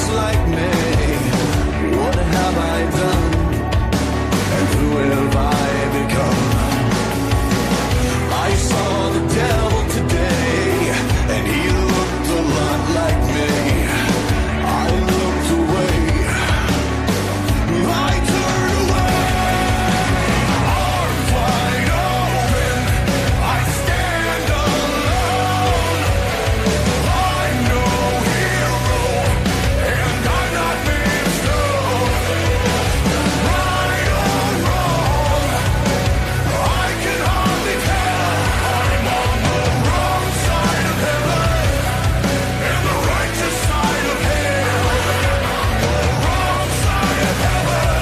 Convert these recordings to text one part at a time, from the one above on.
just like me. What have I done? And who have I become? I saw the devil today, and he looked a lot like me. I looked away, I turned away. Arms wide open, I stand alone. I'm no hero, and I'm not being stone. Right or wrong, I can hardly tell. I'm on the wrong side of heaven and the righteous side of hell. The wrong side of heaven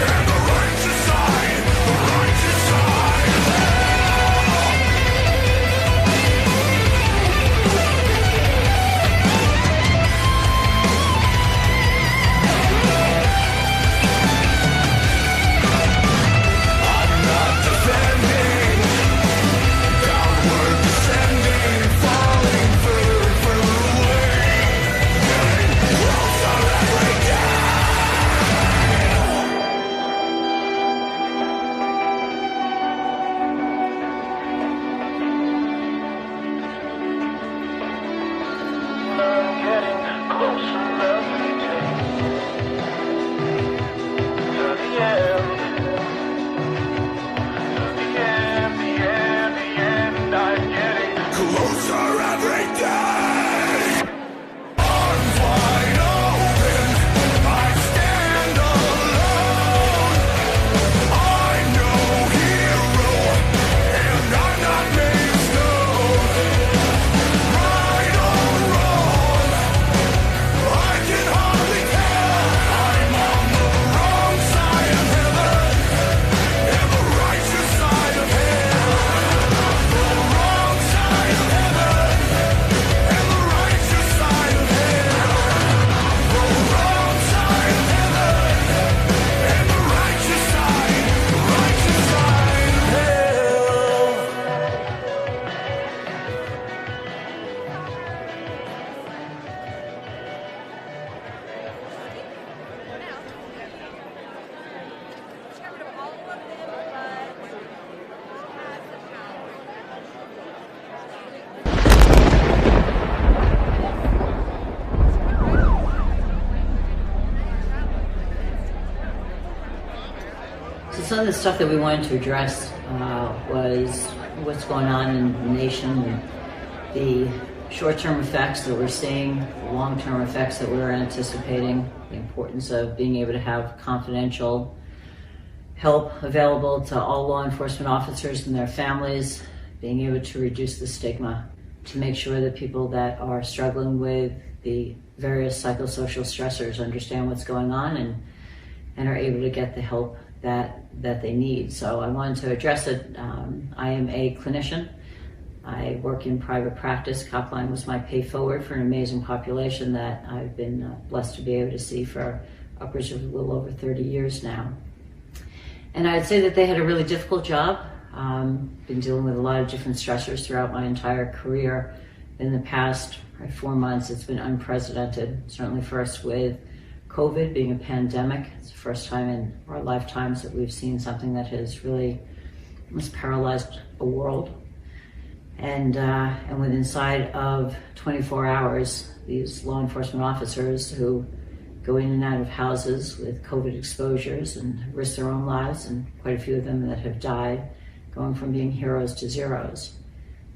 and the righteous side of hell. I'm not defending, downward descending, falling further away, getting closer every day. I'm getting closer every day to the end. I'm getting closer every day. Arms wide open, I stand alone. I'm no hero, and I'm not made of stone. Right or wrong, I can hardly tell. I'm on the wrong side of heaven and the righteous side of hell. The wrong side of heaven and the righteous side of hell. The wrong side of heaven and the righteous side of hell. So some of the stuff that we wanted to address was what's going on in the nation, and the short-term effects that we're seeing, the long-term effects that we're anticipating, the importance of being able to have confidential help available to all law enforcement officers and their families, being able to reduce the stigma, to make sure that people that are struggling with the various psychosocial stressors understand what's going on and are able to get the help that they need. So I wanted to address it. I am a clinician. I work in private practice. Copline was my pay forward for an amazing population that I've been blessed to be able to see for upwards of a little over 30 years now. And I'd say that they had a really difficult job. Been dealing with a lot of different stressors throughout my entire career. In the past 4 months, it's been unprecedented, certainly first with COVID being a pandemic. It's the first time in our lifetimes that we've seen something that has really almost paralyzed a world. And with inside of 24 hours, these law enforcement officers who go in and out of houses with COVID exposures and risk their own lives, and quite a few of them that have died, going from being heroes to zeros.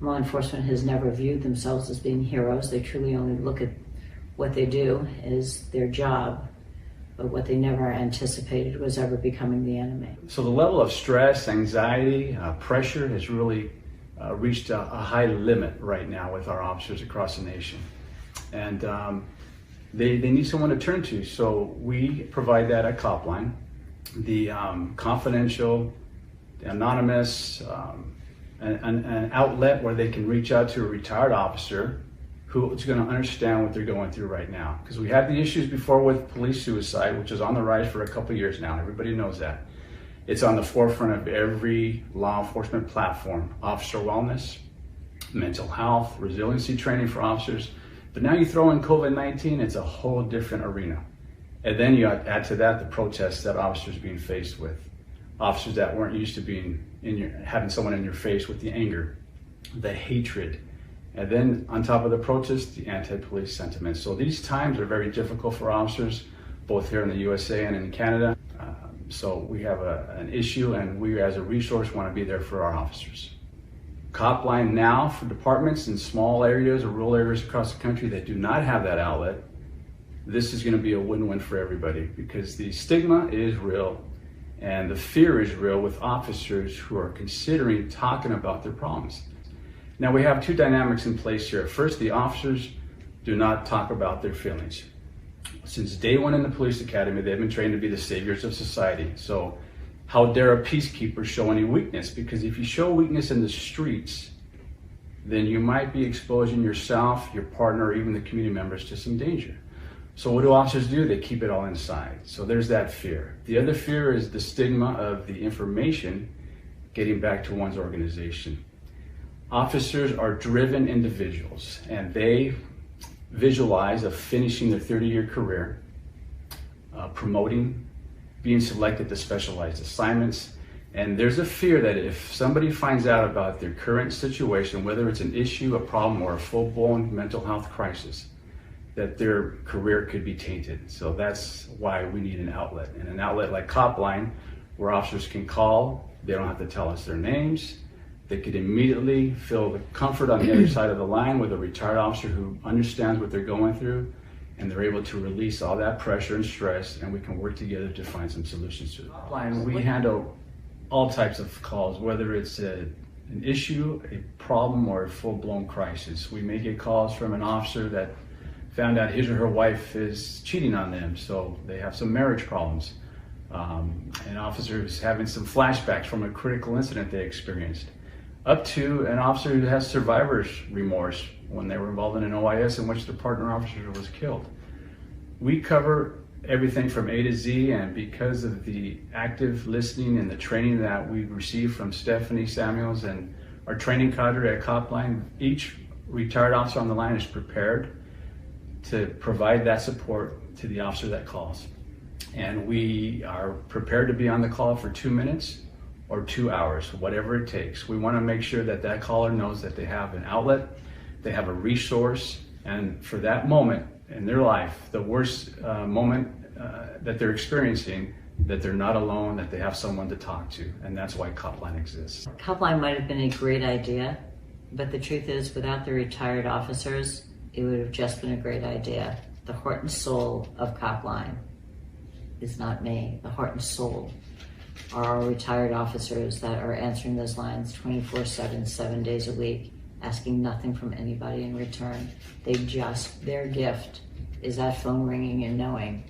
Law enforcement has never viewed themselves as being heroes. They truly only look at what they do as their job, but what they never anticipated was ever becoming the enemy. So the level of stress, anxiety, pressure has really reached a high limit right now with our officers across the nation. And they need someone to turn to. So we provide that at Copline, the confidential, anonymous, an outlet where they can reach out to a retired officer who is going to understand what they're going through right now. Because we had the issues before with police suicide, which is on the rise for a couple of years now, and everybody knows that. It's on the forefront of every law enforcement platform. Officer wellness, mental health, resiliency training for officers, But now you throw in COVID-19, it's a whole different arena. And then you add to that the protests that officers are being faced with. Officers that weren't used to being having someone in your face with the anger, the hatred, and then on top of the protests, the anti-police sentiment. So these times are very difficult for officers, both here in the USA and in Canada. So we have an issue, and we as a resource want to be there for our officers. Copline now for departments in small areas or rural areas across the country that do not have that outlet, this is going to be a win-win for everybody, because the stigma is real and the fear is real with officers who are considering talking about their problems. Now we have two dynamics in place here. First, the officers do not talk about their feelings. Since day one in the police academy, they've been trained to be the saviors of society. So how dare a peacekeeper show any weakness? Because if you show weakness in the streets, then you might be exposing yourself, your partner, or even the community members to some danger. So what do officers do? They keep it all inside. So there's that fear. The other fear is the stigma of the information getting back to one's organization. Officers are driven individuals, and they visualize of finishing their 30-year career, promoting, being selected to specialized assignments. And there's a fear that if somebody finds out about their current situation, whether it's an issue, a problem, or a full-blown mental health crisis, that their career could be tainted. So that's why we need an outlet. And an outlet like Copline, where officers can call, they don't have to tell us their names. They could immediately feel the comfort on the other side of the line with a retired officer who understands what they're going through, and they're able to release all that pressure and stress, and we can work together to find some solutions to it. Copline, we handle all types of calls, whether it's an issue, a problem, or a full-blown crisis. We may get calls from an officer that found out his or her wife is cheating on them, so they have some marriage problems. An officer is having some flashbacks from a critical incident they experienced, up to an officer who has survivor's remorse when they were involved in an OIS in which the partner officer was killed. We cover everything from A to Z, and because of the active listening and the training that we've received from Stephanie Samuels and our training cadre at Copline, each retired officer on the line is prepared to provide that support to the officer that calls. And we are prepared to be on the call for 2 minutes or 2 hours, whatever it takes. We want to make sure that that caller knows that they have an outlet, they have a resource, and for that moment in their life, the worst moment that they're experiencing, that they're not alone, that they have someone to talk to, and that's why Copline exists. Copline might have been a great idea, but the truth is, without the retired officers, it would have just been a great idea. The heart and soul of Copline is not me. The heart and soul are our retired officers that are answering those lines 24/7, 7 days a week, asking nothing from anybody in return. Their gift is that phone ringing and knowing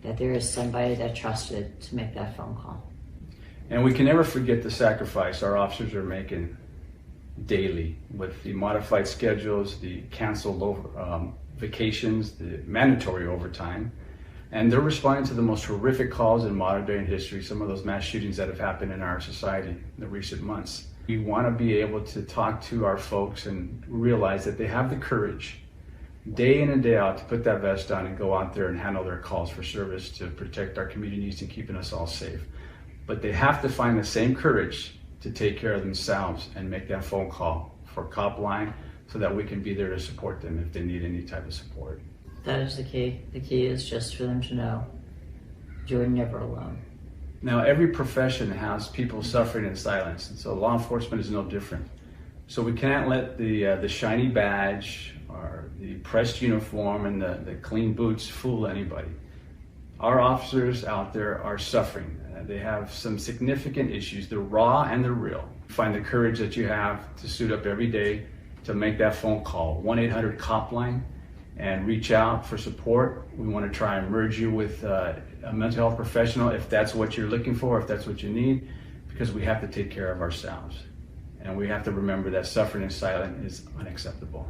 that there is somebody that trusted to make that phone call. And we can never forget the sacrifice our officers are making daily with the modified schedules, the canceled vacations, the mandatory overtime. And they're responding to the most horrific calls in modern day in history, some of those mass shootings that have happened in our society in the recent months. We want to be able to talk to our folks and realize that they have the courage day in and day out to put that vest on and go out there and handle their calls for service to protect our communities and keeping us all safe. But they have to find the same courage to take care of themselves and make that phone call for Copline so that we can be there to support them if they need any type of support. That is the key. The key is just for them to know you're never alone. Now, every profession has people suffering in silence, and so law enforcement is no different. So we can't let the shiny badge or the pressed uniform and the clean boots fool anybody. Our officers out there are suffering. They have some significant issues. They're raw and they're real. Find the courage that you have to suit up every day to make that phone call, 1-800-COPLINE, and reach out for support. We want to try and merge you with a mental health professional if that's what you're looking for, if that's what you need, because we have to take care of ourselves. And we have to remember that suffering in silence is unacceptable.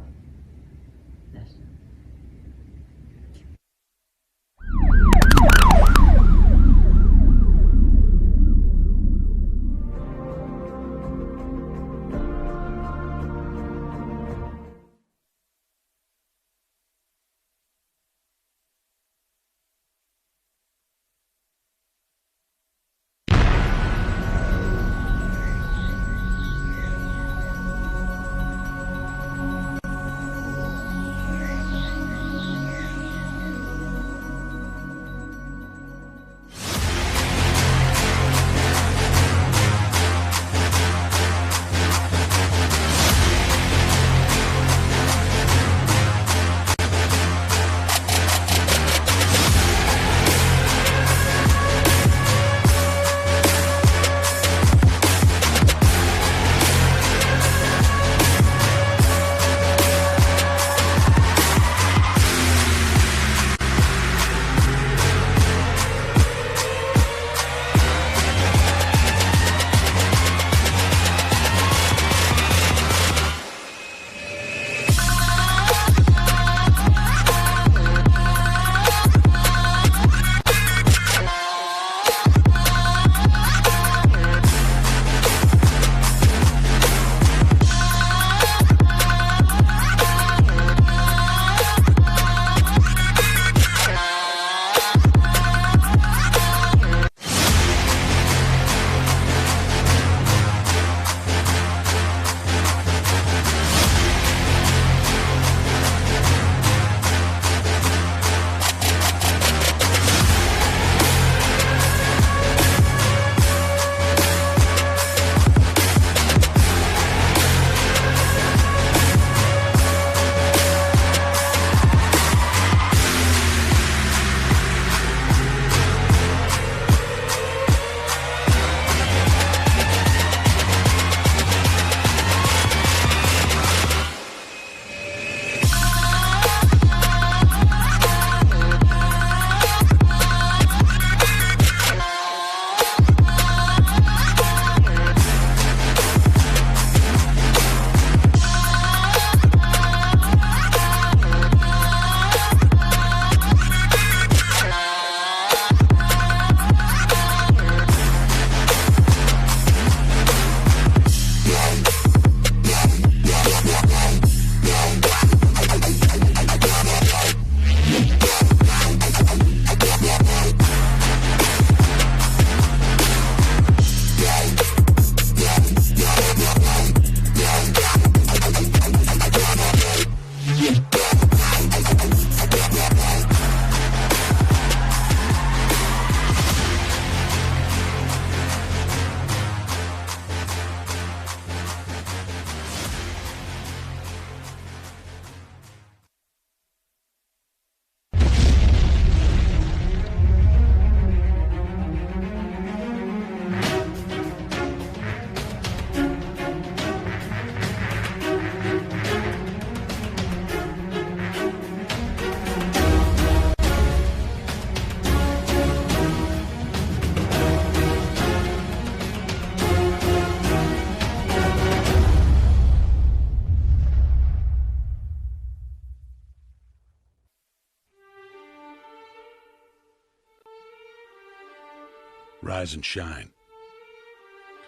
Rise and shine.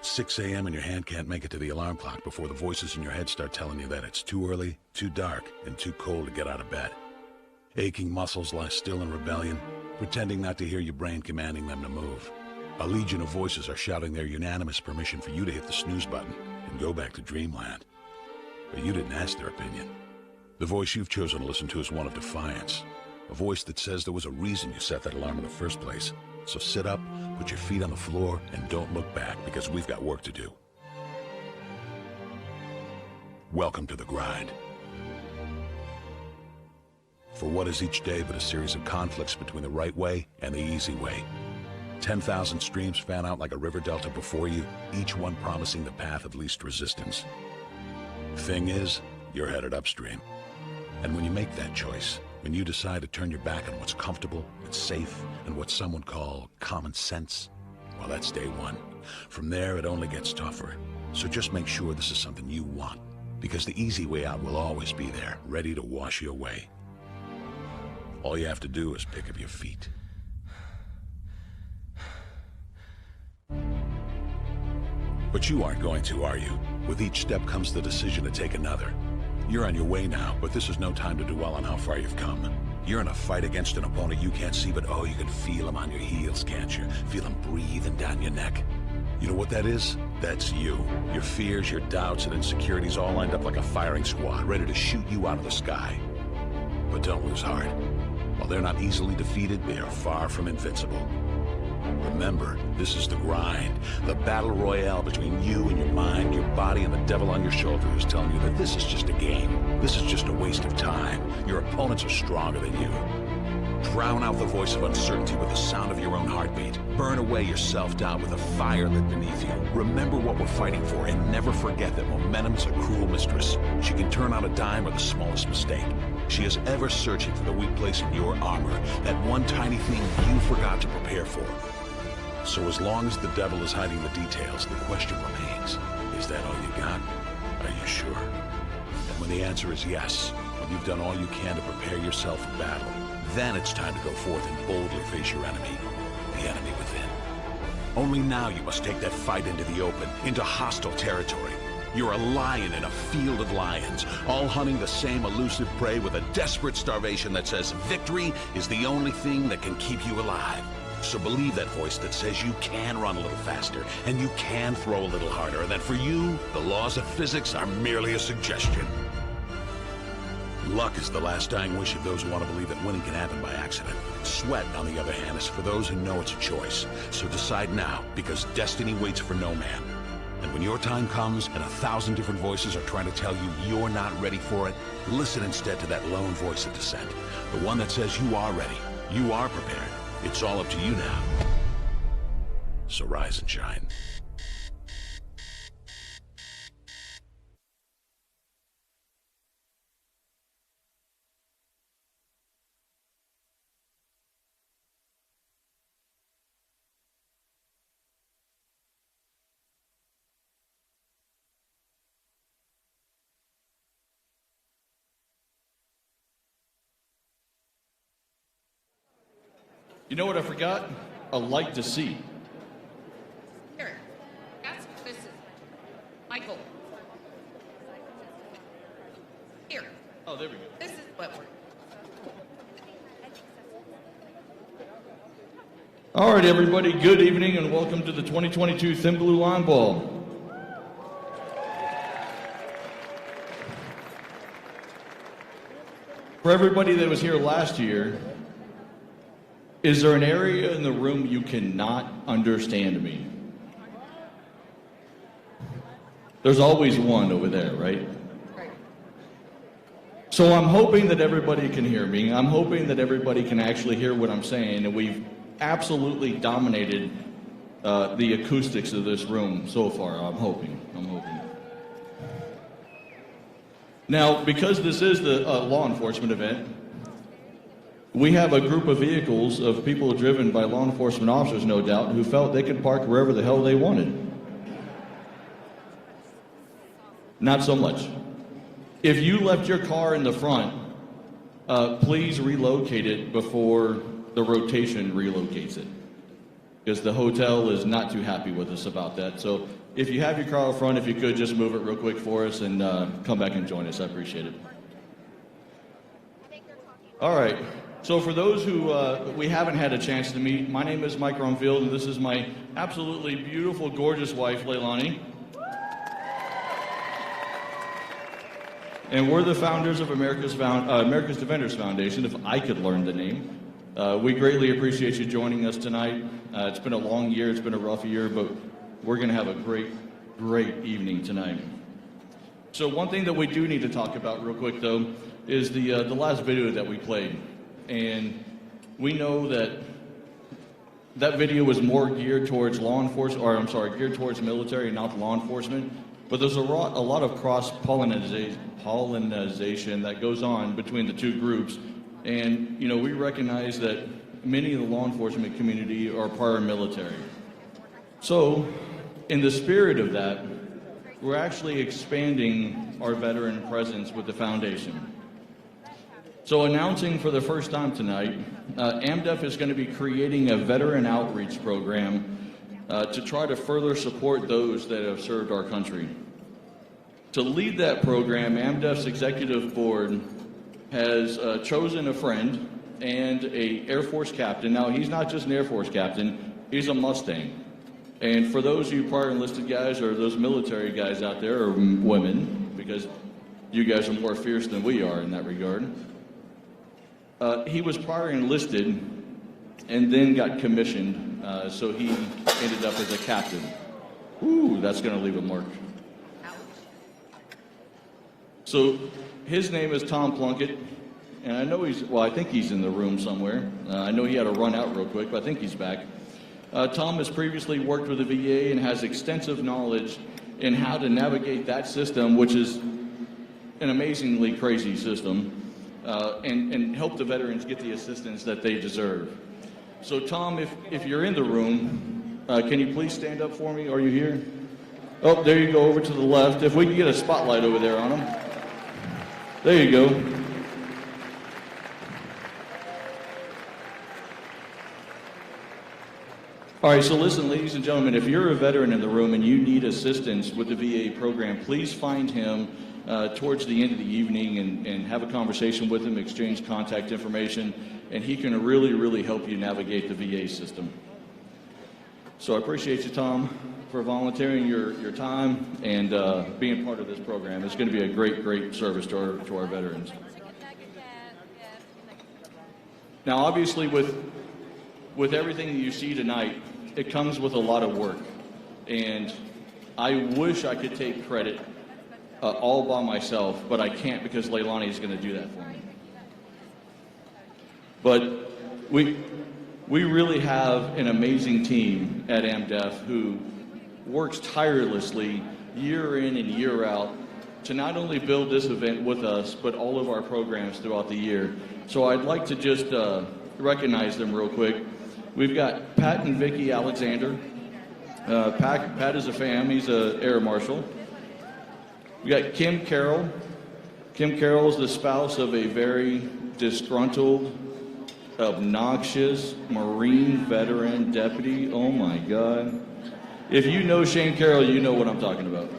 6 a.m. and your hand can't make it to the alarm clock before the voices in your head start telling you that it's too early, too dark, and too cold to get out of bed. Aching muscles lie still in rebellion, pretending not to hear your brain commanding them to move. A legion of voices are shouting their unanimous permission for you to hit the snooze button and go back to dreamland. But you didn't ask their opinion. The voice you've chosen to listen to is one of defiance. A voice that says there was a reason you set that alarm in the first place. So sit up, put your feet on the floor, and don't look back, because we've got work to do. Welcome to the grind. For what is each day but a series of conflicts between the right way and the easy way? 10,000 streams fan out like a river delta before you, each one promising the path of least resistance. Thing is, you're headed upstream. And when you make that choice, when you decide to turn your back on what's comfortable and safe and what some would call common sense, well, that's day one. From there, it only gets tougher. So just make sure this is something you want, because the easy way out will always be there, ready to wash you away. All you have to do is pick up your feet. But you aren't going to, are you? With each step comes the decision to take another. You're on your way now, but this is no time to dwell on how far you've come. You're in a fight against an opponent you can't see, but oh, you can feel him on your heels, can't you? Feel him breathing down your neck. You know what that is? That's you. Your fears, your doubts, and insecurities all lined up like a firing squad, ready to shoot you out of the sky. But don't lose heart. While they're not easily defeated, they are far from invincible. Remember, this is the grind, the battle royale between you and your mind, your body, and the devil on your shoulder who's telling you that this is just a game. This is just a waste of time. Your opponents are stronger than you. Drown out the voice of uncertainty with the sound of your own heartbeat. Burn away your self-doubt with a fire lit beneath you. Remember what we're fighting for, and never forget that momentum is a cruel mistress. She can turn on a dime or the smallest mistake. She is ever searching for the weak place in your armor, that one tiny thing you forgot to prepare for. So as long as the devil is hiding the details, the question remains, is that all you got? Are you sure? And when the answer is yes, when you've done all you can to prepare yourself for battle, then it's time to go forth and boldly face your enemy, the enemy within. Only now you must take that fight into the open, into hostile territory. You're a lion in a field of lions, all hunting the same elusive prey with a desperate starvation that says victory is the only thing that can keep you alive. So believe that voice that says you can run a little faster, and you can throw a little harder, and that for you, the laws of physics are merely a suggestion. Luck is the last dying wish of those who want to believe that winning can happen by accident. Sweat, on the other hand, is for those who know it's a choice. So decide now, because destiny waits for no man. And when your time comes and 1,000 different voices are trying to tell you you're not ready for it, listen instead to that lone voice of dissent. The one that says you are ready, you are prepared. It's all up to you now. So rise and shine. You know what I forgot? A light to see. Here, this is Michael. Here, Oh, there we go. this is what we're. All right, everybody, good evening and welcome to the 2022 Thin Blue Line Ball. For everybody that was here last year, is there an area in the room you cannot understand me? There's always one over there, right? Right. So I'm hoping that everybody can hear me. I'm hoping that everybody can actually hear what I'm saying, and we've absolutely dominated the acoustics of this room so far. I'm hoping. Now, because this is the law enforcement event, we have a group of vehicles of people driven by law enforcement officers, no doubt, who felt they could park wherever the hell they wanted. Not so much. If you left your car in the front, please relocate it before the rotation relocates it. because the hotel is not too happy with us about that. So if you have your car out front, if you could just move it real quick for us and come back and join us. I appreciate it. All right. So for those who we haven't had a chance to meet, my name is Mike Rumfield, and this is my absolutely beautiful, gorgeous wife, Leilani. And we're the founders of America's Defenders Foundation, if I could learn the name. We greatly appreciate you joining us tonight. It's been a long year, it's been a rough year, but we're going to have a great, great evening tonight. So one thing that we do need to talk about real quick, though, is the last video that we played. And we know that that video was more geared towards geared towards military and not law enforcement. But there's a lot of cross-pollination that goes on between the two groups. And, you know, we recognize that many of the law enforcement community are prior military. So, in the spirit of that, we're actually expanding our veteran presence with the foundation. So, announcing for the first time tonight, AMDEF is going to be creating a veteran outreach program to try to further support those that have served our country. To lead that program, AMDEF's executive board has chosen a friend and an Air Force captain. Now, he's not just an Air Force captain, he's a Mustang. And for those of you prior enlisted guys or those military guys out there, or women, because you guys are more fierce than we are in that regard, he was prior enlisted and then got commissioned. So he ended up as a captain. Ooh, that's going to leave a mark. So his name is Tom Plunkett, and I know I think he's in the room somewhere. I know he had to run out real quick, but I think he's back. Tom has previously worked with the VA and has extensive knowledge in how to navigate that system, which is an amazingly crazy system, and help the veterans get the assistance that they deserve. So Tom, if you're in the room, can you please stand up for me? Are you here? Oh, there you go, over to the left. If we can get a spotlight over there on him. There you go. All right, so listen, ladies and gentlemen, if you're a veteran in the room and you need assistance with the VA program, please find him towards the end of the evening and have a conversation with him, exchange contact information, and he can really, really help you navigate the VA system. So I appreciate you, Tom, for volunteering your time and being part of this program. It's going to be a great, great service to our veterans. Now, obviously, with everything that you see tonight, it comes with a lot of work. And I wish I could take credit all by myself, but I can't because Leilani is going to do that for me. But we really have an amazing team at AMDEF who works tirelessly year in and year out to not only build this event with us, but all of our programs throughout the year. So I'd like to just recognize them real quick. We've got Pat and Vicki Alexander. Pat is a fam, he's an air marshal. We got Kim Carroll. Kim Carroll is the spouse of a very disgruntled, obnoxious Marine veteran deputy. Oh my God. If you know Shane Carroll, you know what I'm talking about.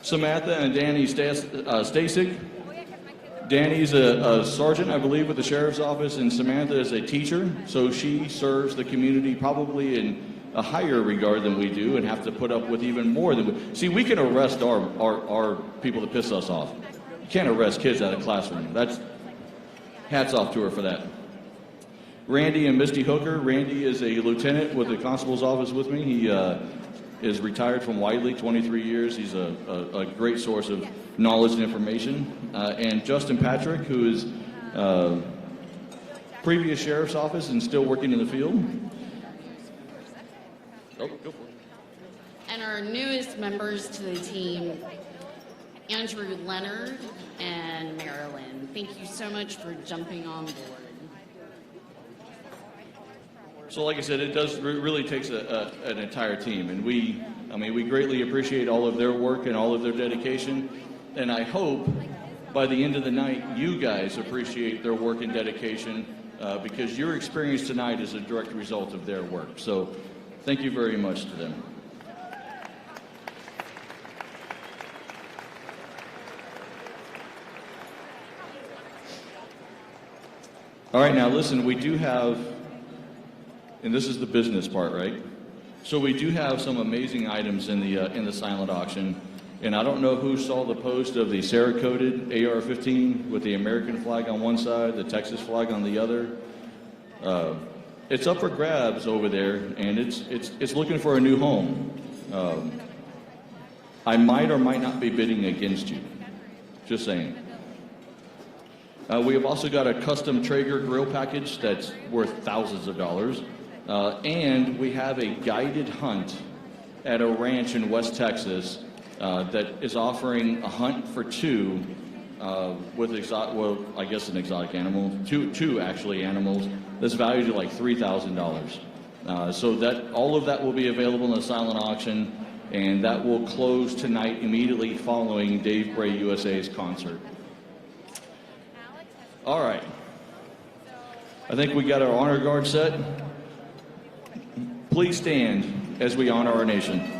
Samantha and Danny Stasik. Danny's a sergeant, I believe, with the sheriff's office, and Samantha is a teacher, so she serves the community probably in a higher regard than we do and have to put up with even more than we. See, we can arrest our people that piss us off. You can't arrest kids out of classroom. That's hats off to her for that. Randy and Misty Hooker. Randy is a lieutenant with the constable's office with me. He is retired from Wiley, 23 years. He's a great source of knowledge and information. And Justin Patrick, who is previous sheriff's office and still working in the field. Oh, go for it. And our newest members to the team, Andrew Leonard and Marilyn. Thank you so much for jumping on board. So like I said, it really takes an entire team, and we greatly appreciate all of their work and all of their dedication, and I hope by the end of the night you guys appreciate their work and dedication because your experience tonight is a direct result of their work. So thank you very much to them. All right, now listen, we do have, and this is the business part, right? So we do have some amazing items in the silent auction. And I don't know who saw the post of the Cerakoted AR-15 with the American flag on one side, the Texas flag on the other. It's up for grabs over there, and it's looking for a new home. I might or might not be bidding against you. Just saying. We have also got a custom Traeger grill package that's worth thousands of dollars. And we have a guided hunt at a ranch in West Texas that is offering a hunt for two with I guess an exotic animal, two actually animals that's valued at like $3,000. So that all of that will be available in the silent auction, and that will close tonight immediately following Dave Bray USA's concert. All right. I think we got our honor guard set. Please stand as we honor our nation.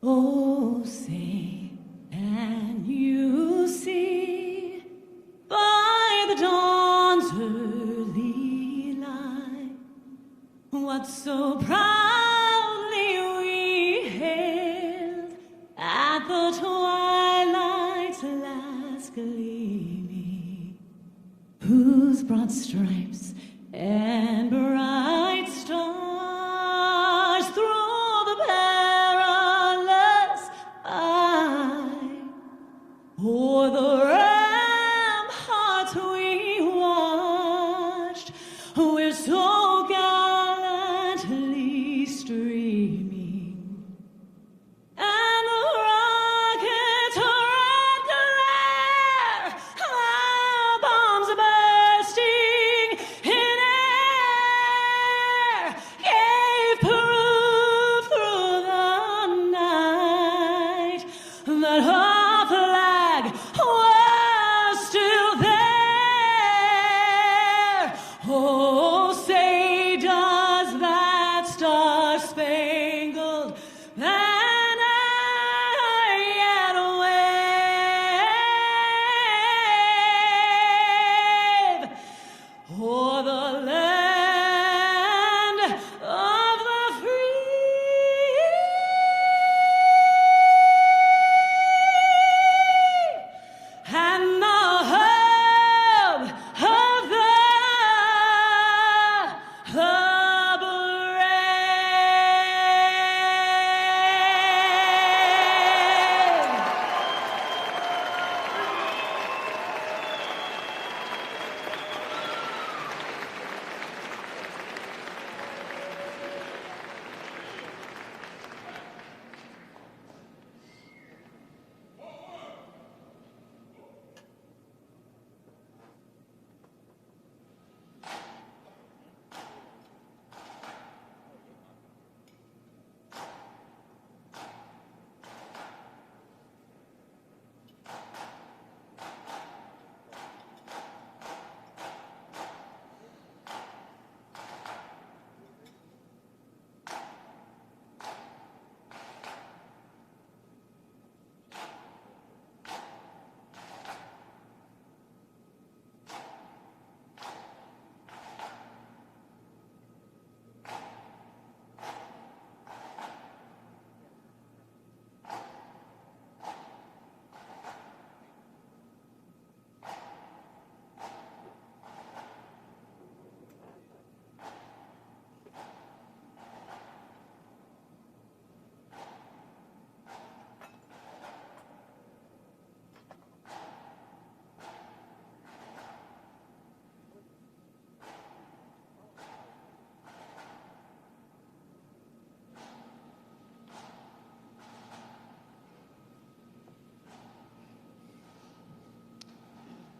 Oh, sing, and you see, by the dawn's early light, what so proudly we hailed at the twilight's last gleaming, whose broad stripes and bright stars through the perilous fight o'er the ramparts we watched, where so gallantly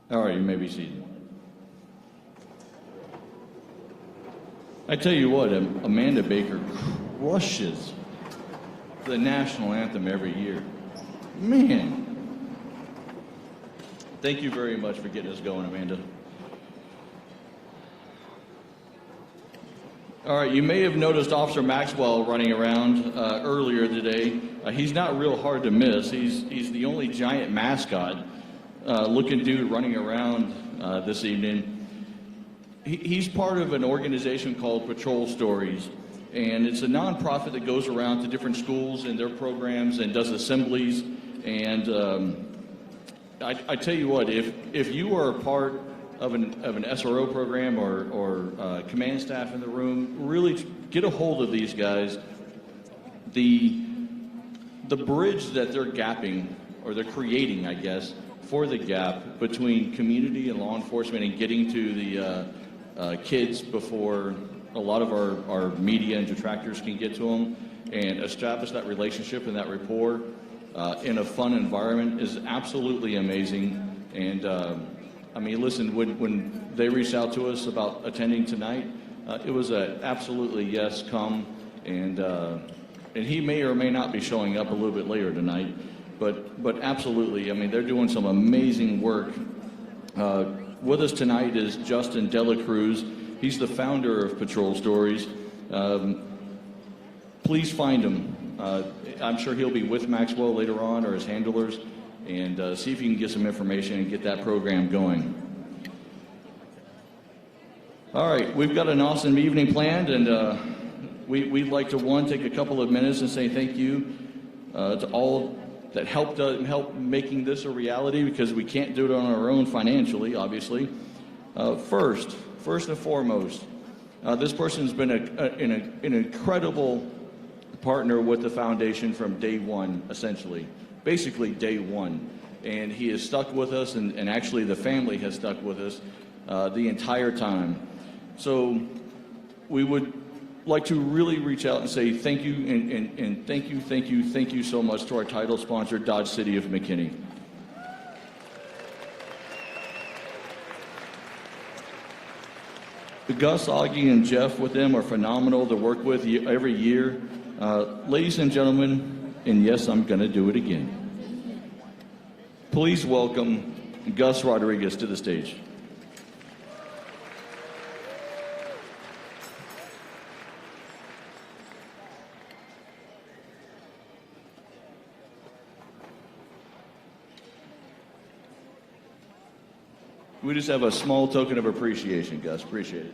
All right, you may be seated. I tell you what, Amanda Baker crushes the national anthem every year. Man. Thank you very much for getting us going, Amanda. All right, you may have noticed Officer Maxwell running around earlier today. He's not real hard to miss. He's the only giant mascot looking dude running around this evening. He's part of an organization called Patrol Stories, and it's a nonprofit that goes around to different schools and their programs and does assemblies. And I tell you what, if you are a part of an SRO program or command staff in the room, really get a hold of these guys. The bridge that they're gapping, or they're creating, I guess, for the gap between community and law enforcement and getting to the kids before a lot of our media and detractors can get to them, and establish that relationship and that rapport in a fun environment is absolutely amazing. And I mean, listen, when they reached out to us about attending tonight, it was a absolutely yes, come. And he may or may not be showing up a little bit later tonight, but absolutely, I mean, they're doing some amazing work. With us tonight is Justin Dela Cruz. He's the founder of Patrol Stories. Please find him. I'm sure he'll be with Maxwell later on, or his handlers, and see if you can get some information and get that program going. All right, we've got an awesome evening planned, and we'd like to, take a couple of minutes and say thank you to all that help making this a reality, because we can't do it on our own financially, obviously. First and foremost, this person's been an incredible partner with the foundation from day one, essentially, basically day one. And he has stuck with us, and actually the family has stuck with us the entire time. So we would like to really reach out and say thank you, and thank you so much to our title sponsor, Dodge City of McKinney. Gus, Augie, and Jeff with them are phenomenal to work with every year. Ladies and gentlemen, and yes, I'm going to do it again. Please welcome Gus Rodriguez to the stage. We just have a small token of appreciation, Gus. Appreciate it.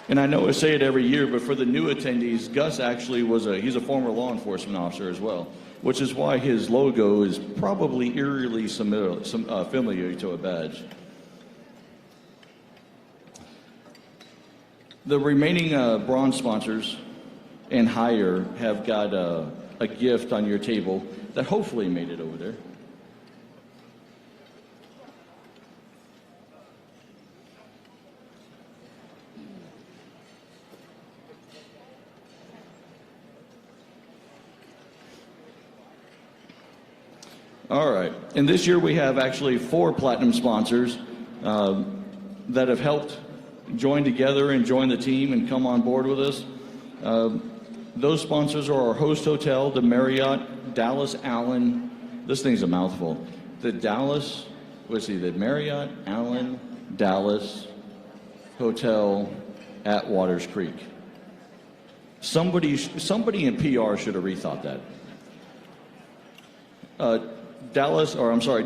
And I know I say it every year, but for the new attendees, Gus actually he's a former law enforcement officer as well, which is why his logo is probably eerily familiar to a badge. The remaining bronze sponsors and higher have got a gift on your table that hopefully made it over there. All right, and this year we have actually 4 platinum sponsors that have helped join together and join the team and come on board with us. Those sponsors are our host hotel, the Marriott Dallas Allen. This thing's a mouthful. The Marriott Allen Dallas Hotel at Waters Creek. Somebody in PR should have rethought that.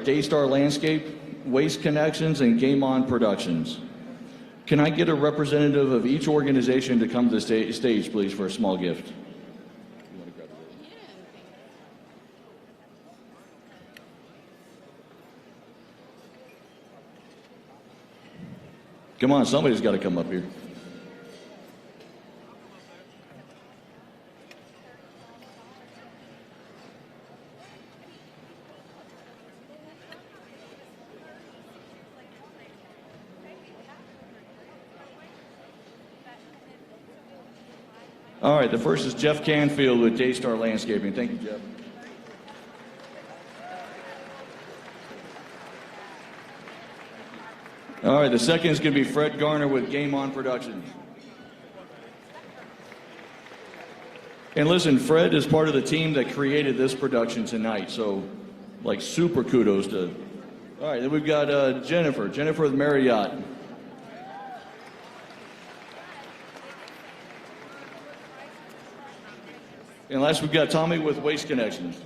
Daystar Landscape, Waste Connections, and Game On Productions. Can I get a representative of each organization to come to the stage, please, for a small gift? Come on, somebody's got to come up here. All right, the first is Jeff Canfield with Daystar Landscaping. Thank you, Jeff. All right, the second is going to be Fred Garner with Game On Productions. And listen, Fred is part of the team that created this production tonight, so like super kudos to. All right, then we've got Jennifer with Marriott. And last we've got Tommy with Waste Connections.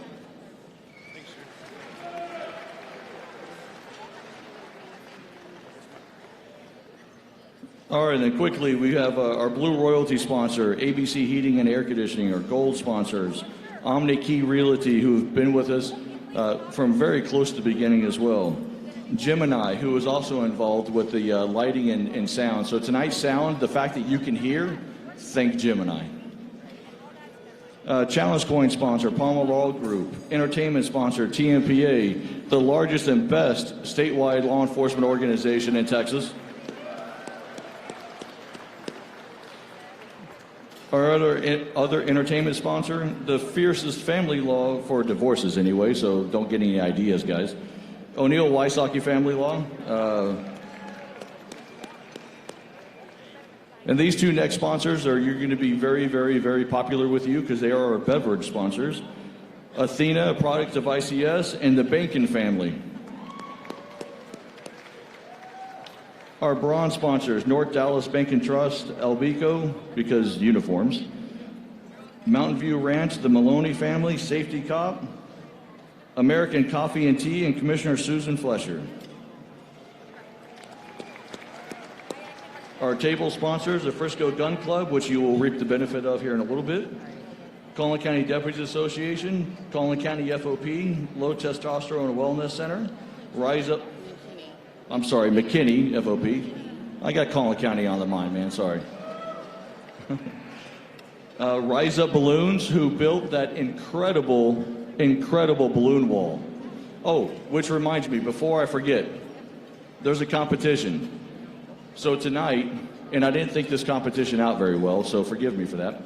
All right, and then quickly we have our Blue Royalty sponsor, ABC Heating and Air Conditioning, our gold sponsors, Omni Key Realty, who've been with us from very close to the beginning as well. Gemini, who is also involved with the lighting and sound. So tonight's sound, the fact that you can hear, thank Gemini. Challenge Coin sponsor, Palmer Law Group. Entertainment sponsor, TMPA, the largest and best statewide law enforcement organization in Texas. Our other entertainment sponsor, the fiercest family law for divorces anyway, so don't get any ideas, guys. O'Neill Wysocki Family Law. And these two next sponsors you're going to be very, very, very popular with you because they are our beverage sponsors. Athena, a product of ICS, and the Bacon family. Our bronze sponsors, North Dallas Bank and Trust, Albico, because uniforms. Mountain View Ranch, the Maloney family, Safety Cop, American Coffee and Tea, and Commissioner Susan Flesher. Our table sponsors, the Frisco Gun Club, which you will reap the benefit of here in a little bit. Collin County Deputies Association, Collin County FOP, Low Testosterone Wellness Center, Rise Up, I'm sorry, McKinney FOP. I got Collin County on the mind, man, sorry. Rise Up Balloons, who built that incredible balloon wall. Oh, which reminds me, before I forget, there's a competition. So tonight, and I didn't think this competition out very well, so forgive me for that.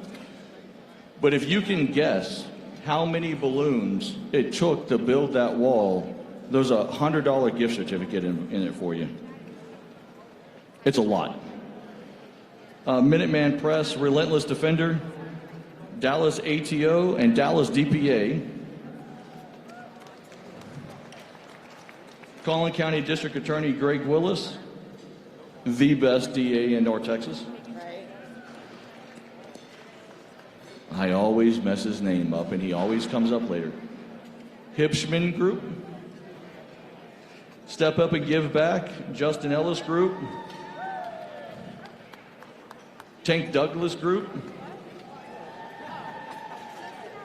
But if you can guess how many balloons it took to build that wall, there's a $100 gift certificate in it for you. It's a lot. Minuteman Press, Relentless Defender, Dallas ATO, and Dallas DPA. Collin County District Attorney Greg Willis, the best DA in North Texas. Right. I always mess his name up, and he always comes up later. Hipschman Group, Step Up and Give Back, Justin Ellis Group, Tank Douglas Group,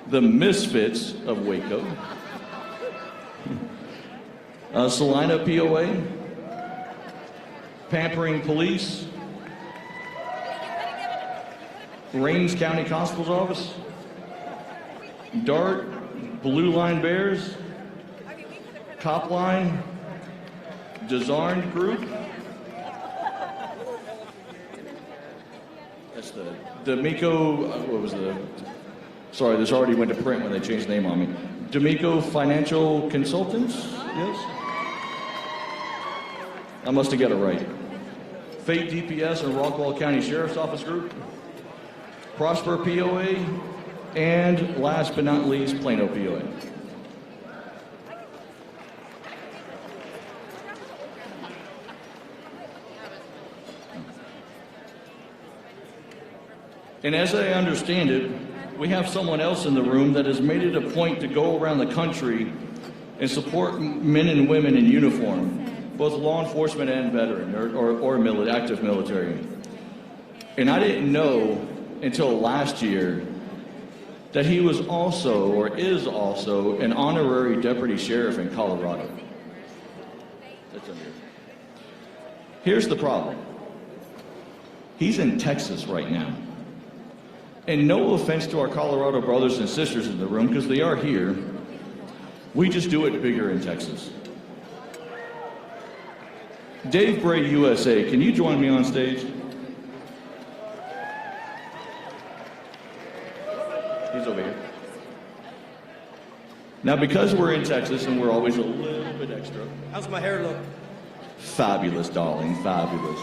the Misfits of Waco, Salina POA, Pampering Police, Rains County Constable's Office, DART, Blue Line Bears, Cop Line, Disarmed Group, that's the D'Amico, what was the, sorry, this already went to print when they changed the name on me. D'Amico Financial Consultants, yes? I must have got it right. Fate DPS and Rockwall County Sheriff's Office Group, Prosper POA, and last but not least, Plano POA. And as I understand it, we have someone else in the room that has made it a point to go around the country and support men and women in uniform, both law enforcement and veteran or active military. And I didn't know until last year that he was also, or is also, an honorary deputy sheriff in Colorado. That's under here. Here's the problem. He's in Texas right now. And no offense to our Colorado brothers and sisters in the room, because they are here, we just do it bigger in Texas. Dave Bray, USA, can you join me on stage? He's over here. Now, because we're in Texas and we're always a little bit extra. How's my hair look? Fabulous, darling, fabulous.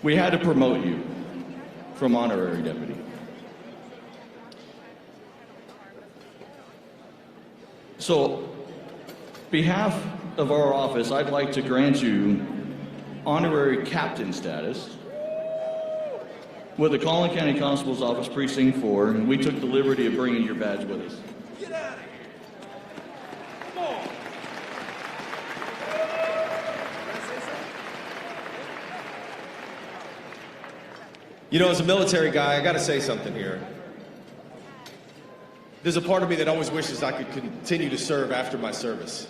We had to promote you from honorary deputy. So, behalf of our office, I'd like to grant you honorary captain status with the Collin County Constable's Office Precinct 4, and we took the liberty of bringing your badge with us. Get out of here. Come on. You know, as a military guy, I got to say something here. There's a part of me that always wishes I could continue to serve after my service.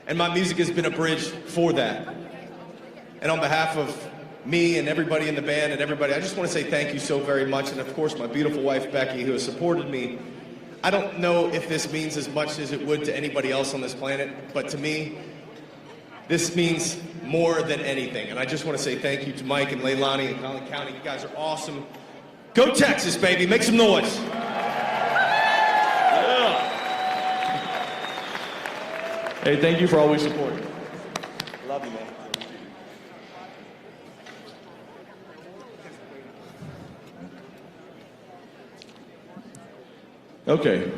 And my music has been a bridge for that. And on behalf of me and everybody in the band and everybody, I just want to say thank you so very much. And of course, my beautiful wife, Becky, who has supported me. I don't know if this means as much as it would to anybody else on this planet, but to me, this means more than anything. And I just want to say thank you to Mike and Leilani and Collin County. You guys are awesome. Go Texas, baby. Make some noise. Hey, thank you for always supporting. Love you, man. Okay.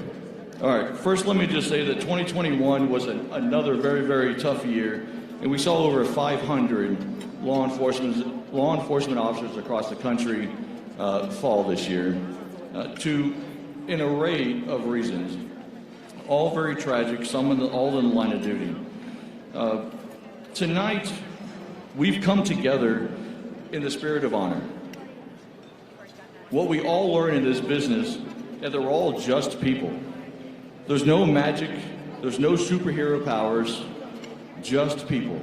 All right. First, let me just say that 2021 was another very, very tough year, and we saw over 500 law enforcement officers across the country fall this year to an array of reasons, all very tragic, all in the line of duty. Tonight, we've come together in the spirit of honor. What we all learn in this business, and they're all just people. There's no magic, there's no superhero powers, just people.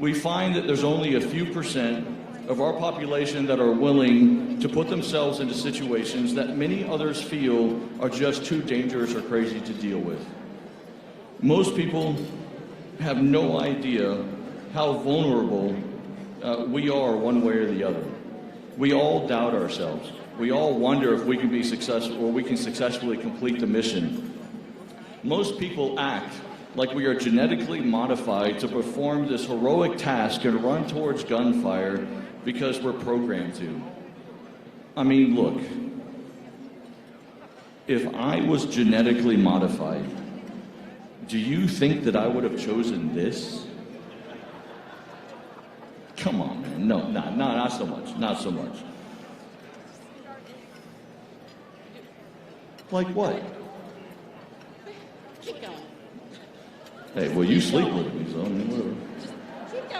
We find that there's only a few percent of our population that are willing to put themselves into situations that many others feel are just too dangerous or crazy to deal with. Most people have no idea how vulnerable we are one way or the other. We all doubt ourselves. We all wonder if we can be successful or we can successfully complete the mission. Most people act like we are genetically modified to perform this heroic task and run towards gunfire because we're programmed to. I mean, look, if I was genetically modified, do you think that I would have chosen this? Come on, man. No, not so much. Not so much. Like what? Keep going. Hey, well, you sleep with me, so I mean, whatever. Keep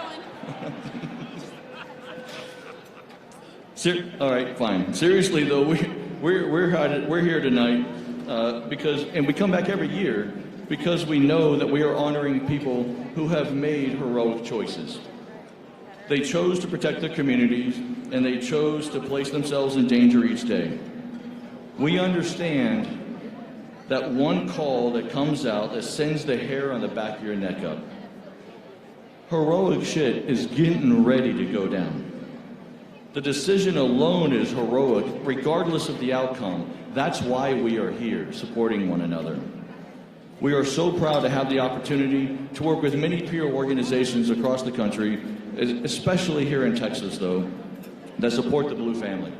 going. All right, fine. Seriously, though, we're here tonight because we come back every year because we know that we are honoring people who have made heroic choices. They chose to protect their communities, and they chose to place themselves in danger each day. We understand that one call that comes out that sends the hair on the back of your neck up. Heroic shit is getting ready to go down. The decision alone is heroic, regardless of the outcome. That's why we are here, supporting one another. We are so proud to have the opportunity to work with many peer organizations across the country, especially here in Texas, though, that support the Blue family.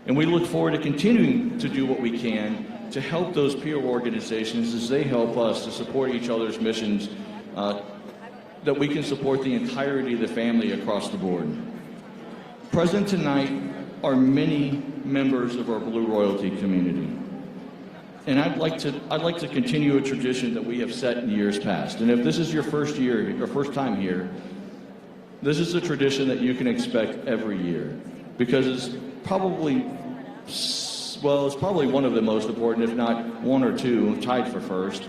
And we look forward to continuing to do what we can to help those peer organizations as they help us to support each other's missions, that we can support the entirety of the family across the board. Present tonight are many members of our Blue Royalty community. And I'd like to continue a tradition that we have set in years past. And if this is your first year or first time here, this is a tradition that you can expect every year, because it's probably one of the most important, if not one or two, tied for first,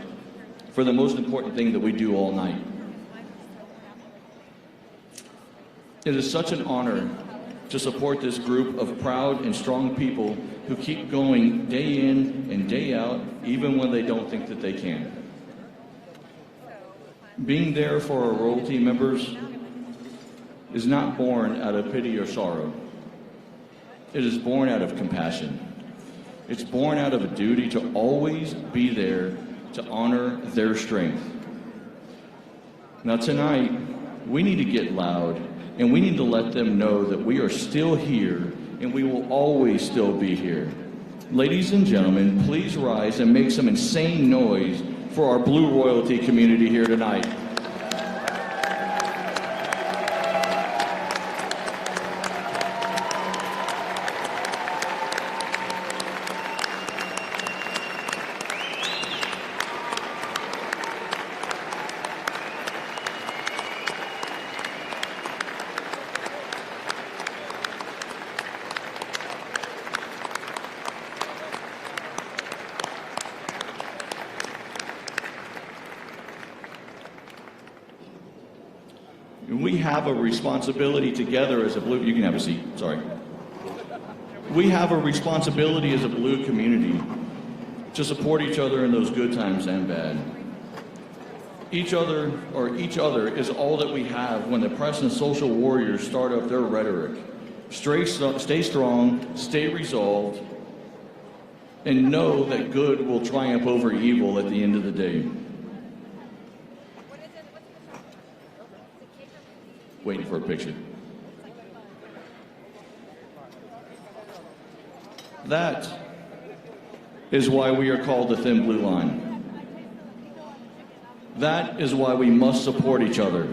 for the most important thing that we do all night. It is such an honor to support this group of proud and strong people who keep going day in and day out, even when they don't think that they can. Being there for our royalty members is not born out of pity or sorrow. It is born out of compassion. It's born out of a duty to always be there to honor their strength. Now tonight, we need to get loud, and we need to let them know that we are still here, and we will always still be here. Ladies and gentlemen, please rise and make some insane noise for our Blue Royalty community here tonight. We have a responsibility together as a Blue, you can have a seat, sorry. We have a responsibility as a Blue community to support each other in those good times and bad. Each other is all that we have when the press and social warriors start up their rhetoric. Stay strong, stay resolved, and know that good will triumph over evil at the end of the day. Waiting for a picture. That is why we are called the Thin Blue Line. That is why we must support each other.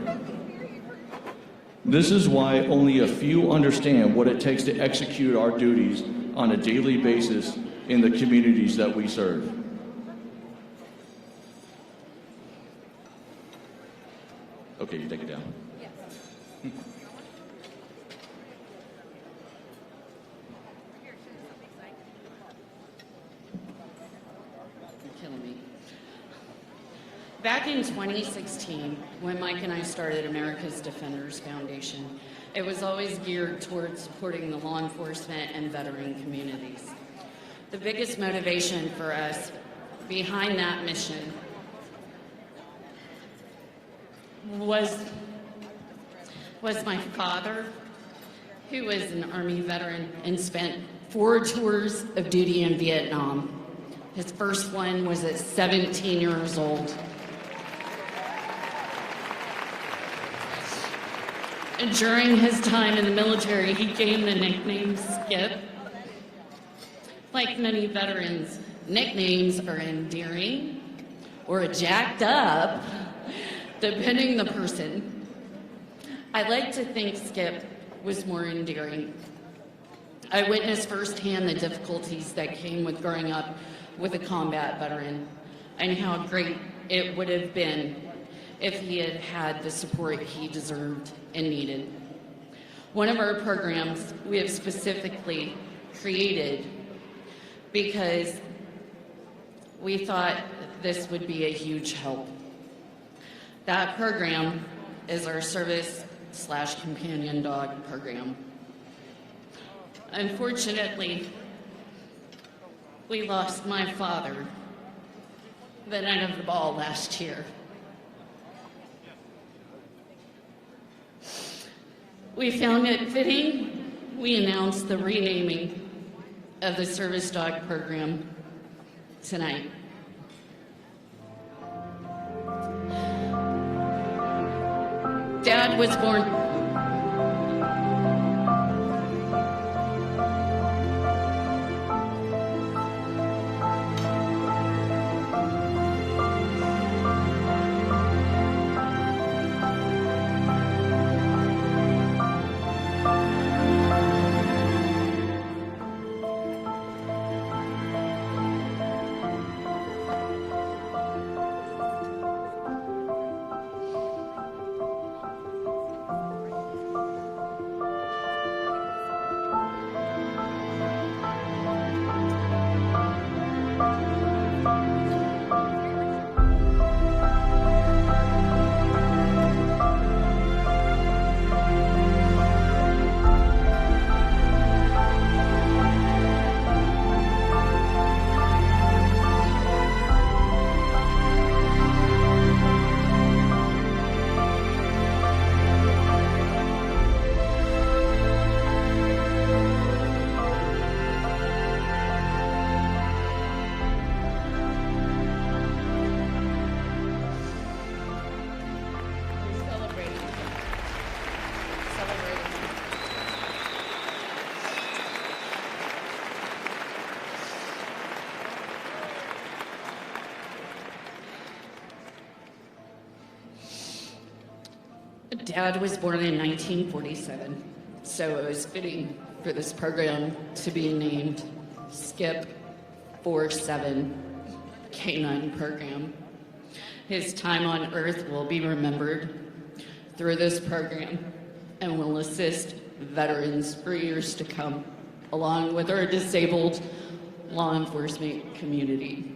This is why only a few understand what it takes to execute our duties on a daily basis in the communities that we serve. Okay, you take it down. Back in 2016, when Mike and I started America's Defenders Foundation, it was always geared towards supporting the law enforcement and veteran communities. The biggest motivation for us behind that mission was my father, who was an Army veteran and spent 4 tours of duty in Vietnam. His first one was at 17 years old. And during his time in the military, he gained the nickname Skip. Like many veterans, nicknames are endearing or jacked up, depending the person. I like to think Skip was more endearing. I witnessed firsthand the difficulties that came with growing up with a combat veteran and how great it would have been if he had had the support he deserved and needed. One of our programs we have specifically created because we thought this would be a huge help. That program is our service/companion dog program. Unfortunately, we lost my father the night of the ball last year. We found it fitting, we announced the renaming of the service dog program tonight. Dad was born Dad was born in 1947, so it was fitting for this program to be named Skip 47 K9 Program. His time on Earth will be remembered through this program and will assist veterans for years to come, along with our disabled law enforcement community.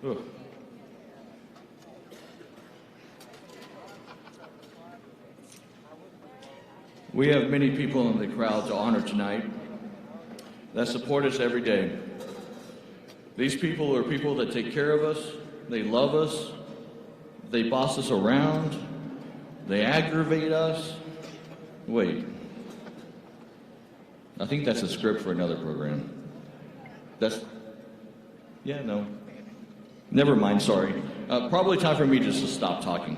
Ugh. We have many people in the crowd to honor tonight that support us every day. These people are people that take care of us, they love us, they boss us around, they aggravate us. Wait, I think that's a script for another program. No. Never mind, sorry. Probably time for me just to stop talking.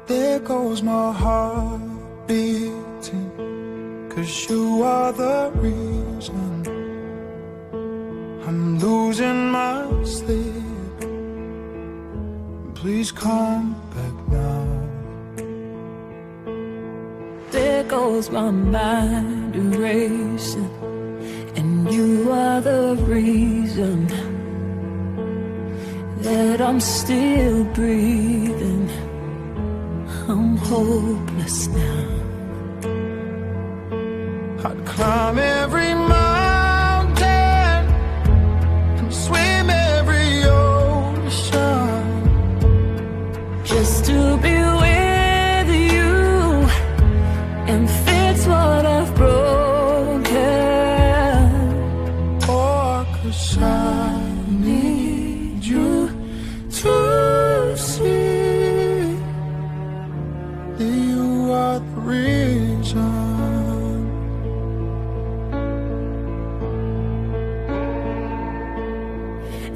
There goes my heart beating, 'cause you are the reason I'm losing my sleep. Please come back now. There goes my mind racing, and you are the reason that I'm still breathing. I'm hopeless now. I'd climb every mountain and swim every ocean Just to be with you and fix what I've broken. Oh, 'cause I need you to see that you are the reason.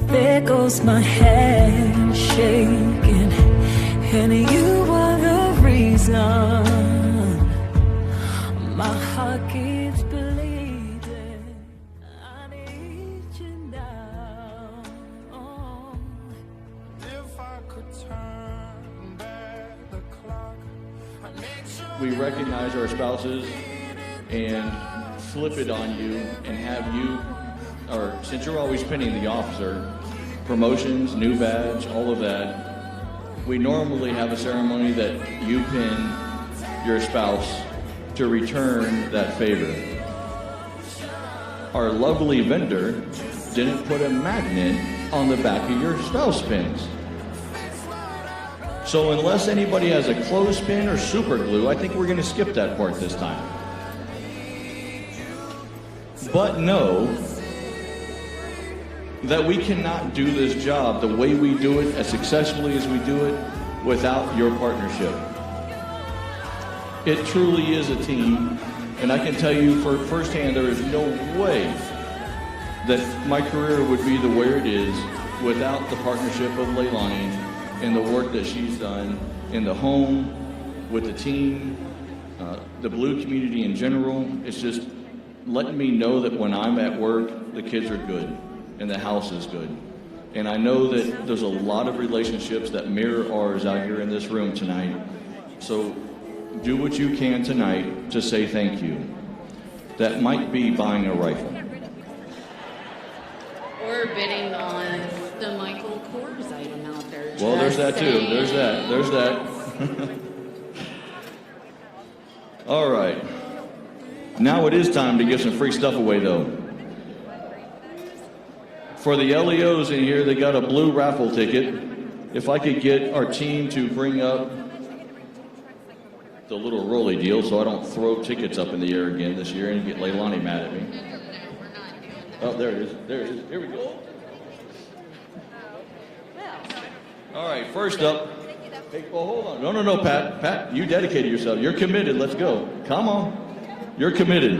There goes my hand shaking, and you are the reason my heart keeps bleeding. I need you now. If I could turn back the clock, I'd make sure We recognize our spouses and flip it on you and have you, or since you're always pinning the officer, promotions, new badge, all of that, we normally have a ceremony that you pin your spouse to return that favor. Our lovely vendor didn't put a magnet on the back of your spouse pins. So unless anybody has a clothespin or super glue, I think we're going to skip that part this time. But know that we cannot do this job the way we do it, as successfully as we do it, without your partnership. It truly is a team, and I can tell you firsthand, there is no way that my career would be the way it is without the partnership of Leilani and the work that she's done in the home, with the team, the blue community in general. It's just letting me know that when I'm at work, the kids are good and the house is good. And I know that there's a lot of relationships that mirror ours out here in this room tonight. So do what you can tonight to say thank you. That might be buying a rifle. Or bidding on the Michael Kors item out there. Well, there's that Just too. saying. There's that. All right. Now it is time to give some free stuff away, though. For the LEOs in here, they got a blue raffle ticket. If I could get our team to bring up the little rolly deal so I don't throw tickets up in the air again this year and get Leilani mad at me. Oh, there it is. There it is. Here we go. All right, first up. Hey, well, hold on. No, Pat. Pat, you dedicated yourself. You're committed. Let's go. Come on. You're committed.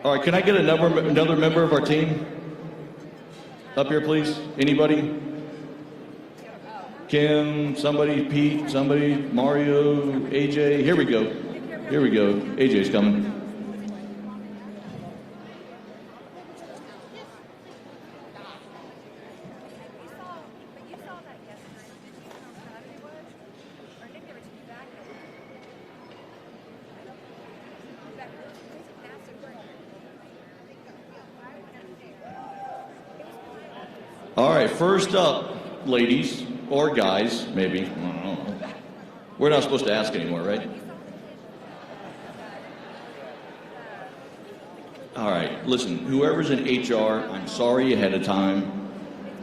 All right, can I get another member of our team up here, please? Anybody? Kim, somebody, Pete, somebody, Mario, AJ. Here we go. AJ's coming. All right, first up, ladies, or guys, maybe. I don't know. We're not supposed to ask anymore, right? All right, listen, whoever's in HR, I'm sorry ahead of time.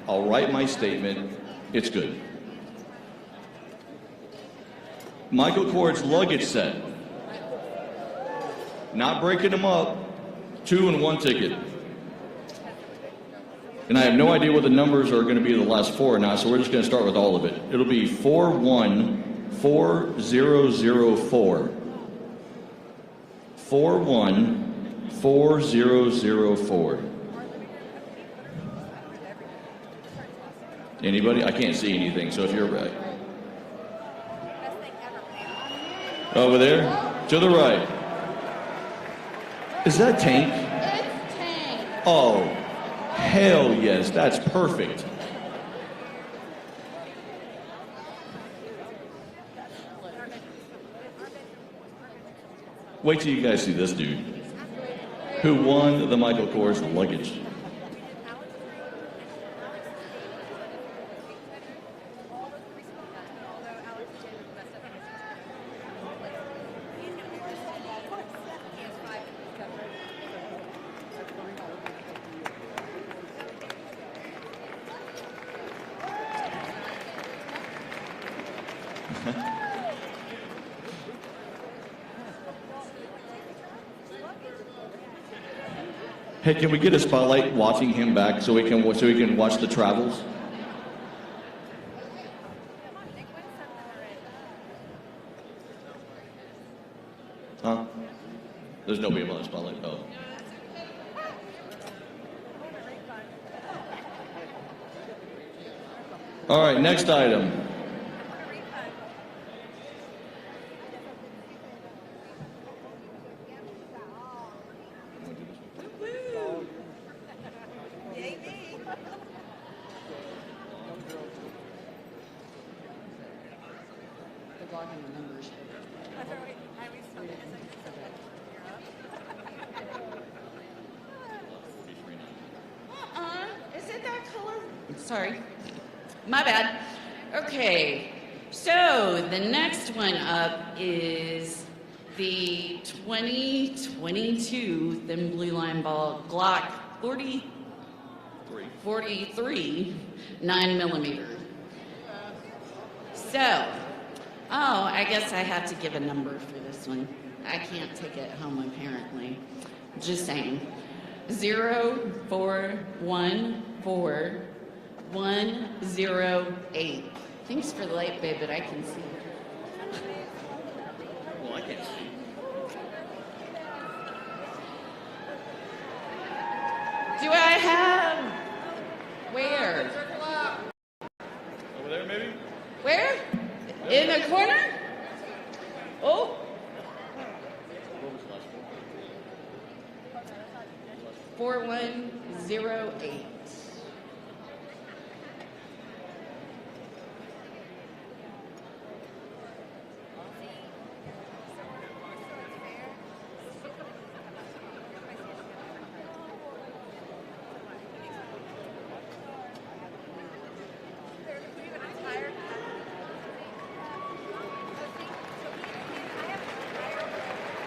I'll write my statement. It's good. Michael Kors luggage set. Not breaking them up. 2 and 1 ticket. And I have no idea what the numbers are going to be the last 4 now, so we're just going to start with all of it. It'll be 414004. 414004. Anybody? I can't see anything, so if you're right. Over there? To the right. Is that Tank? It's Tank. Oh, hell yes, that's perfect. Wait till you guys see this dude who won the Michael Kors luggage. Hey, can we get a spotlight watching him back so we can watch the travels? Huh? There's nobody on the spotlight. Oh. All right, next item. Is it that color? Sorry. My bad. Okay. So the next one up is the 2022 Thin Blue Line Ball Glock 43 9mm. So, I guess I have to give a number for this one. I can't take it home apparently. Just saying. 0414-108. Thanks for the light, babe, but I can see. Well, I can't see. Do I have? Where? Over there, maybe? Where? In the corner? Oh. What was the last one? 4108.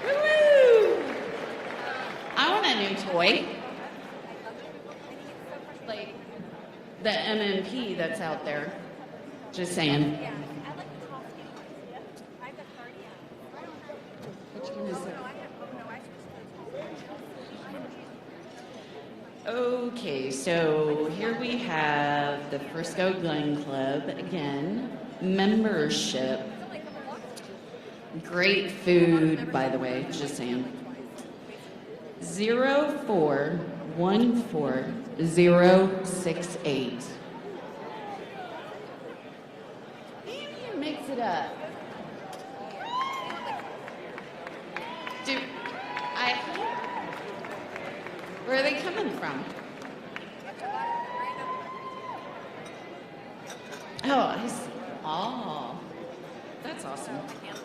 Woo-hoo! I want a new toy. Like the MMP that's out there. Just saying. Which one is it? Okay, so here we have the Frisco Gun Club again. Membership. Great food, by the way, just saying. 0414068. Maybe you mix it up. Dude, where are they coming from? Oh, I see. Oh, that's awesome. Yep.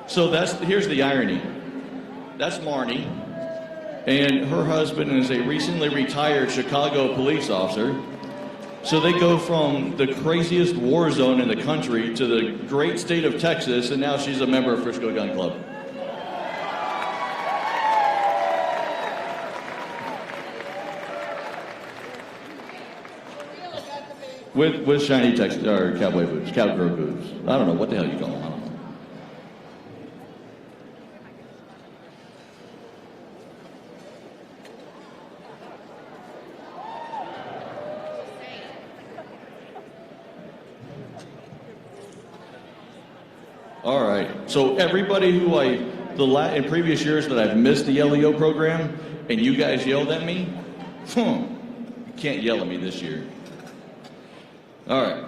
So here's the irony. That's Marnie, and her husband is a recently retired Chicago police officer. So they go from the craziest war zone in the country to the great state of Texas, and now she's a member of Frisco Gun Club. With shiny Texas or cowboy boots, cowgirl boots. I don't know what the hell you call them. I don't know. All right. So everybody who in previous years that I've missed the LEO program, and you guys yelled at me, can't yell at me this year. All right.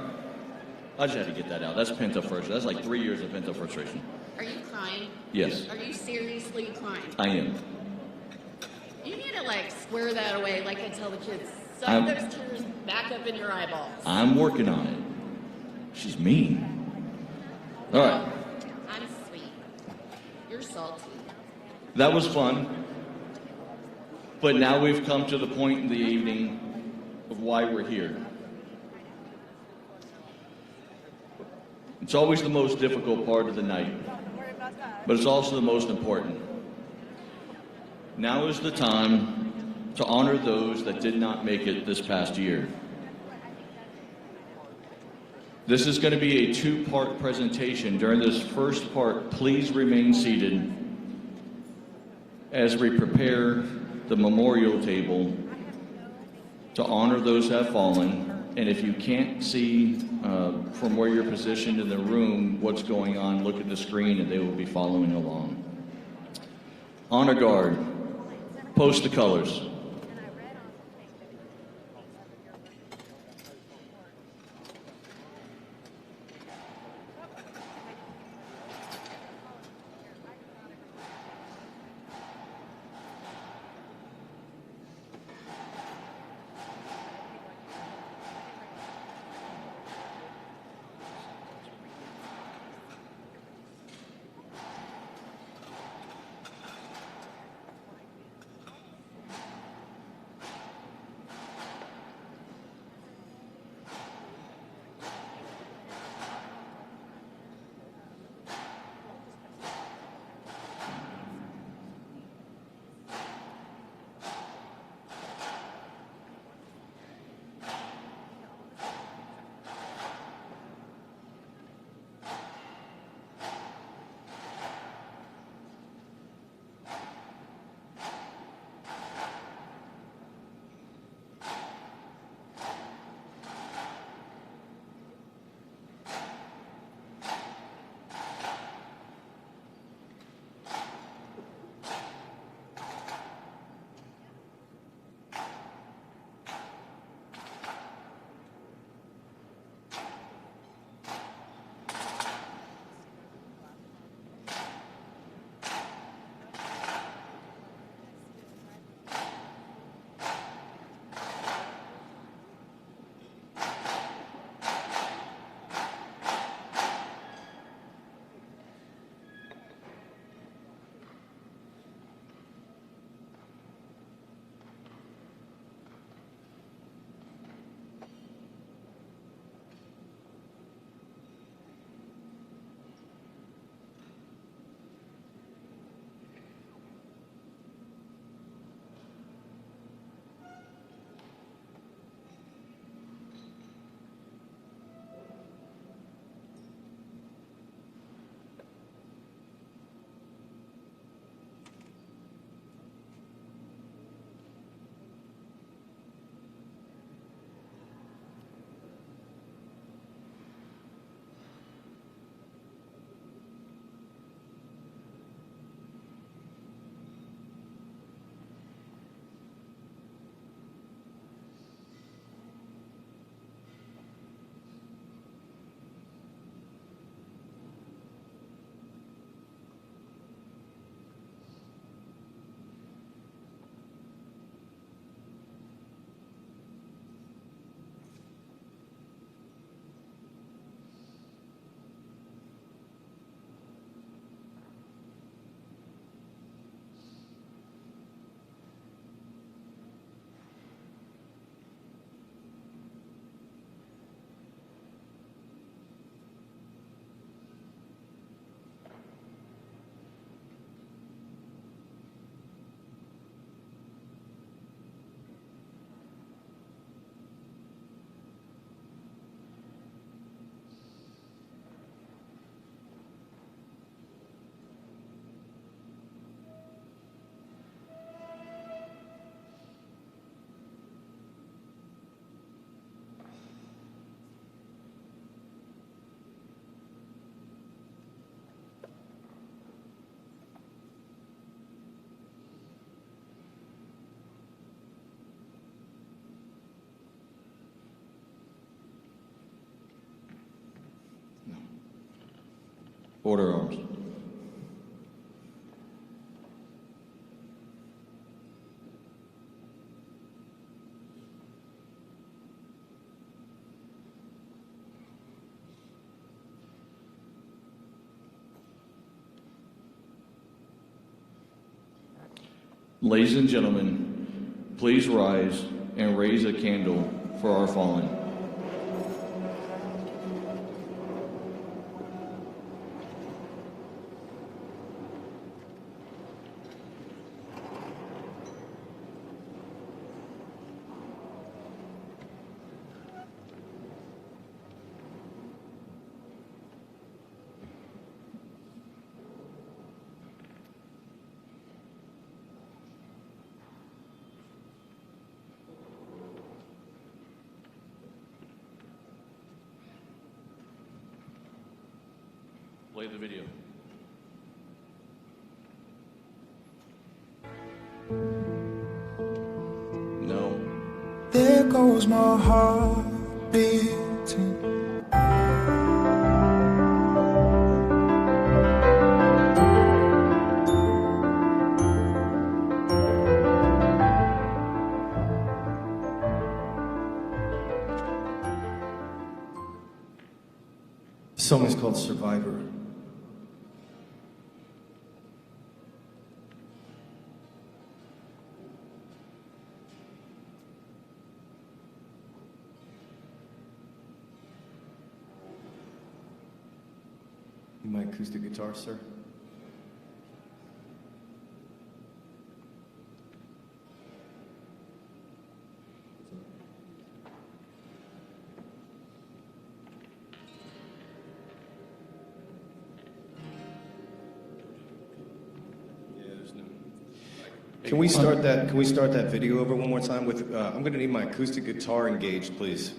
I just had to get that out. That's pent-up frustration. That's like 3 years of pent-up frustration. Are you crying? Yes. Are you seriously crying? I am. You need to square that away like I tell the kids. Suck those tears back up in your eyeballs. I'm working on it. She's mean. All right. I'm sweet. You're salty. That was fun. But now we've come to the point in the evening of why we're here. It's always the most difficult part of the night, but it's also the most important. Now is the time to honor those that did not make it this past year. This is going to be a two-part presentation. During this first part, please remain seated as we prepare the memorial table to honor those who have fallen. And if you can't see from where you're positioned in the room what's going on, look at the screen and they will be following along. Honor guard, post the colors. Order arms. Ladies and gentlemen, please rise and raise a candle for our fallen. Play the video. No. There goes my heart beating. The song is called Survivor. My acoustic guitar, sir. Can we start that? Can we start that video over one more time with? I'm going to need my acoustic guitar engaged, please.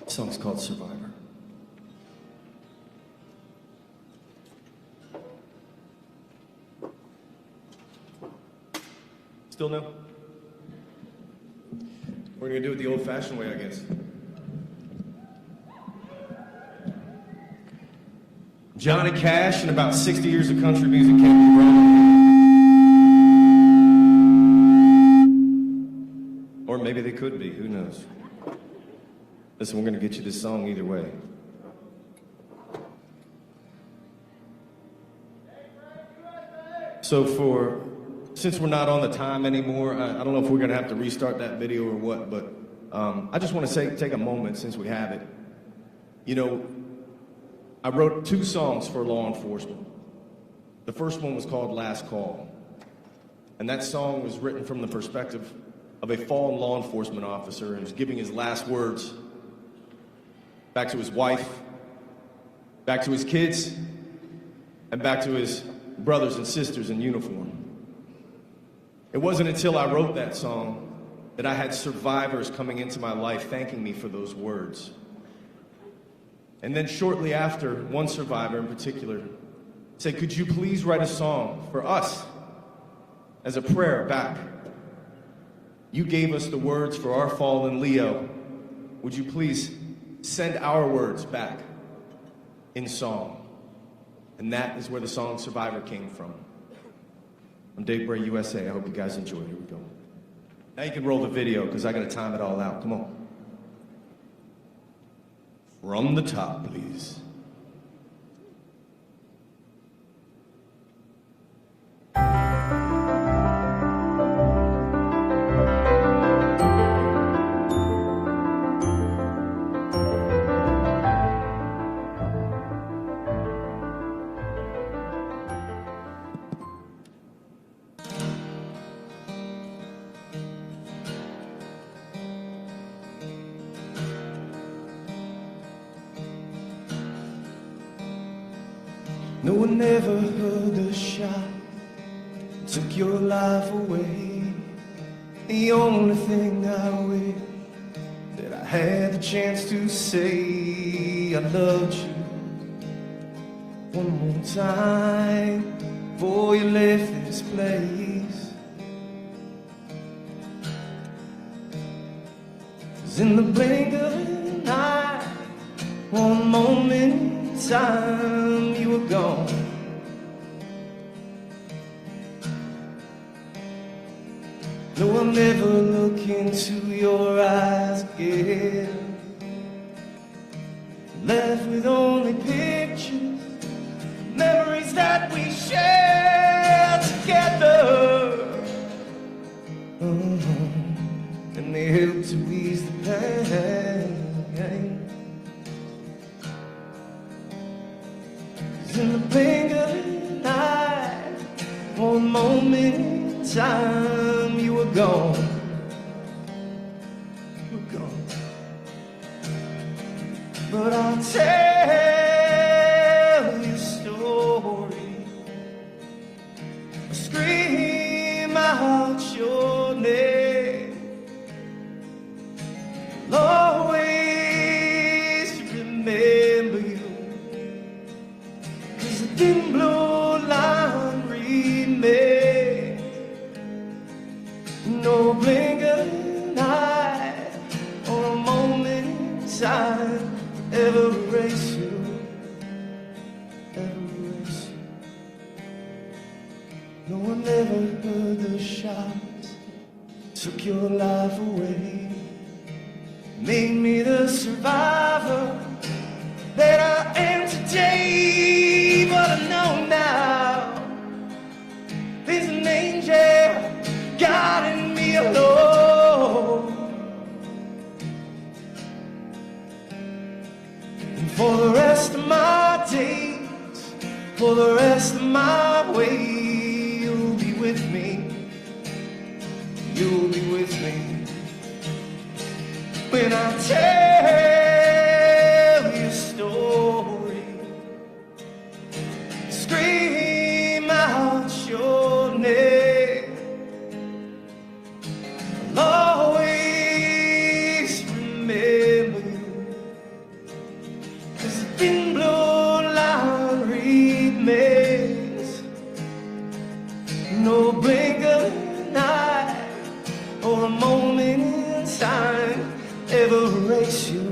The song's called Survivor. Still no? We're gonna do it the old-fashioned way, I guess. Johnny Cash and about 60 years of country music can't be wrong. Or maybe they could be, who knows? Listen, we're gonna get you this song either way. So since we're not on the time anymore, I don't know if we're gonna have to restart that video or what, but I just wanna take a moment since we have it. You know, I wrote 2 songs for law enforcement. The first one was called Last Call. And that song was written from the perspective of a fallen law enforcement officer who's giving his last words back to his wife, back to his kids, and back to his brothers and sisters in uniform. It wasn't until I wrote that song that I had survivors coming into my life thanking me for those words. And then shortly after, one survivor in particular said, "Could you please write a song for us as a prayer back? You gave us the words for our fallen Leo. Would you please send our words back in song?" And that is where the song Survivor came from. I'm Dave Bray, USA. I hope you guys enjoy. Here we go. Now you can roll the video because I got to time it all out. Come on. From the top, please. No one ever heard a shot, took your life away. The only thing I wish that I had the chance to say I loved you one more time before you left this place. 'Cause in the blink of an eye, one moment in time, you were gone. No, I'll never look into your eyes again. Left with only pictures, memories that we shared together. And they help to ease the pain. 'Cause in the blink of an eye, one moment in time, you were gone. You were gone. But I'll tell you a story. I'll scream out your name. I'll always remember you. 'Cause the wind blow line remains. No blink of an eye or a moment in time ever erase you, ever erase you. No one ever heard the shots, took your life away, made me the survivor that I am today. But I know now there's an angel guiding me alone. And for the rest of my days, for the rest of my way, you'll be with me. You'll be with me. When I tell you a story, scream out your name. I'll always remember you. 'Cause the wind blown line remains. No blink of an eye or a moment in time ever erase you.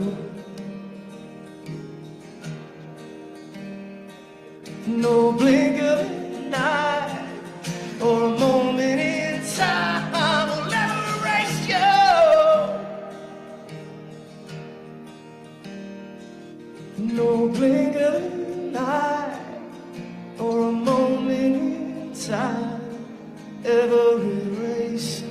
No blink of an eye or a moment in time will ever erase you. No blink of an eye or a moment in time ever erase you.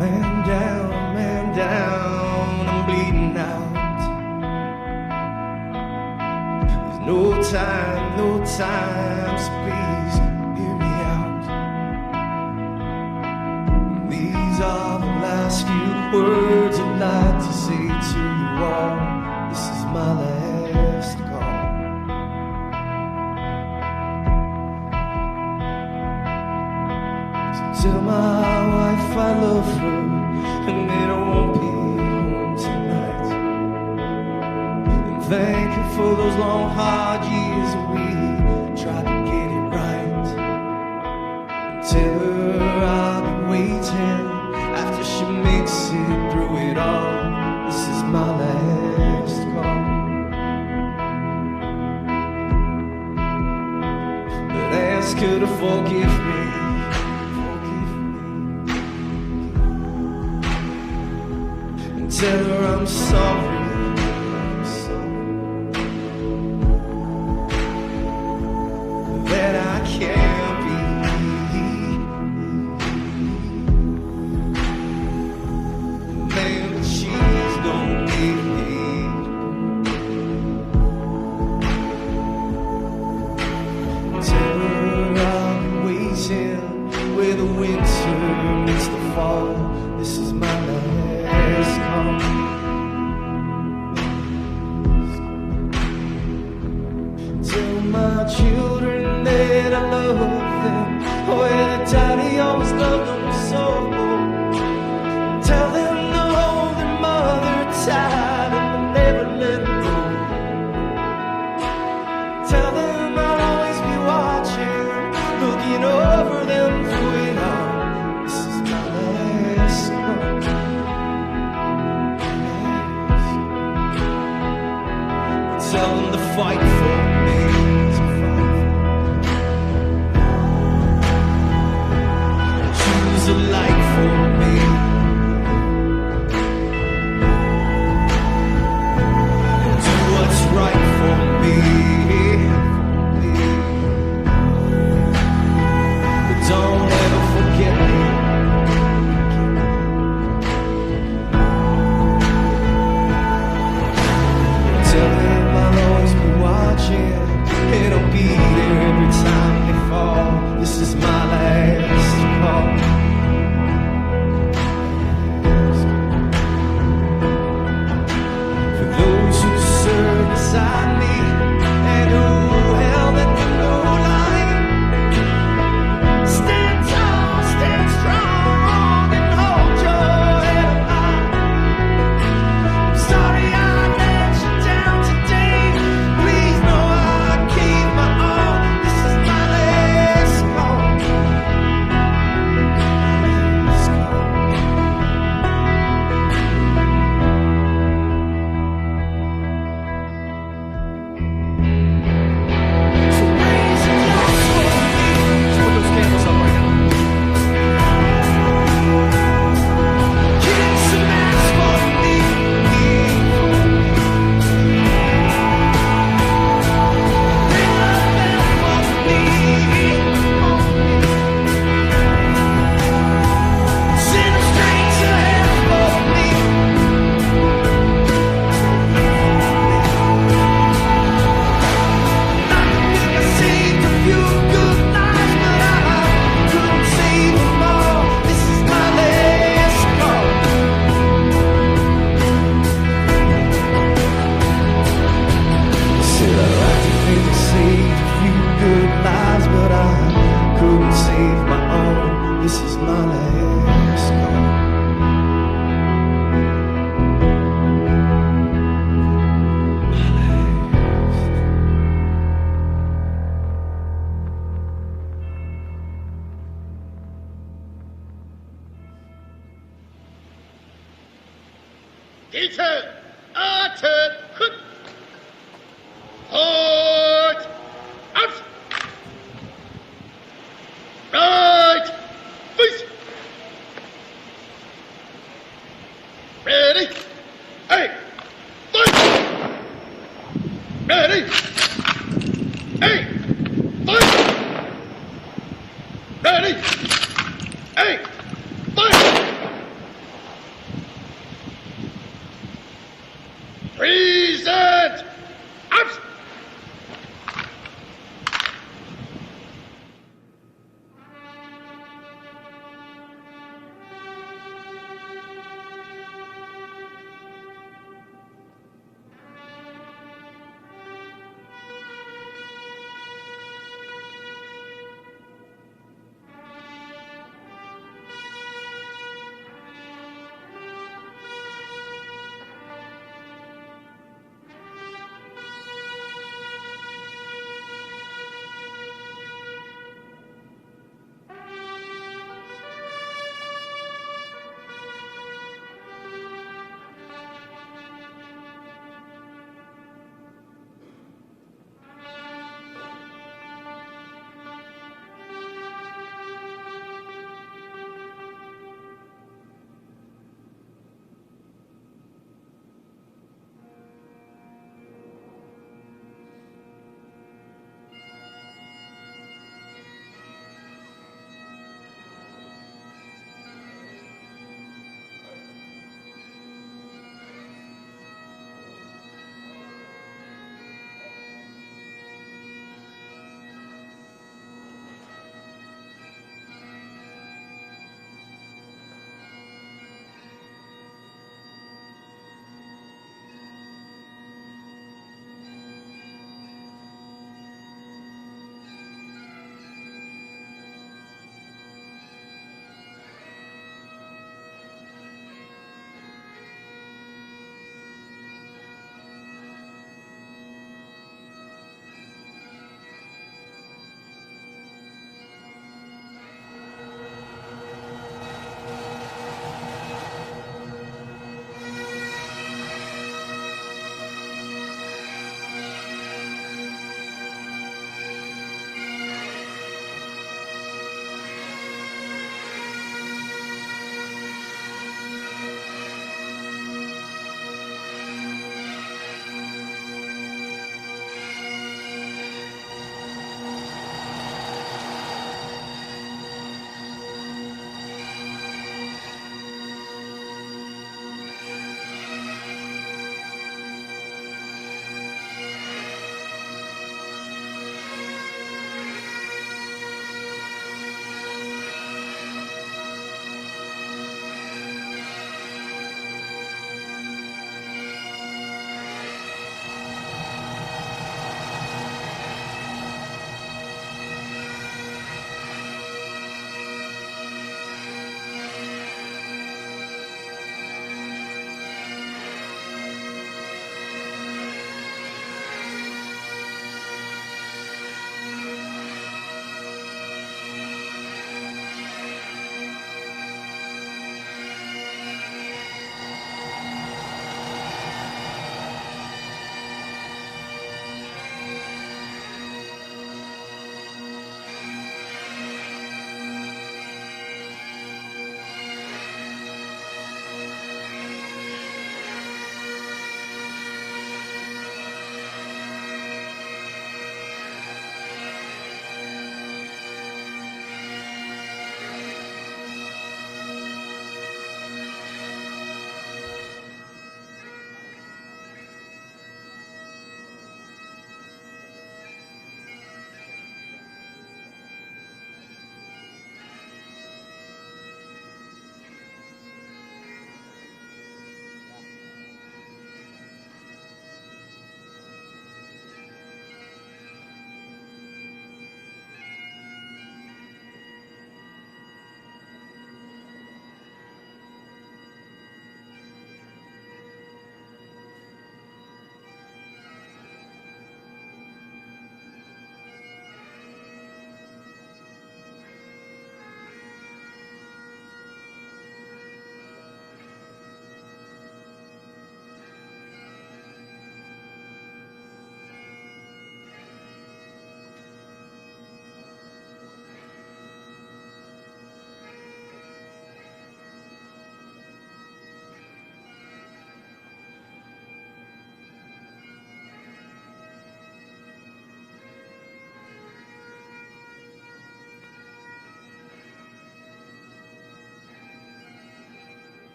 Man down, I'm bleeding out. There's no time, so please hear me out. These are the last few words I'd like to say to you all. This is my last call. So tell my wife I love her, and that I won't be home tonight. And thank you for those long, hard years that we tried to get it right. And tell her I'll be waiting after she makes it through it all. This is my last call. But ask her to forgive me. Tell her I'm sorry. That I can't be I love them. Oh, yeah, the daddy always loved them so. Tell them to hold their mother tight and never let her go. Tell them I'll always be watching, looking over them through it all. This is my last call. Tell them to fight for me. Choose a light for me. Do what's right for me. But don't ever forget me. Tell them I'll always be watching, and I'll be there every time they fall. This is my last call. For those who serve beside me and who held at the low line, stand tall, stand strong, and hold your head high. I'm sorry I let you down today. Please know I gave my all. This is my last call. Last call. So raise a glass for me. Let's put those candles up right now. Kiss some ass for me. Ring a bell for me. Send a stranger here for me. I saved a few good lives, but I couldn't save them all. This is my last call. Said I'd like to think I saved a few good lives, but I couldn't save my own. This is my last call. My last. Geeten, Aten, goed. Hard, out. Right, face. Ready, hey, fight. Ready, hey, fight. Ready, hey, fight. Present! Out!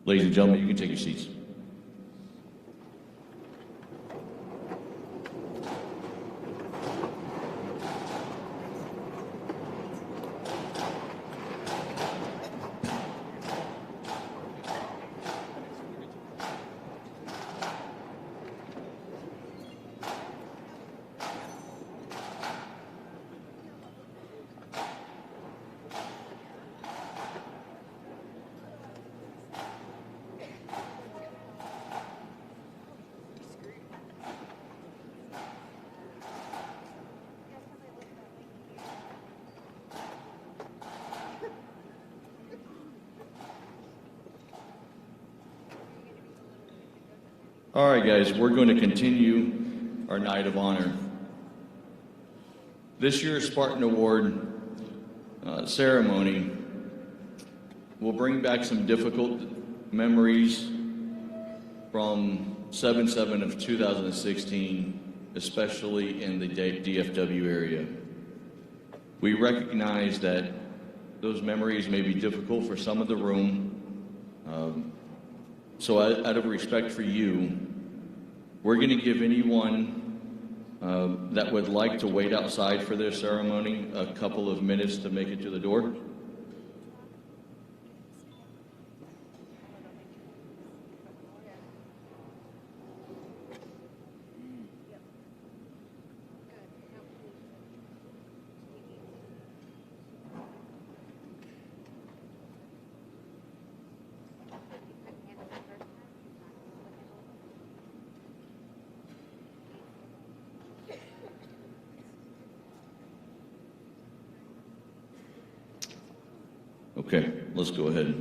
Ladies and gentlemen, you can take your seats. All right, guys, we're going to continue our night of honor. This year's Spartan Award ceremony will bring back some difficult memories from 7/7 of 2016, especially in the DFW area. We recognize that those memories may be difficult for some of the room. So out of respect for you, we're going to give anyone that would like to wait outside for their ceremony a couple of minutes to make it to the door. Okay, let's go ahead.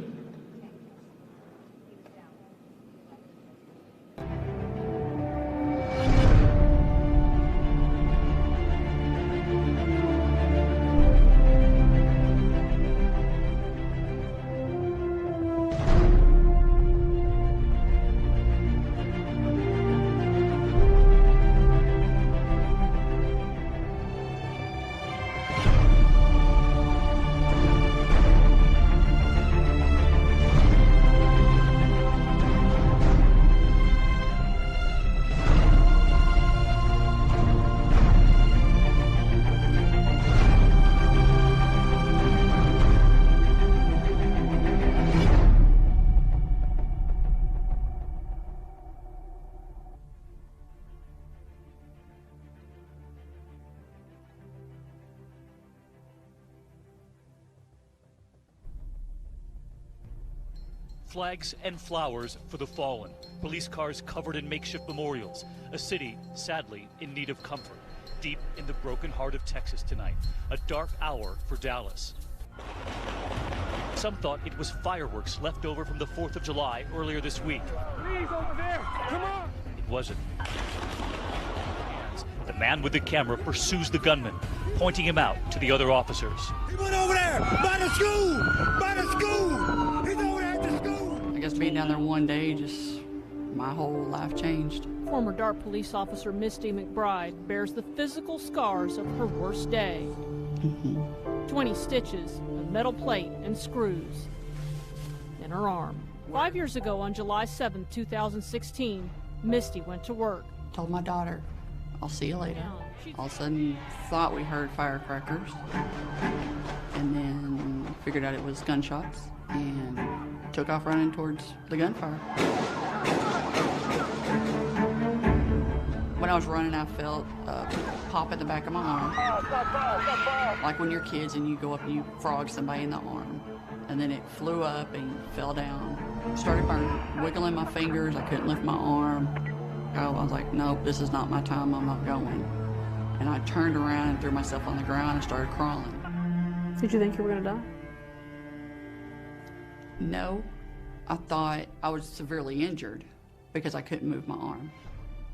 Flags and flowers for the fallen. Police cars covered in makeshift memorials. A city, sadly, in need of comfort. Deep in the broken heart of Texas tonight. A dark hour for Dallas. Some thought it was fireworks left over from the 4th of July earlier this week. Please, over there. Come on. It wasn't. The man with the camera pursues the gunman, pointing him out to the other officers. He went over there by the school. By the school. He's over there at the school. I guess being down there one day, just my whole life changed. Former Dart police officer Misty McBride bears the physical scars of her worst day. 20 stitches, a metal plate, and screws in her arm. 5 years ago, on July 7, 2016, Misty went to work. Told my daughter, I'll see you later. All of a sudden, thought we heard firecrackers, and then figured out it was gunshots, and took off running towards the gunfire. When I was running, I felt a pop in the back of my arm. Like when you're kids and you go up and you frog somebody in the arm. And then it flew up and fell down. Started burning, wiggling my fingers. I couldn't lift my arm. I was like, nope, this is not my time. I'm not going. And I turned around and threw myself on the ground and started crawling. Did you think you were going to die? No, I thought I was severely injured because I couldn't move my arm.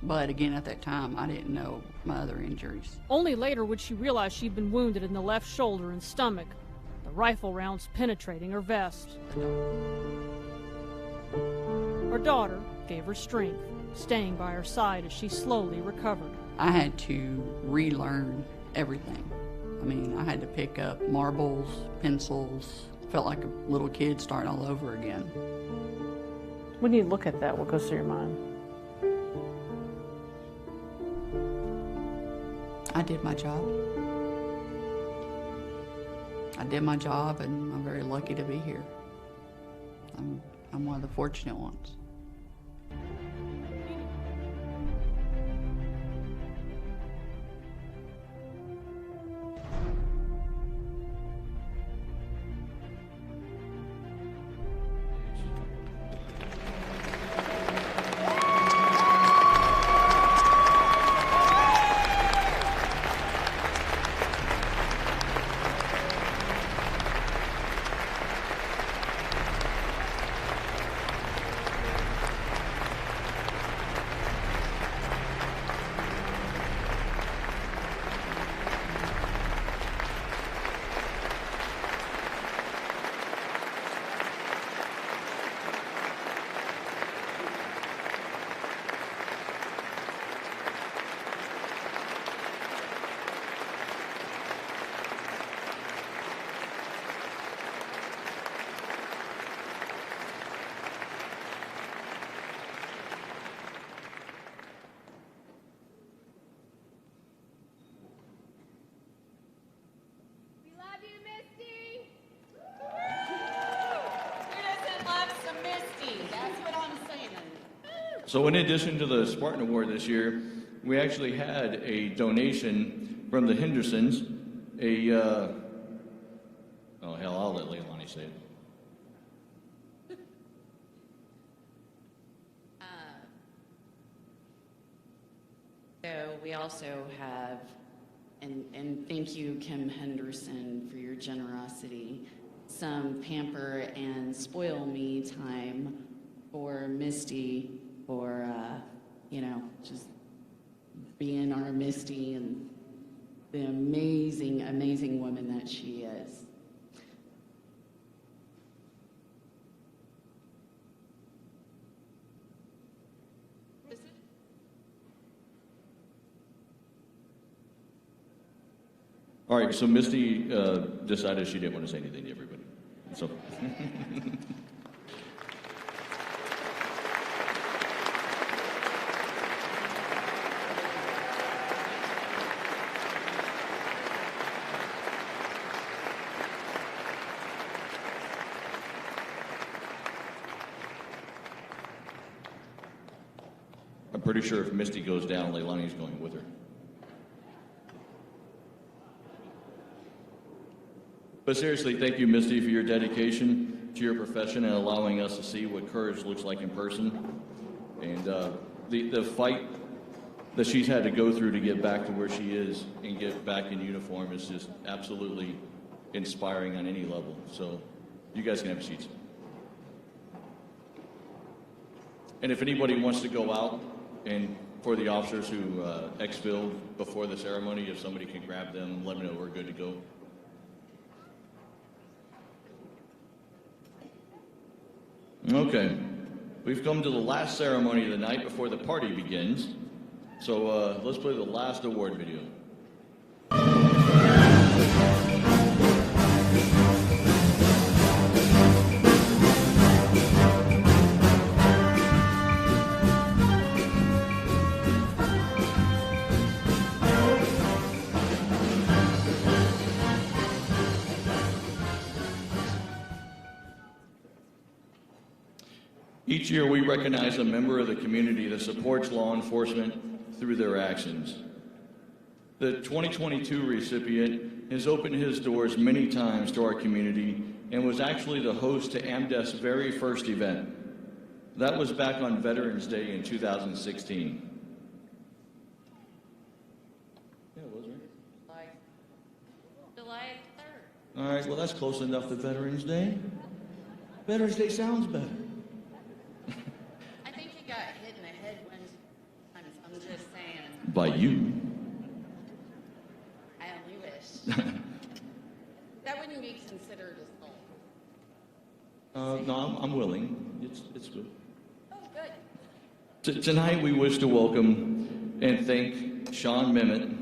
But again, at that time, I didn't know my other injuries. Only later would she realize she'd been wounded in the left shoulder and stomach, the rifle rounds penetrating her vest. Her daughter gave her strength, staying by her side as she slowly recovered. I had to relearn everything. I mean, I had to pick up marbles, pencils. Felt like a little kid starting all over again. When you look at that, what goes through your mind? I did my job. I did my job, and I'm very lucky to be here. I'm one of the fortunate ones. So in addition to the Spartan Award this year, we actually had a donation from the Hendersons, oh hell, I'll let Leilani say it. So we also have, and thank you, Kim Henderson, for your generosity, some pamper and spoil me time for Misty, for, just being our Misty and the amazing, amazing woman that she is. All right, so Misty decided she didn't want to say anything to everybody. So. I'm pretty sure if Misty goes down, Leilani's going with her. But seriously, thank you, Misty, for your dedication to your profession and allowing us to see what courage looks like in person. And the fight that she's had to go through to get back to where she is and get back in uniform is just absolutely inspiring on any level. So you guys can have seats. And if anybody wants to go out, and for the officers who exfilled before the ceremony, if somebody can grab them, let them know we're good to go. Okay, we've come to the last ceremony of the night before the party begins. So let's play the last award video. Each year we recognize a member of the community that supports law enforcement through their actions. The 2022 recipient has opened his doors many times to our community and was actually the host to AMDEF's very first event. That was back on Veterans Day in 2016. Yeah, it was, right? July 3rd. All right, well, that's close enough to Veterans Day. Veterans Day sounds better. I think he got hit in the head one time. I'm just saying. By you. I only wish. That wouldn't be considered assault. No, I'm willing. It's good. Oh, good. Tonight we wish to welcome and thank Sean Memmott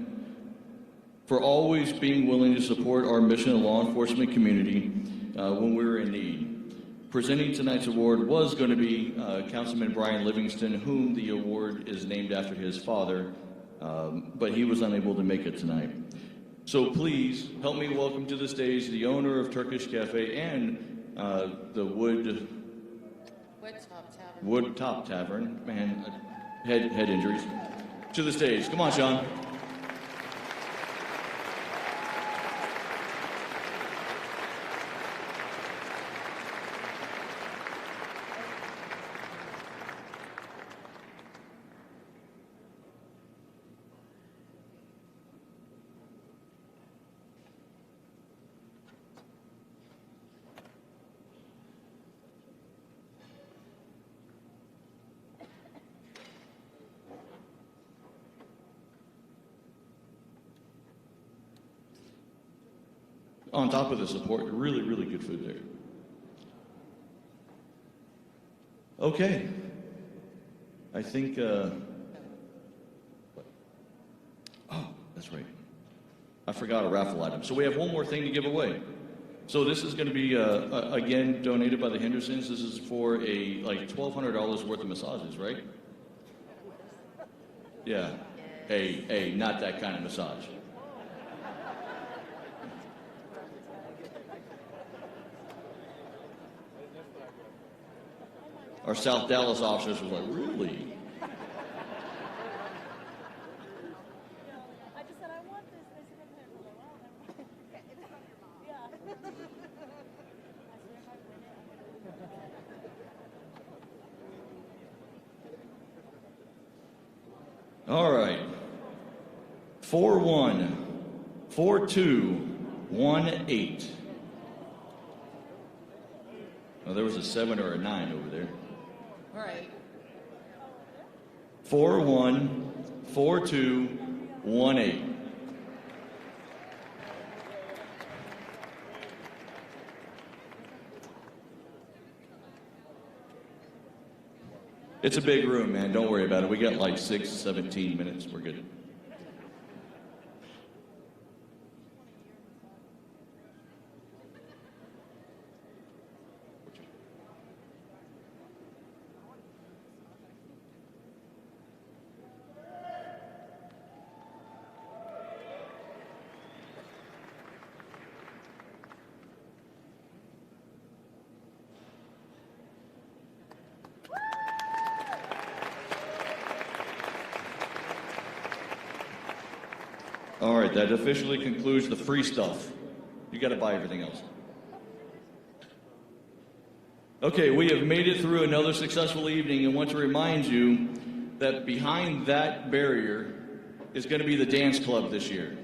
for always being willing to support our mission of law enforcement community when we were in need. presenting tonight's award was going to be Councilman Brian Livingston, whom the award is named after his father, but he was unable to make it tonight. So please help me welcome to the stage the owner of Turkish Cafe and the Wood Top Tavern. Man, head injuries. To the stage. Come on, Sean. On top of the support, really, really good food there. Okay. I think, oh, that's right. I forgot a raffle item. So we have one more thing to give away. So this is going to be, again, donated by the Hendersons. This is for like $1,200 worth of massages, right? Yeah. Hey, not that kind of massage. Our South Dallas officers were like, really? I just said, I want this. They said, All right. 414218. Oh, there was a 7 or a 9 over there. All right. 414218. It's a big room, man. Don't worry about it. We got like 17 minutes. We're good. All right, that officially concludes the free stuff. You got to buy everything else. Okay, we have made it through another successful evening and want to remind you that behind that barrier is going to be the dance club this year.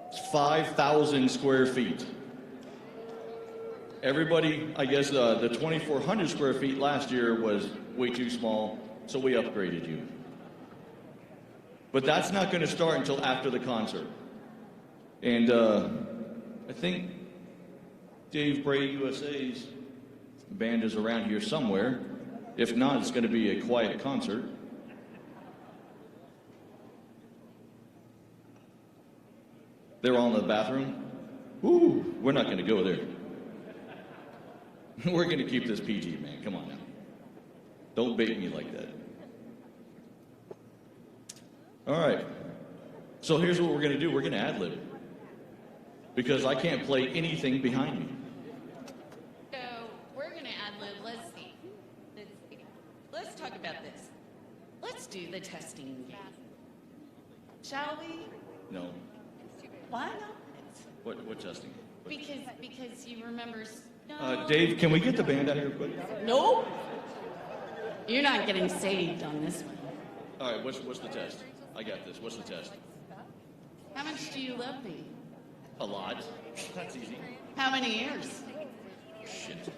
It's 5,000 square feet. Everybody, I guess the 2,400 square feet last year was way too small, so we upgraded you. But that's not going to start until after the concert. And I think Dave Bray USA's band is around here somewhere. If not, it's going to be a quiet concert. They're all in the bathroom? Ooh, we're not going to go there. We're going to keep this PG, man. Come on now. Don't bait me like that. All right. So here's what we're going to do. We're going to ad-lib. Because I can't play anything behind me. So we're going to ad-lib. Let's see. Let's talk about this. Let's do the testing game. Shall we? No. Why not? What testing? Because you remember... No. Dave, can we get the band out here quick? Nope. You're not getting saved on this one. All right, what's the test? I got this. What's the test? How much do you love me? A lot. That's easy. How many years? Shit.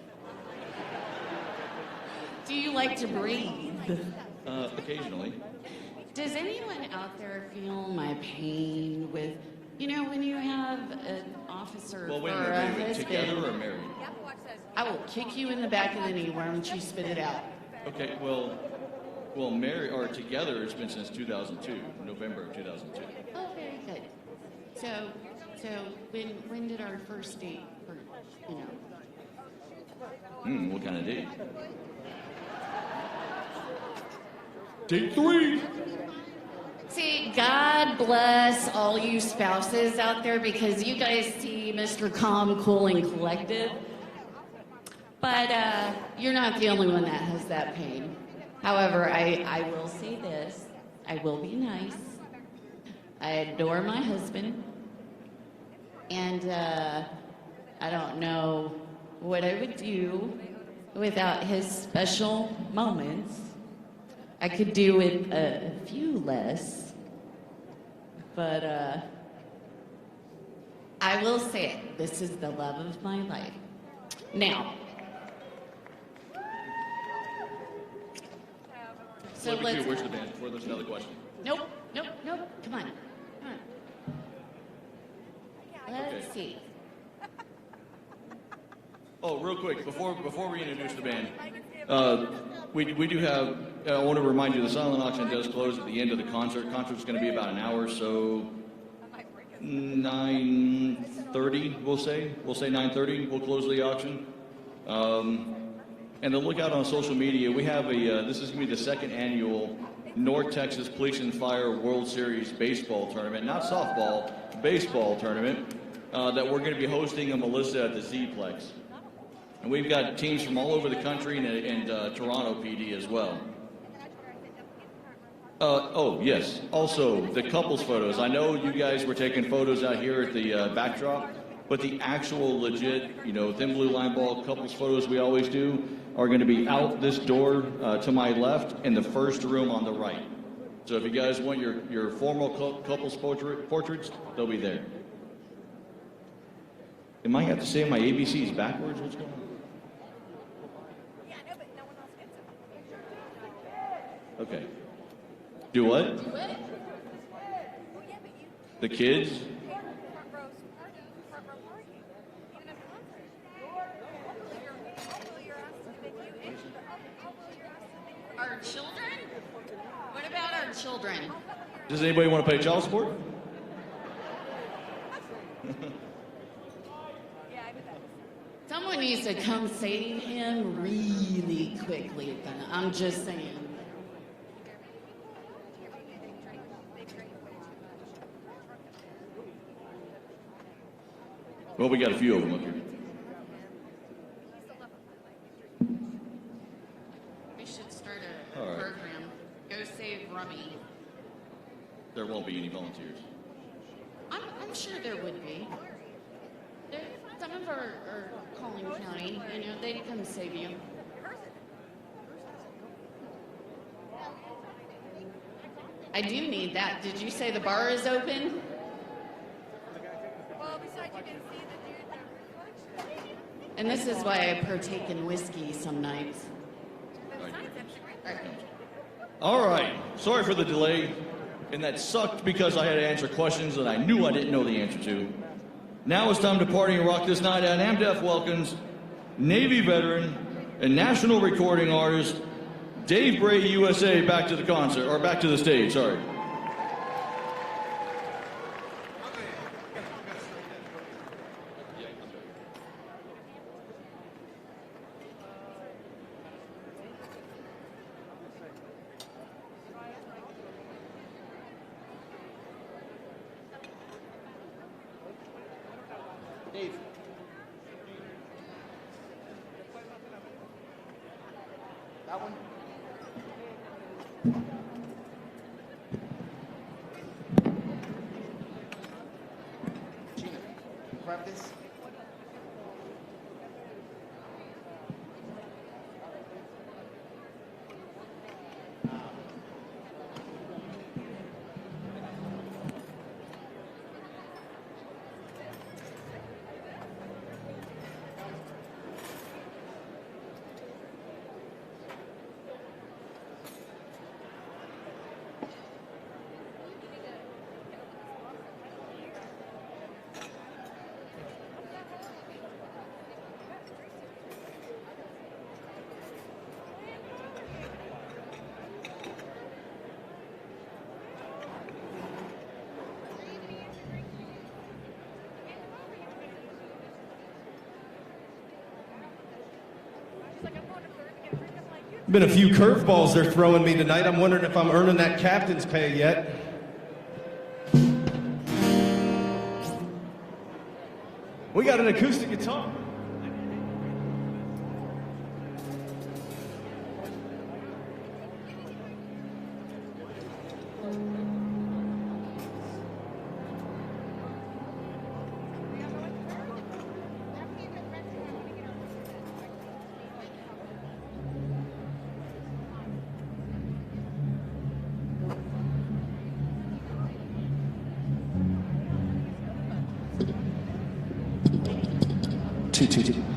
Do you like to breathe? Occasionally. Does anyone out there feel my pain with, you know, when you have an officer Well, wait or a a minute. husband? Together or married? I will kick you in the back of the knee. Why don't you spit it out? Okay, well, married or together, it's been since 2002, November of 2002. Oh, very good. So when did our first date, or, you know? What kind of date? Date 3. See, God bless all you spouses out there because you guys see Mr. Calm, Cool, and Collected. But you're not the only one that has that pain. However, I will say this. I will be nice. I adore my husband. And I don't know what I would do without his special moments. I could do with a few less. But I will say it. This is the love of my life. Now, so Let me let's. see, where's the band before there's another question? Nope. Come on. Let's see. Oh, real quick, before we introduce the band, we do have, I want to remind you, the silent auction does close at the end of the concert. Concert's going to be about an hour, so 9:30, we'll say 9:30, we'll close the auction. And to look out on social media, we have this is going to be the second annual North Texas Police and Fire World Series baseball tournament, not softball, baseball tournament, that we're going to be hosting in Melissa at the Z-Plex. And we've got teams from all over the country and Toronto PD as well. Oh, yes. Also, the couples photos. I know you guys were taking photos out here at the backdrop, but the actual legit, thin blue line ball couples photos we always do are going to be out this door to my left in the first room on the right. So if you guys want your formal couples portraits, they'll be there. Am I have to say my ABCs backwards? What's going on? Okay. Do what? The kids? Our children? What about our children? Does anybody want to pay child support? Someone needs to come save him really quickly. I'm just saying. Well, we got a few of them up here. We should start a All right. program. Go save Rummy. There won't be any volunteers. I'm sure there would be. Some of our Collin County, they'd come save you. I do need that. Did you say the bar is open? Well, besides, you can see the dude that reflection. And this is why I partake in whiskey some nights. All right. Sorry for the delay. And that sucked because I had to answer questions that I knew I didn't know the answer to. Now it's time to party and rock this night at AmDef welcomes Navy veteran and national recording artist Dave Bray USA back to the concert, or back to the stage, sorry. Dave. That one? Gina, grab this. Been a few curveballs they're throwing me tonight. I'm wondering if I'm earning that captain's pay yet. We got an acoustic guitar. Two.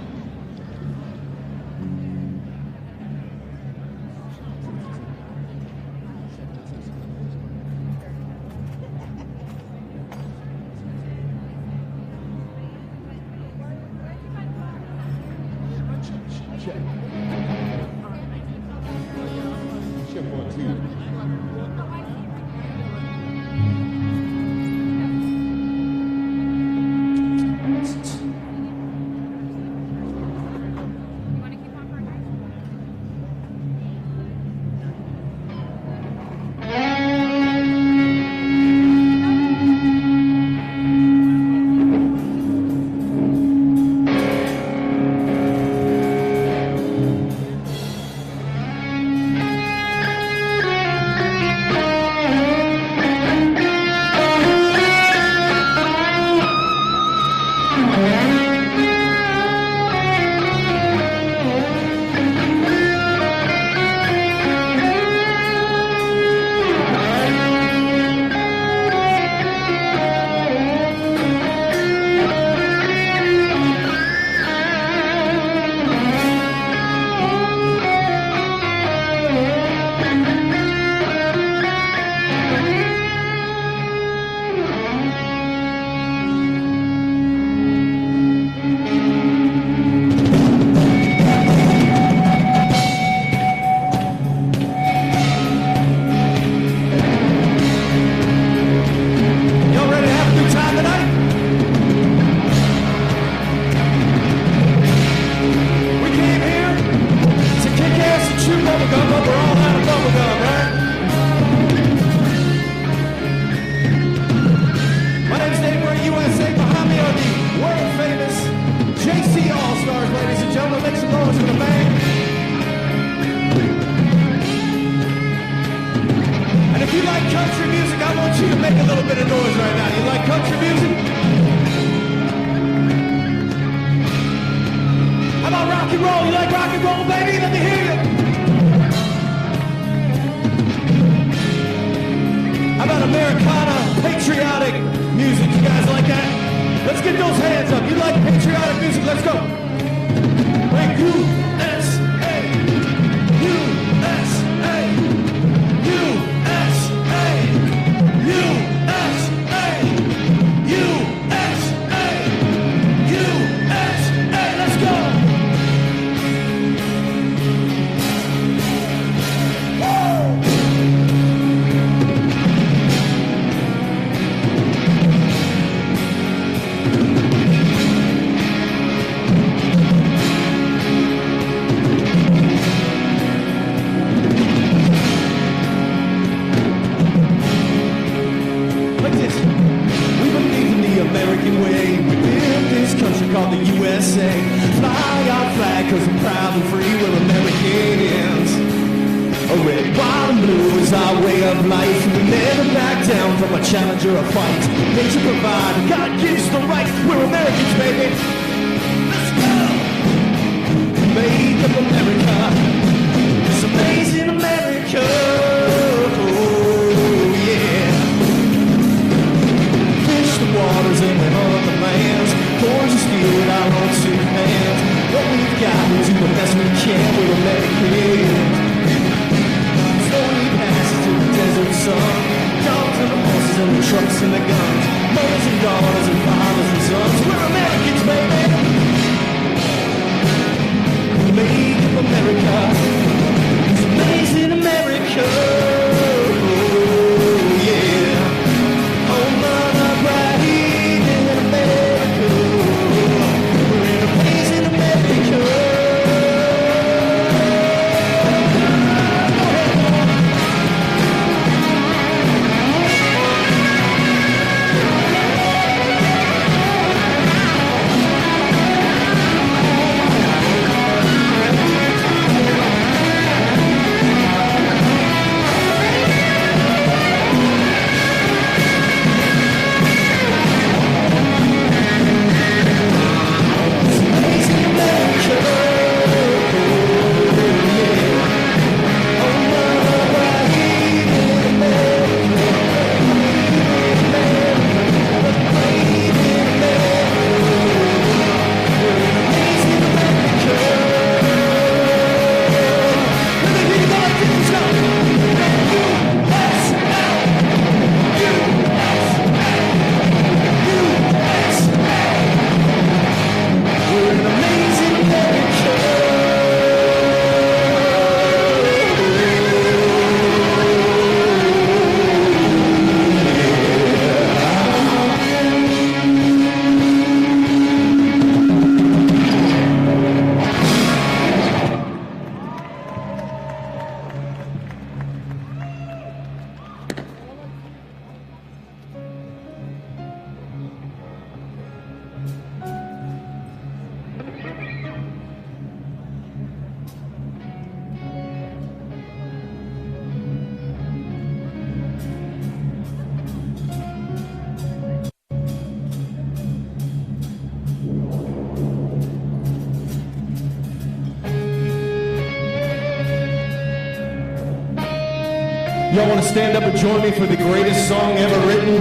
Y'all want to stand up and join me for the greatest song ever written?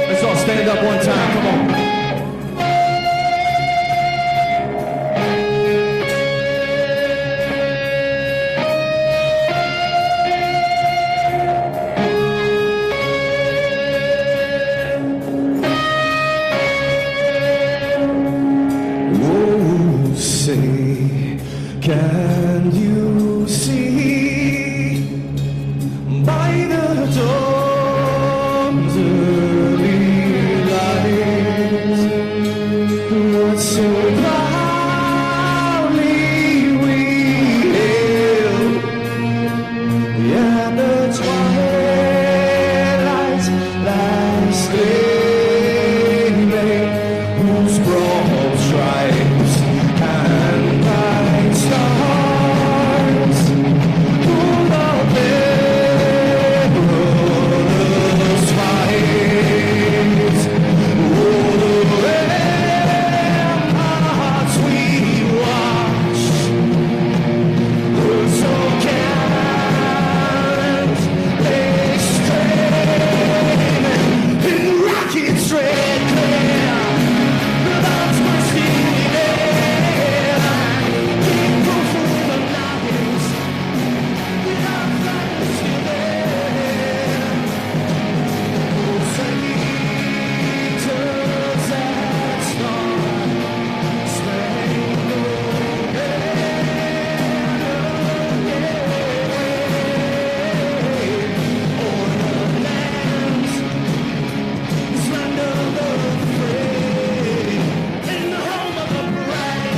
Let's all stand up one time. Come on. Oh, say, can you see by the dawn's early light what so proudly we hailed? Yeah, the twilight's last gleaming, whose broad stripes and bright stars pull the perilous fight. Oh, the ramparts we watched were so gallant, they streaming in rockets red glare. The bombs bursting in air, came through the night without fighters still there. Oh, Satan's that star, spangled ornaments, this land of the free, in the home of the brave.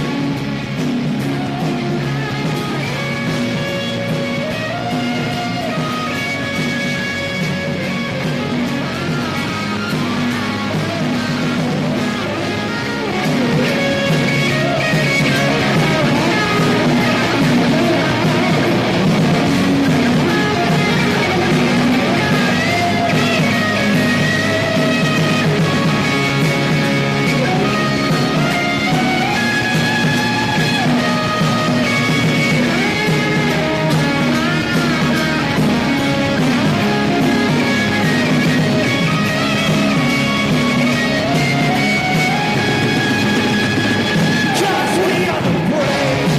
Cause we are the brave.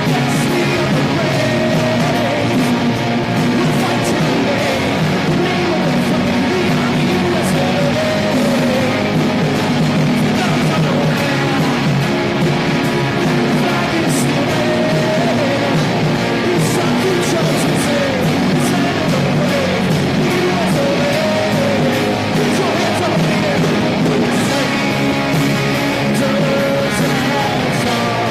Yes, we are the brave. We'll fight till the end. Name of the free. We are the USA. Guns on the land. Flag is still there. It's our future to save. This land of the brave. USA. Put your hands up in the air. Say, does that song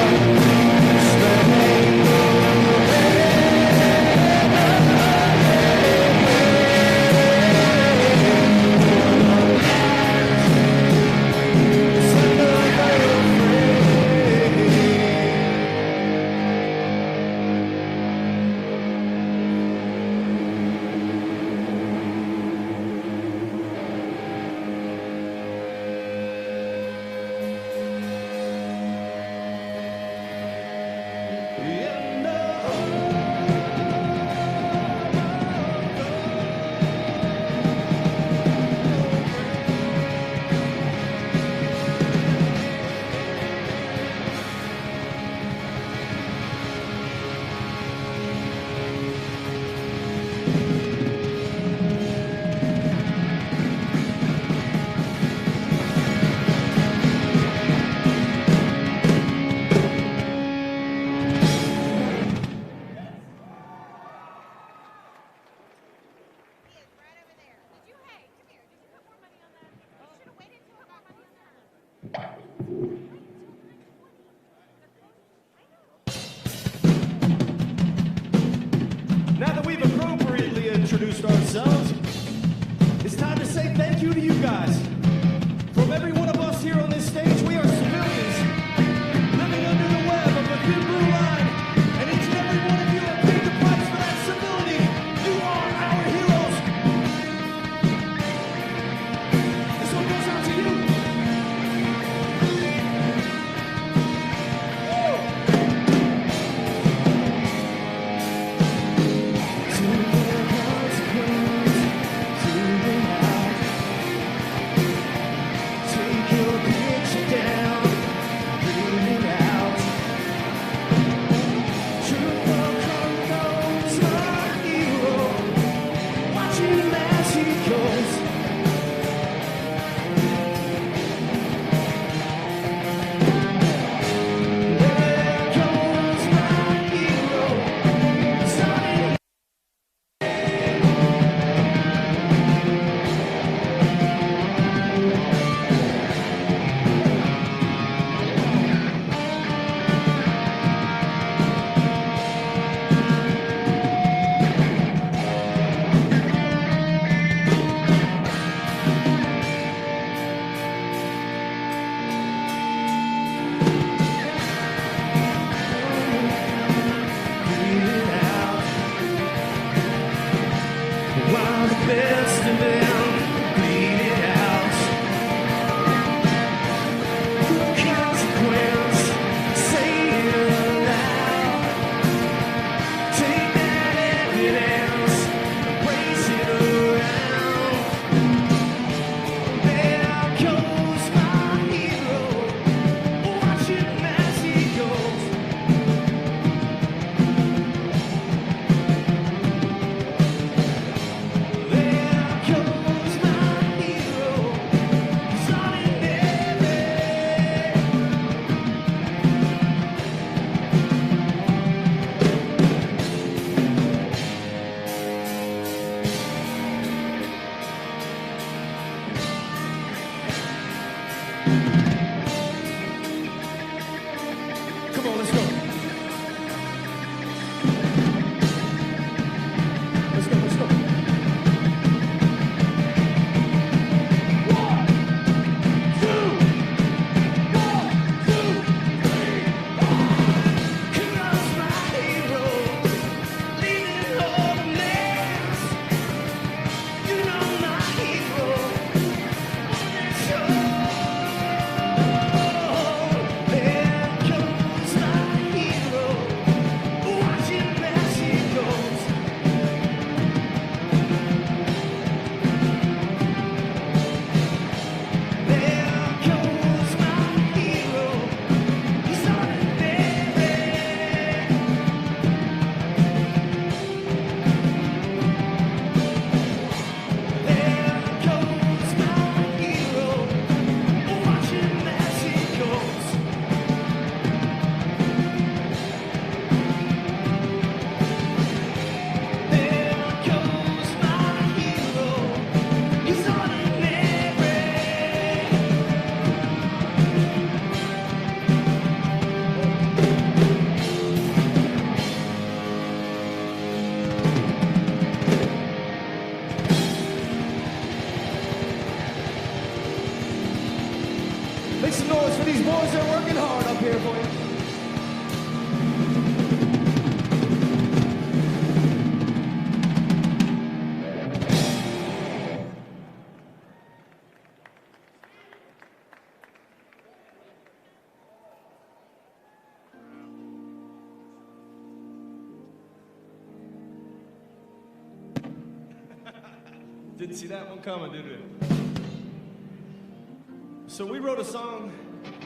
Now that we've appropriately introduced ourselves, it's time to say thank you to you guys. From every one of us here on this stage, we are civilians living under the web of a thin blue line, and each and every one of you have paid the price for that civility. You are our heroes. This one goes out to you. Woo! goes. There goes my hero, starting. While the best of them bleed it out. Consequence, say it aloud. Take that evidence, raise it around. There goes my hero, watch him as he goes. There goes my hero, he's ordinary. Come on, let's go. Let's go, let's go. One, two, 3. Here comes my hero, leaving all the mess. You know my hero, on that show. There goes my hero, watch him as he goes. There goes my hero, he's ordinary. There goes my hero, watch him as he goes. There goes my hero, he's ordinary. Make some noise for these boys that are working hard up here for you. Didn't see that one coming, did we? So we wrote a song.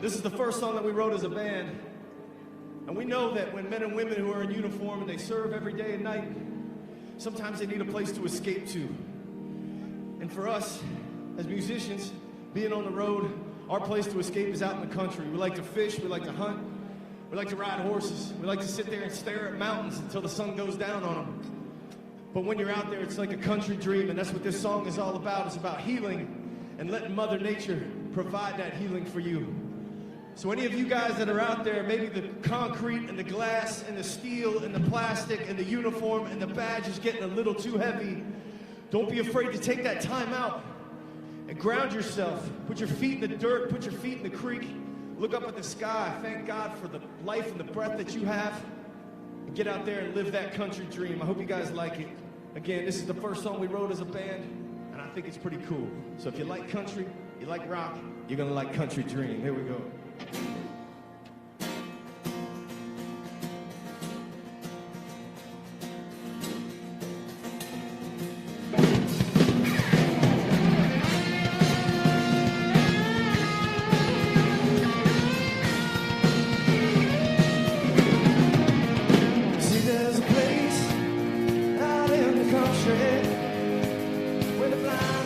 This is the first song that we wrote as a band. And we know that when men and women who are in uniform and they serve every day and night, sometimes they need a place to escape to. And for us, as musicians, being on the road, our place to escape is out in the country. We like to fish, we like to hunt, we like to ride horses, we like to sit there and stare at mountains until the sun goes down on them. But when you're out there, it's like a country dream, and that's what this song is all about. It's about healing and letting Mother Nature provide that healing for you. So any of you guys that are out there, maybe the concrete and the glass and the steel and the plastic and the uniform and the badge is getting a little too heavy, don't be afraid to take that time out and ground yourself. Put your feet in the dirt, put your feet in the creek, look up at the sky, thank God for the life and the breath that you have, and get out there and live that country dream. I hope you guys like it. Again, this is the first song we wrote as a band, and I think it's pretty cool. So if you like country, you like rock, you're gonna like Country Dream. Here we go. See, there's a place out in the country where the blind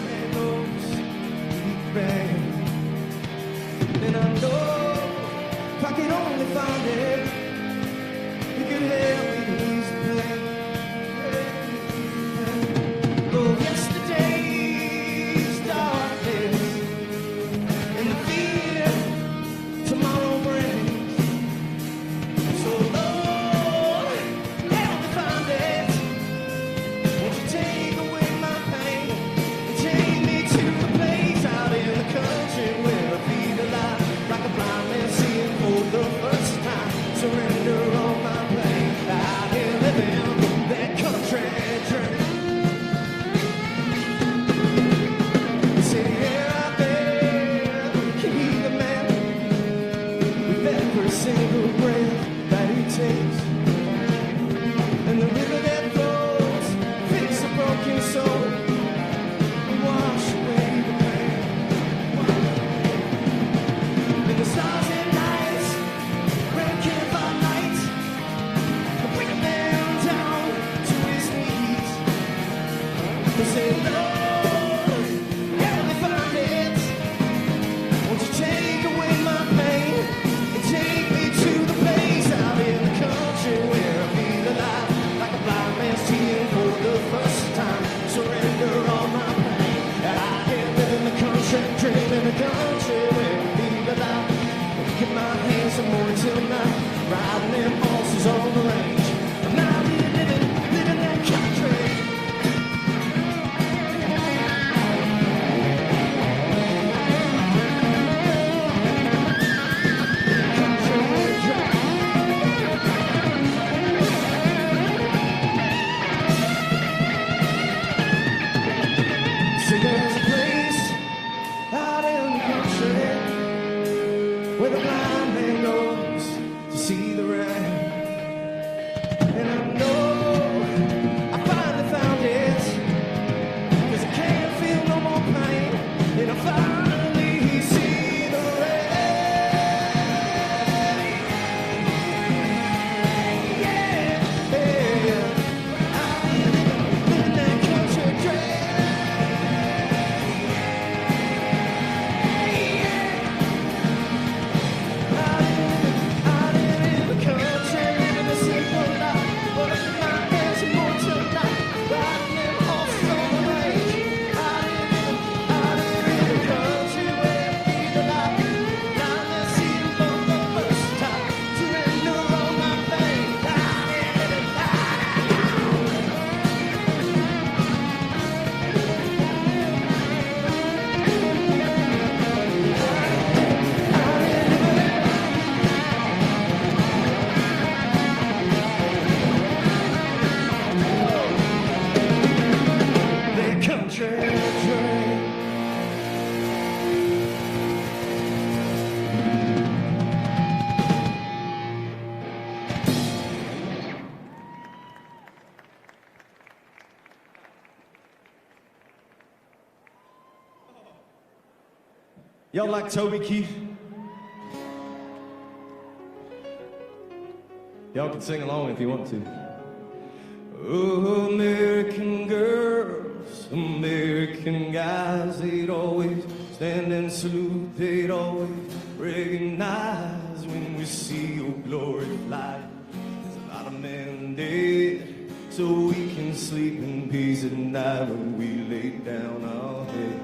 I say, Lord, Heavenly Father, won't you take away my pain and take me to the place out in the country where I feel alive, like a blind man seeing for the first time. Surrender all my pain. I can live in the country, dream in the country where I feel alive. Get my hands some more till night, riding them horses on the range. And I'll be living that country. See, there's a place out in the country where the blind man goes to see the rain. And I know I finally found it, 'cause I can't feel no more pain. And I finally see the rain. Yeah, yeah. I'm living that country dream. Y'all like Toby Keith? Y'all can sing along if you want to. Oh, American girls, American guys, they'd always stand and salute, they'd always recognize when we see your glory fly. There's a lot of men dead, so we can sleep in peace at night when we lay down our head.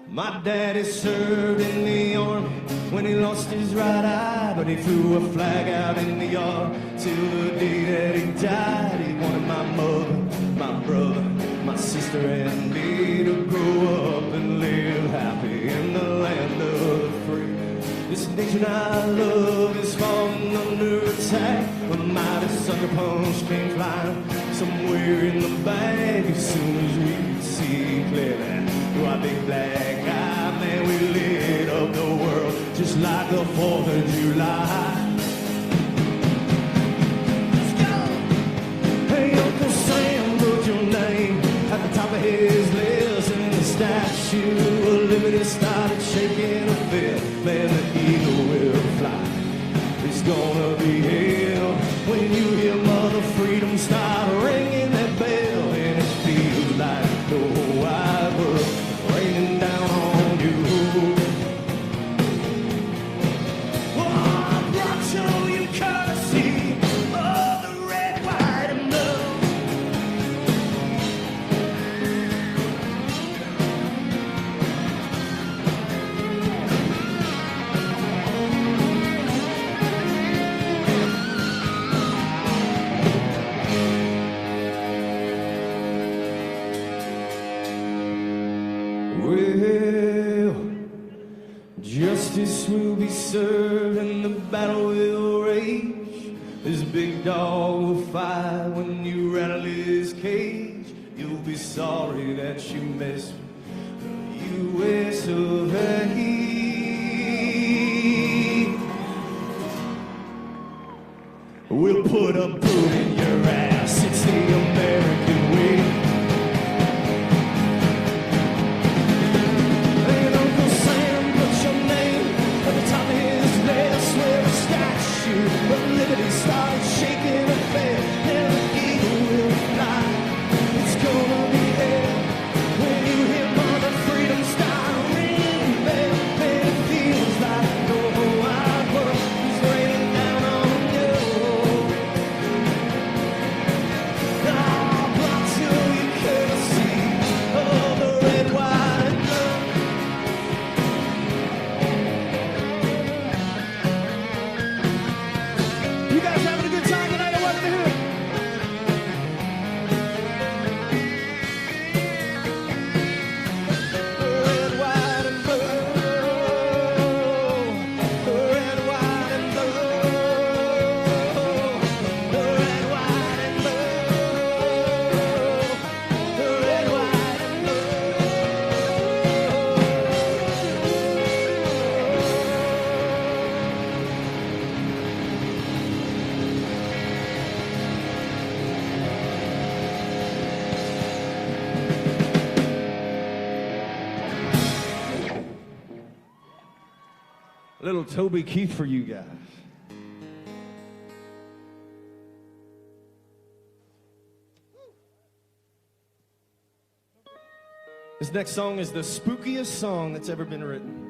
My daddy served in the army when he lost his right eye, but he threw a flag out in the yard till the day that he died. He wanted my mother, my brother, my sister and me to grow up and live happy in the land of the free. This nation I love is falling under attack. A mighty sucker punch came flying somewhere in the back. As soon as we could see clearly through our big black eye, man, we lit up the world just like the 4th of July. Let's go! Hey, Uncle Sam put your name at the top of his list, and the Statue of Liberty started shaking a bit. Man, the eagle will fly. It's gonna be hell when you hear Mother Freedom start ringing that bell, and it feels like the whole wide world raining down on you. Oh, I brought you courtesy of the red, white, and blue. Well, justice will be served and the battle will rage. This big dog will fight when you rattle his cage. You'll be sorry that you messed with the U.S. of A. We'll put a boot in your ass. It's the American way. And Uncle Sam put your name at the top of his list, where a statue of liberty started shaking a bed. And the eagle will fly. It's gonna be little Toby Keith for you guys. This next song is the spookiest song that's ever been written.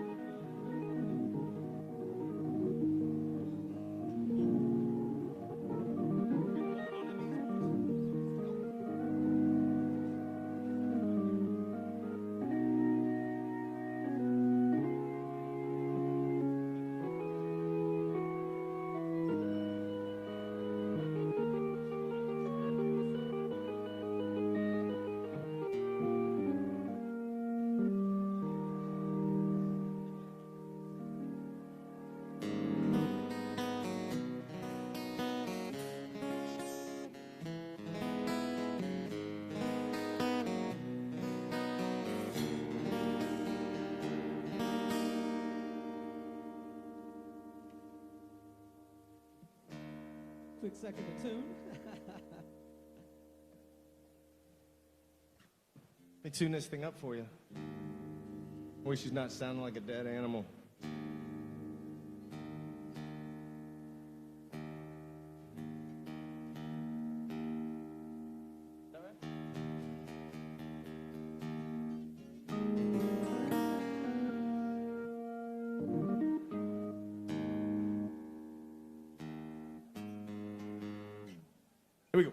Quick second to tune. Let me tune this thing up for you. Wish she's not sounding like a dead animal. Here we go.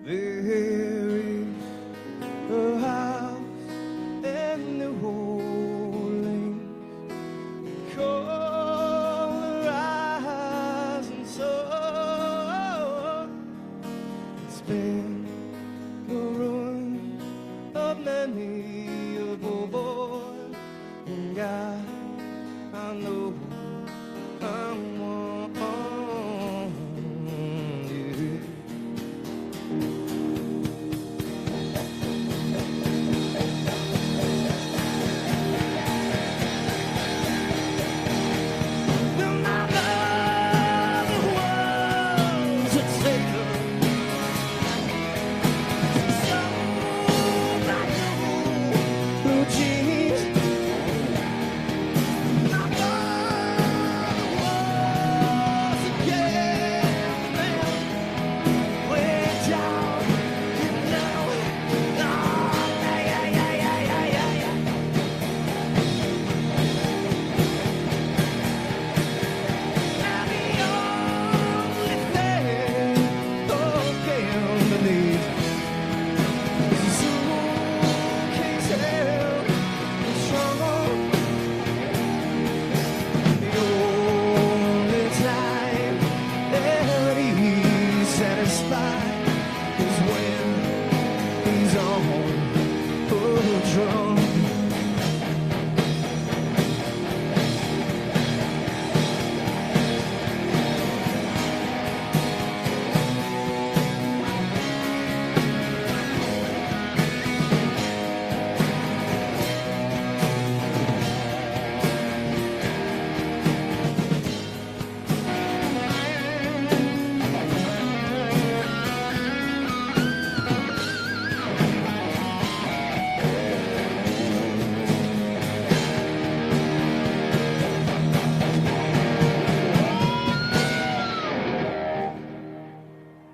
There is a house in New Orleans called the Rising Sun. It's been the ruin of many a poor boy, and God, I know I'm one.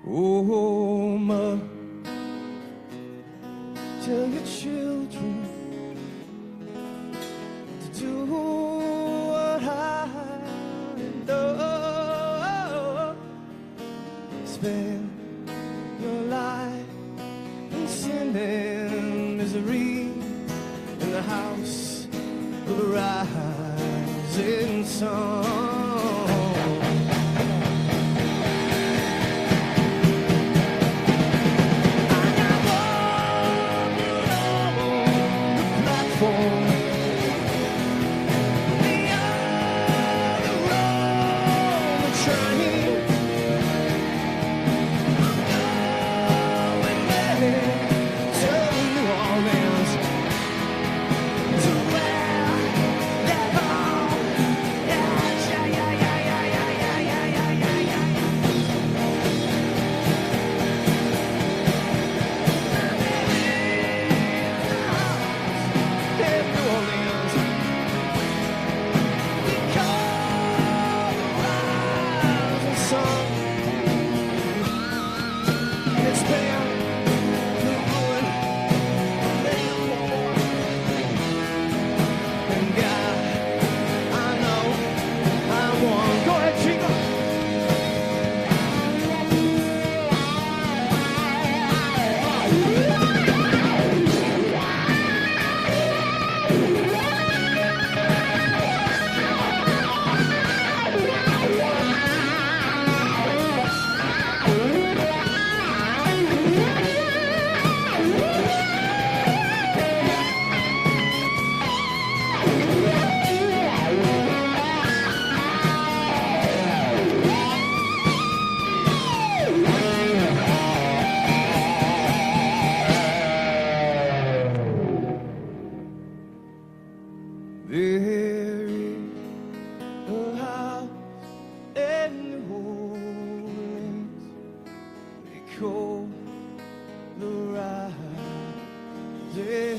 Oh, Ma, tell your children to do what I know. Spend your life in sin and misery in the house of the rising sun. The day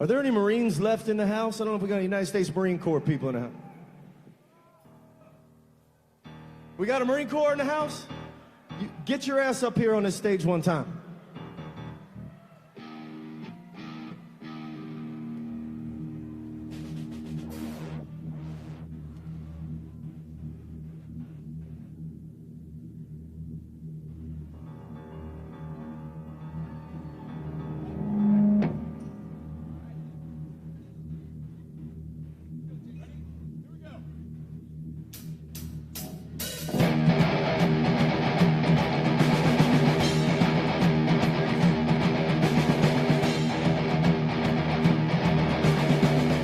Are there any Marines left in the house? I don't know if we got any United States Marine Corps people in the house. We got a Marine Corps in the house? Get your ass up here on this stage one time.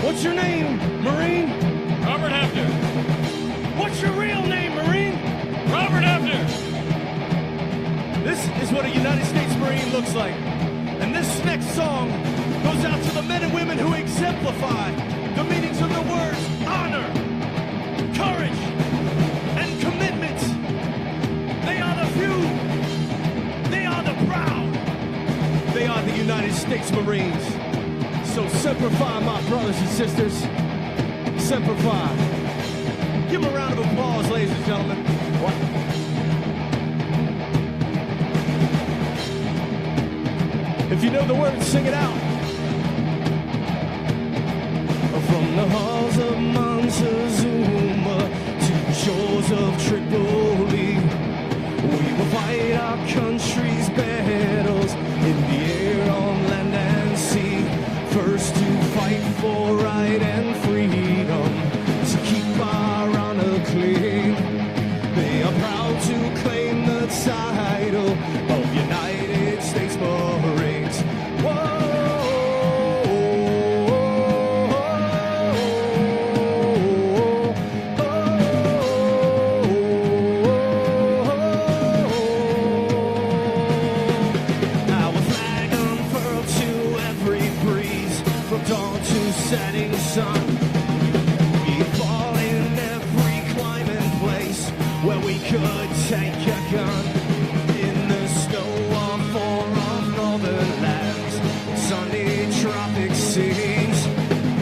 What's your name, Marine? Robert Hefner. What's your real name, Marine? Robert Hefner. This is what a United States Marine looks like. And this next song goes out to the men and women who exemplify the meanings of the words honor, courage, and commitment. They are the few. They are the proud. They are the United States Marines. So Semper Fi, my brothers and sisters. Semper Fi. Give them a round of applause, ladies and gentlemen. What? If you know the words, sing it out. From the halls of Montezuma to the shores of Tripoli, we will fight our country's battles in the air, on land and sea. First to fight for right and freedom, to keep our honor clean. They are proud to claim the title of United States Marines. Setting sun, we fall in every climb and place where we could take a gun. In the snow or four of northern lands, sunny tropic seas,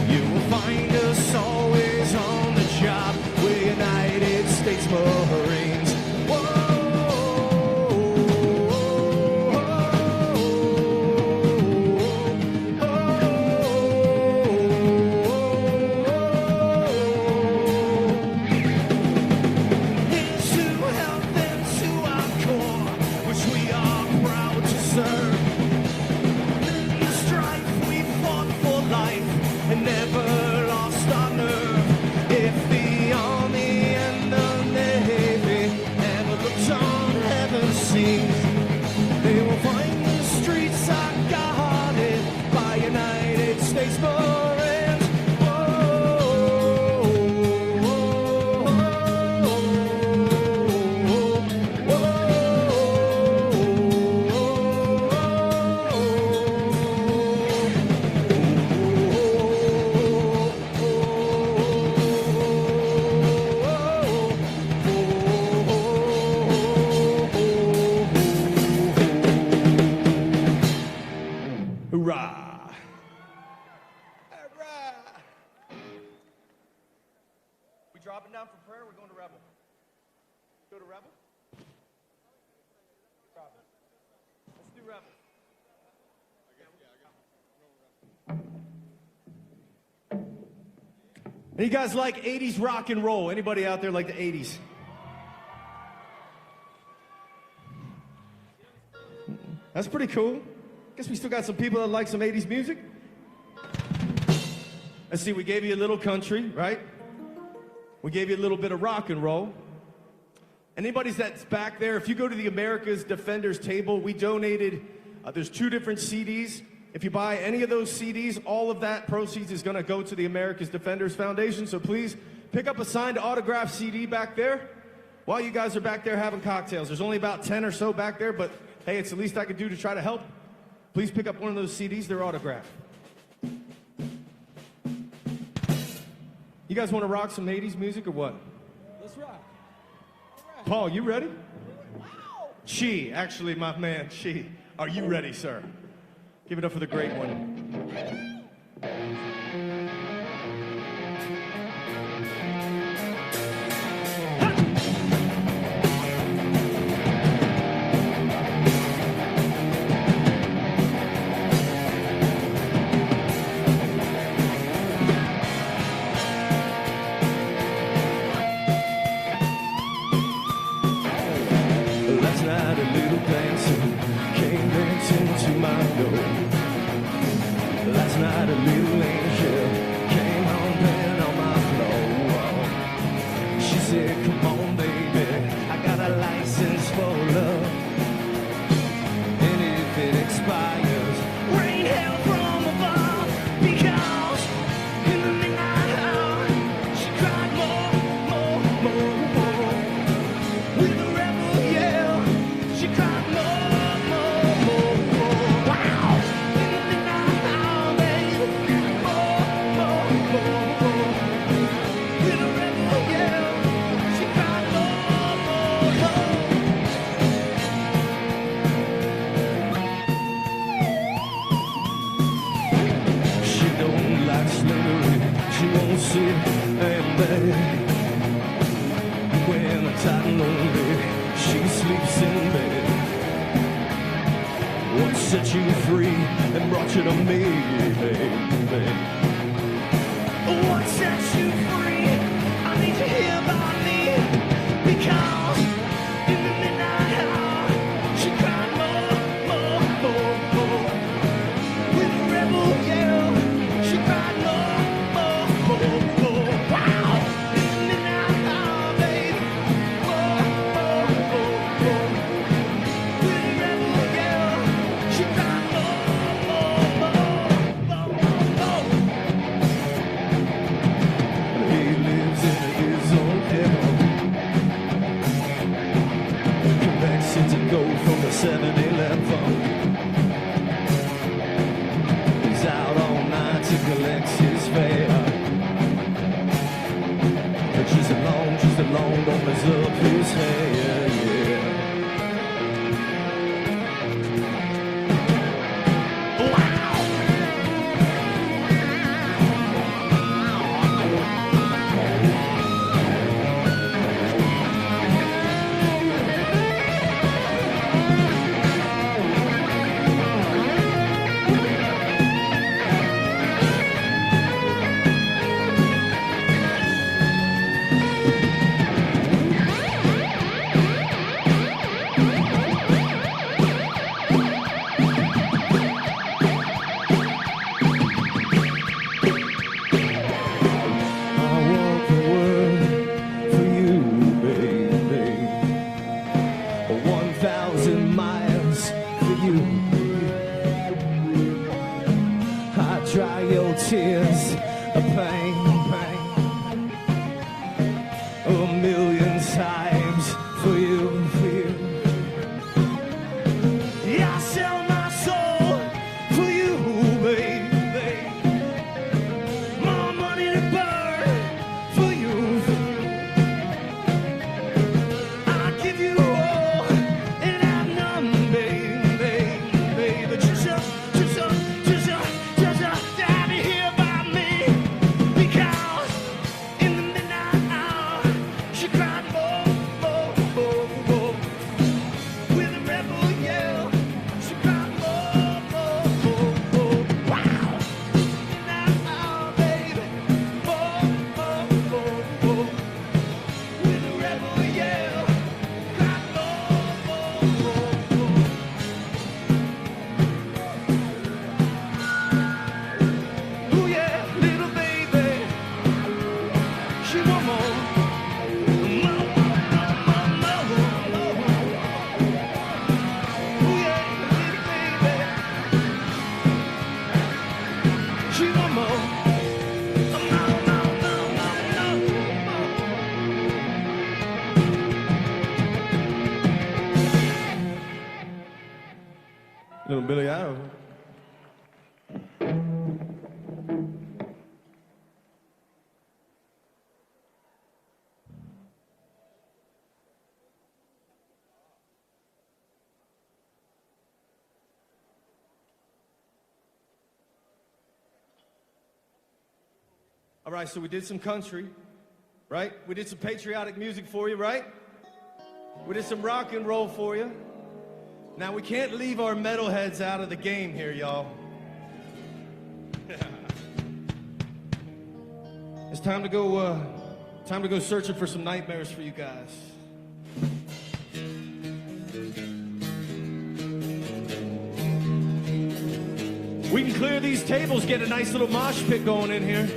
you will find us always on the job. We're United States Marines. They will find the streets are guarded by United States Marines. Hoorah! We dropping down for prayer? We're going to Rebel. Go to Rebel? Let's do Rebel. And you guys like 80s rock and roll? Anybody out there like the 80s? That's pretty cool. Guess we still got some people that like some 80s music. Let's see, we gave you a little country, right? We gave you a little bit of rock and roll. Anybody that's back there, if you go to the America's Defenders table, we donated, there's 2 different CDs. If you buy any of those CDs, all of that proceeds is gonna go to the America's Defenders Foundation. So please pick up a signed autographed CD back there while you guys are back there having cocktails. There's only about 10 or so back there, but hey, it's the least I could do to try to help. please pick up one of those CDs. They're autographed. You guys want to rock some 80s music or what? Let's rock. Paul, you ready? Chi, actually, my man, Chi. Are you ready, sir? Give it up for the great one. Last night a little dancer came dancing to my door. Last night a little angel came on playing on my floor. She said, come on baby, I got a license for love. And if it expires, rain hell from above. Because in the midnight hour, she cried more. With a rebel yell, she cried more. Wow! In the midnight hour, baby, more. With a rebel yell, she cried more. She don't like slavery, she won't sit and beg. When I'm tight and lonely, she sleeps in bed. What set you free and brought you to me, baby? What set you free? I need to hear about me. Because in the midnight hour, she cried more. With a rebel yell, she cried more. Wow! In the midnight hour, baby. He lives in his own heaven. Collects it to go from the 7-Eleven. He's out all night to collect his fare. But just along, don't mess up his hair, yeah. Dry your tears of pain, a million times for you. Yeah, I sell my soul for you, baby. More money to burn for you. I give you all and have none, baby. Just to have you here by me. Because in the midnight hour, she cried more. With a rebel yell, she cried more. Wow! Midnight hour, baby. More. With a rebel yell, cried more. Ooh yeah, little baby, she want more. Ooh yeah, little baby, she want more. Little Billy Idol. All right, so we did some country, right? We did some patriotic music for you, right? We did some rock and roll for you. Now, we can't leave our metalheads out of the game here, y'all. It's time to go searching for some nightmares for you guys. We can clear these tables, get a nice little mosh pit going in here.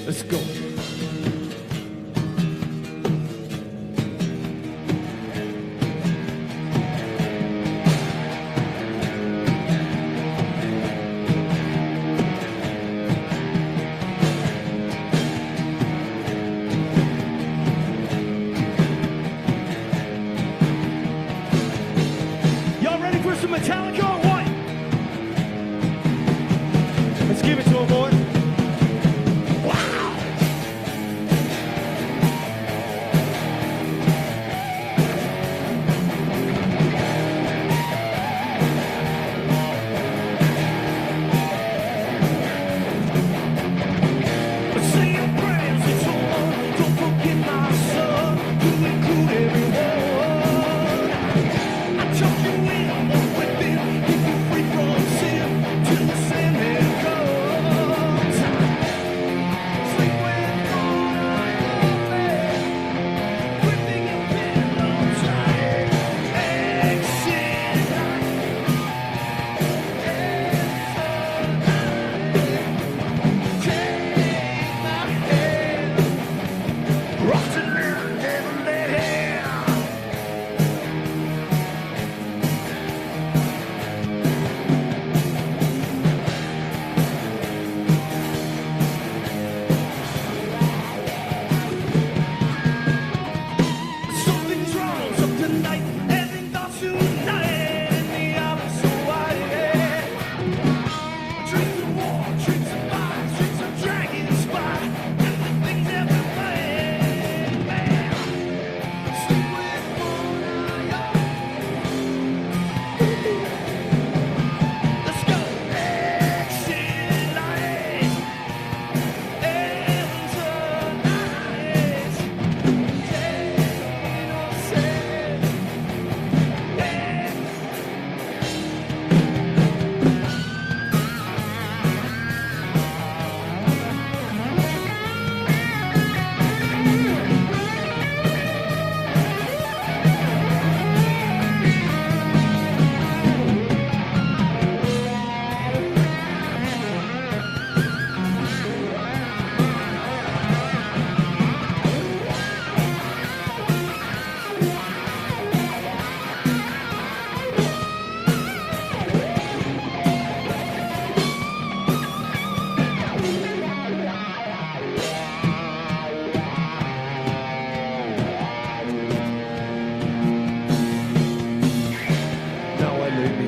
Let's go. Y'all ready for some Metallica or what? Let's give it to them, boy.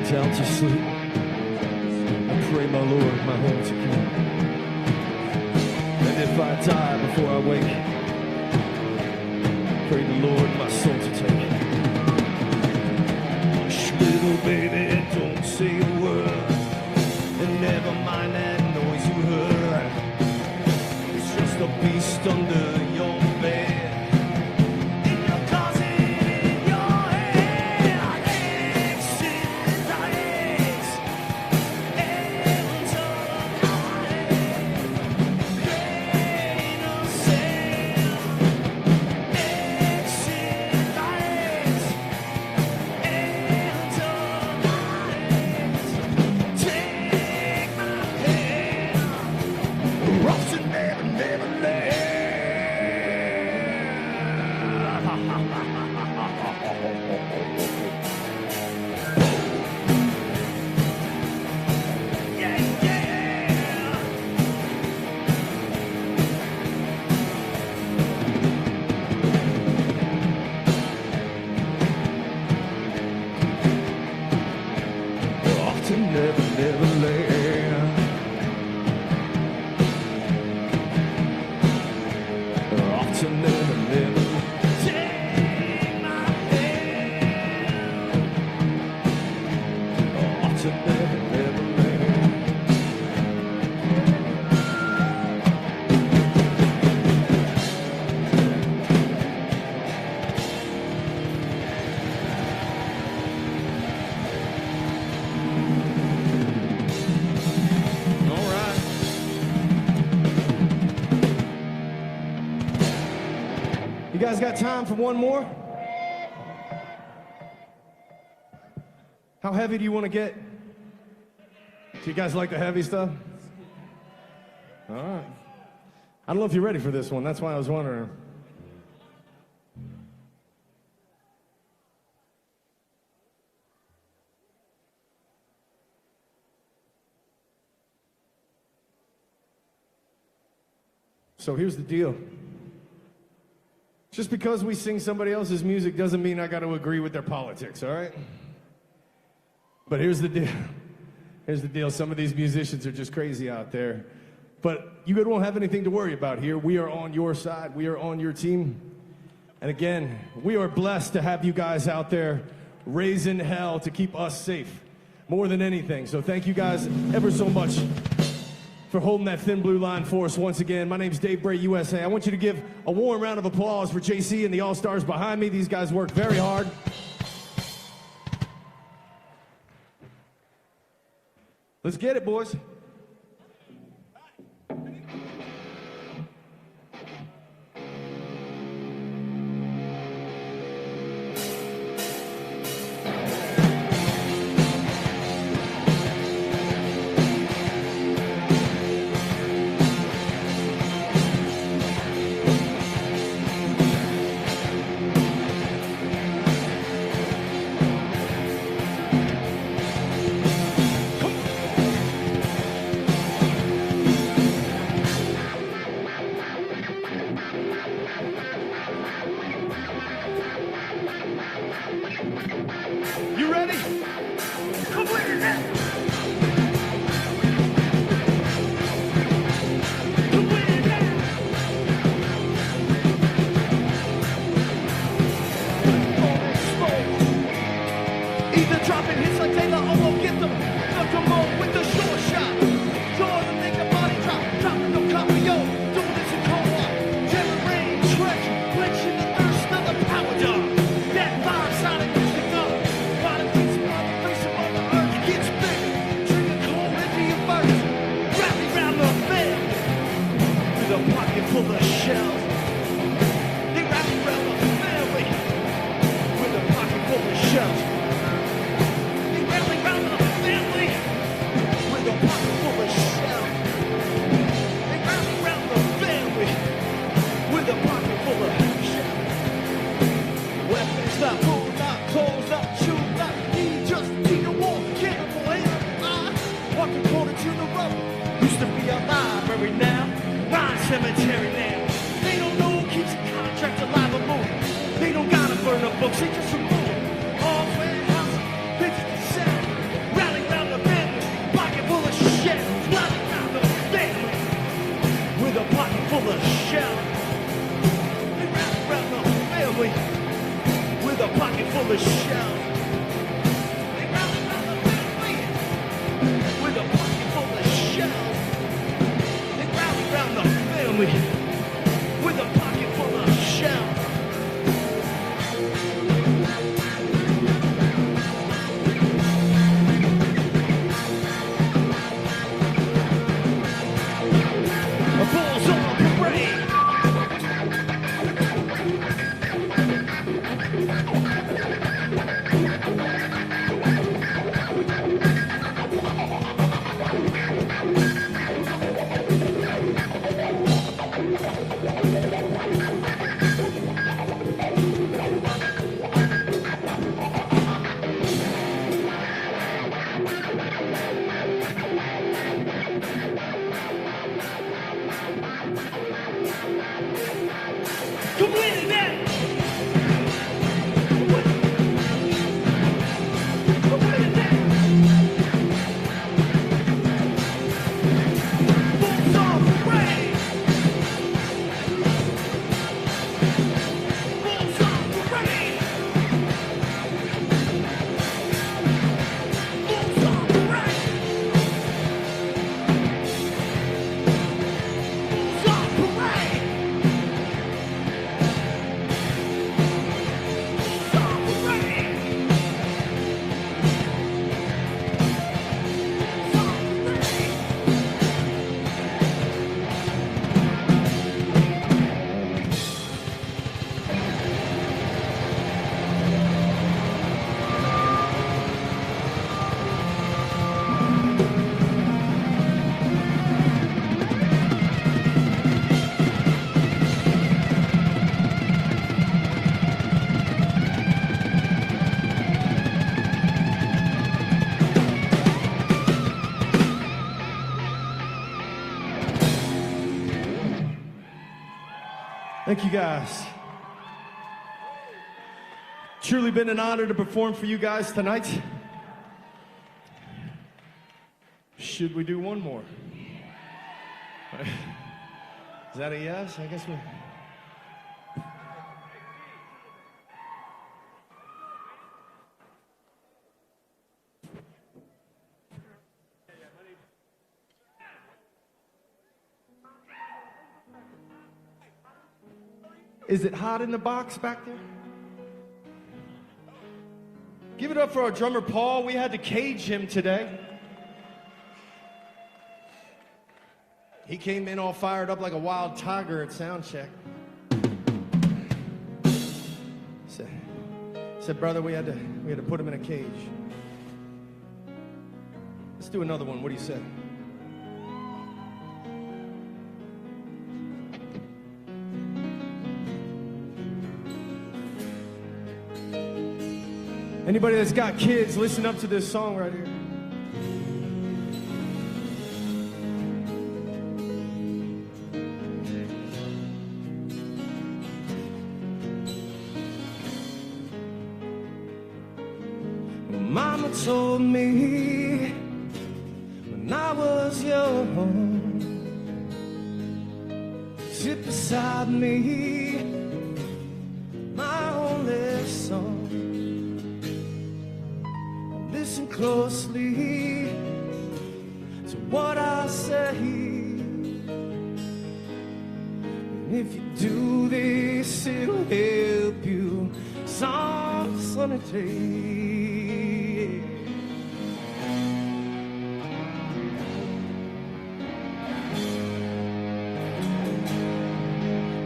Down to sleep. I pray my Lord my home to keep. And if I die before I wake, pray the Lord my soul to take. Hush, little baby, don't say a word, and never mind that noise you heard. It's just a beast under your bed. guys got time for one more? How heavy do you want to get? Do you guys like the heavy stuff? All right. I don't know if you're ready for this one. That's why I was wondering. So here's the deal. Just because we sing somebody else's music doesn't mean I got to agree with their politics, all right? But here's the deal. Here's the deal. Some of these musicians are just crazy out there. But you won't have anything to worry about here. We are on your side. We are on your team. And again, we are blessed to have you guys out there raising hell to keep us safe more than anything. So thank you guys ever so much for holding that thin blue line for us once again. My name's Dave Bray, USA. I want you to give a warm round of applause for JC and the All-Stars behind me. These guys work very hard. Let's get it, boys. You ready? Come with it now. Come with it now. Either dropping hits like Taylor or we'll get them. Look them on with the short shot. Jaws and make the body drop. Dropping no copy, yo. Doing this in cold water. Terror rain, trench, quenching the thirst of the power dog. That vibe sonic music up. Bottom beats on the face of Mother Earth gets bigger. Drinking cold into your first. Rally round the bed with a pocket full of shells. They rally round the family with a pocket full of shells. They rally round the family with a pocket full of shells. They rally round the family with a pocket full of shells. Weapons not food, not clothes, not shoes, not need, just need a war. Cannibal and I walk the corner to the road. Used to be a library now, rhyme cemetery now. They don't know who keeps a contract alive or moving. They don't gotta burn the books, they just remove them. All warehouse, bitches to sell. Rally round the family, pocket full of shells. Rally round the family with a pocket full of shells. They rally round the family with a pocket full of shells. They rally round the family with a pocket full of shells. They rally round the family with a pocket full of shells. A bull's on parade. Come with it now. Thank you guys. Truly been an honor to perform for you guys tonight. Should we do one more? Is that a yes? I guess we... Is it hot in the box back there? Give it up for our drummer, Paul. We had to cage him today. He came in all fired up like a wild tiger at sound check. Said, brother, we had to put him in a cage. Let's do another one. What do you say? Anybody that's got kids, listen up to this song right here. Mama told me when I was young, sit beside me, my only son. Listen closely to what I say. And if you do this, it'll help you some sunny day.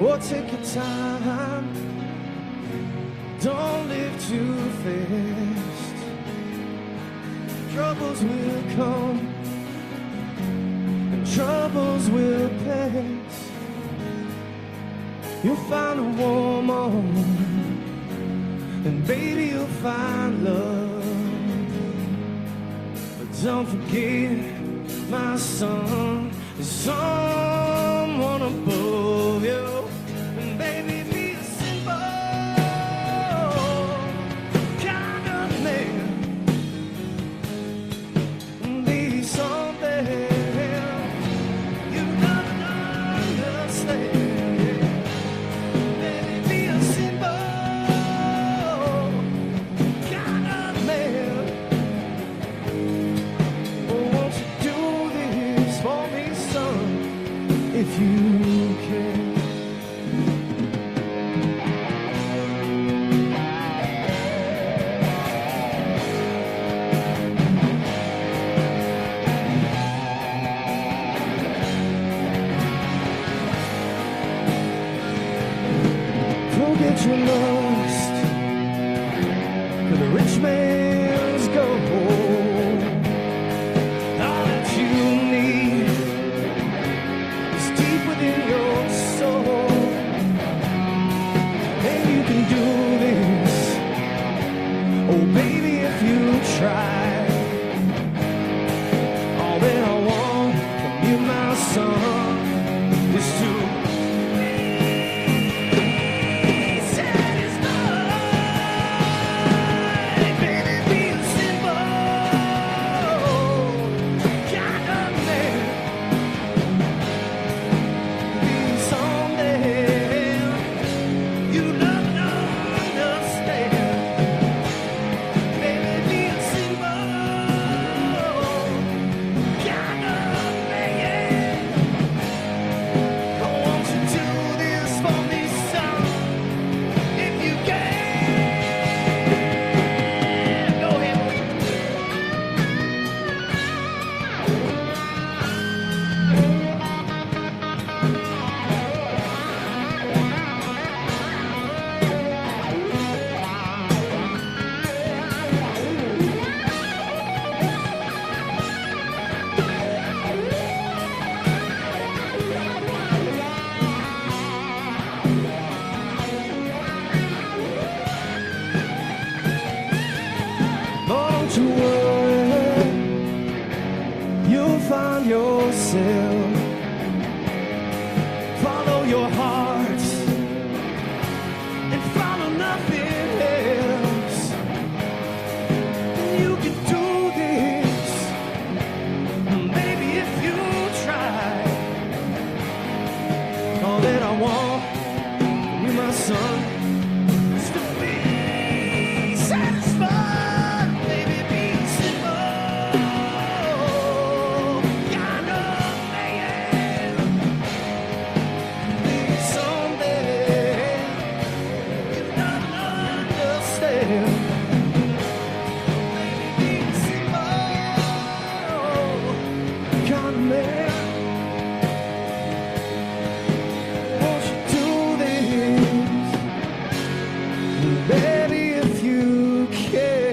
Oh, take your time. Don't live too fast. Troubles will come and troubles will pass. You'll find a woman and baby you'll find love. But don't forget, my son, there's someone above you. And baby, be a simple kind of man. Be something you never understand. Baby, be a simple kind of man. Oh, won't you do this for me, son, if you can? Don't get you lost to the rich man's gold. All that you need is deep within your soul. And you can do this, oh baby, if you try. All that I want from you, my son, is to don't you worry, you'll find yourself. Follow your heart, man. Kind of man. Won't you do this, baby, if you can?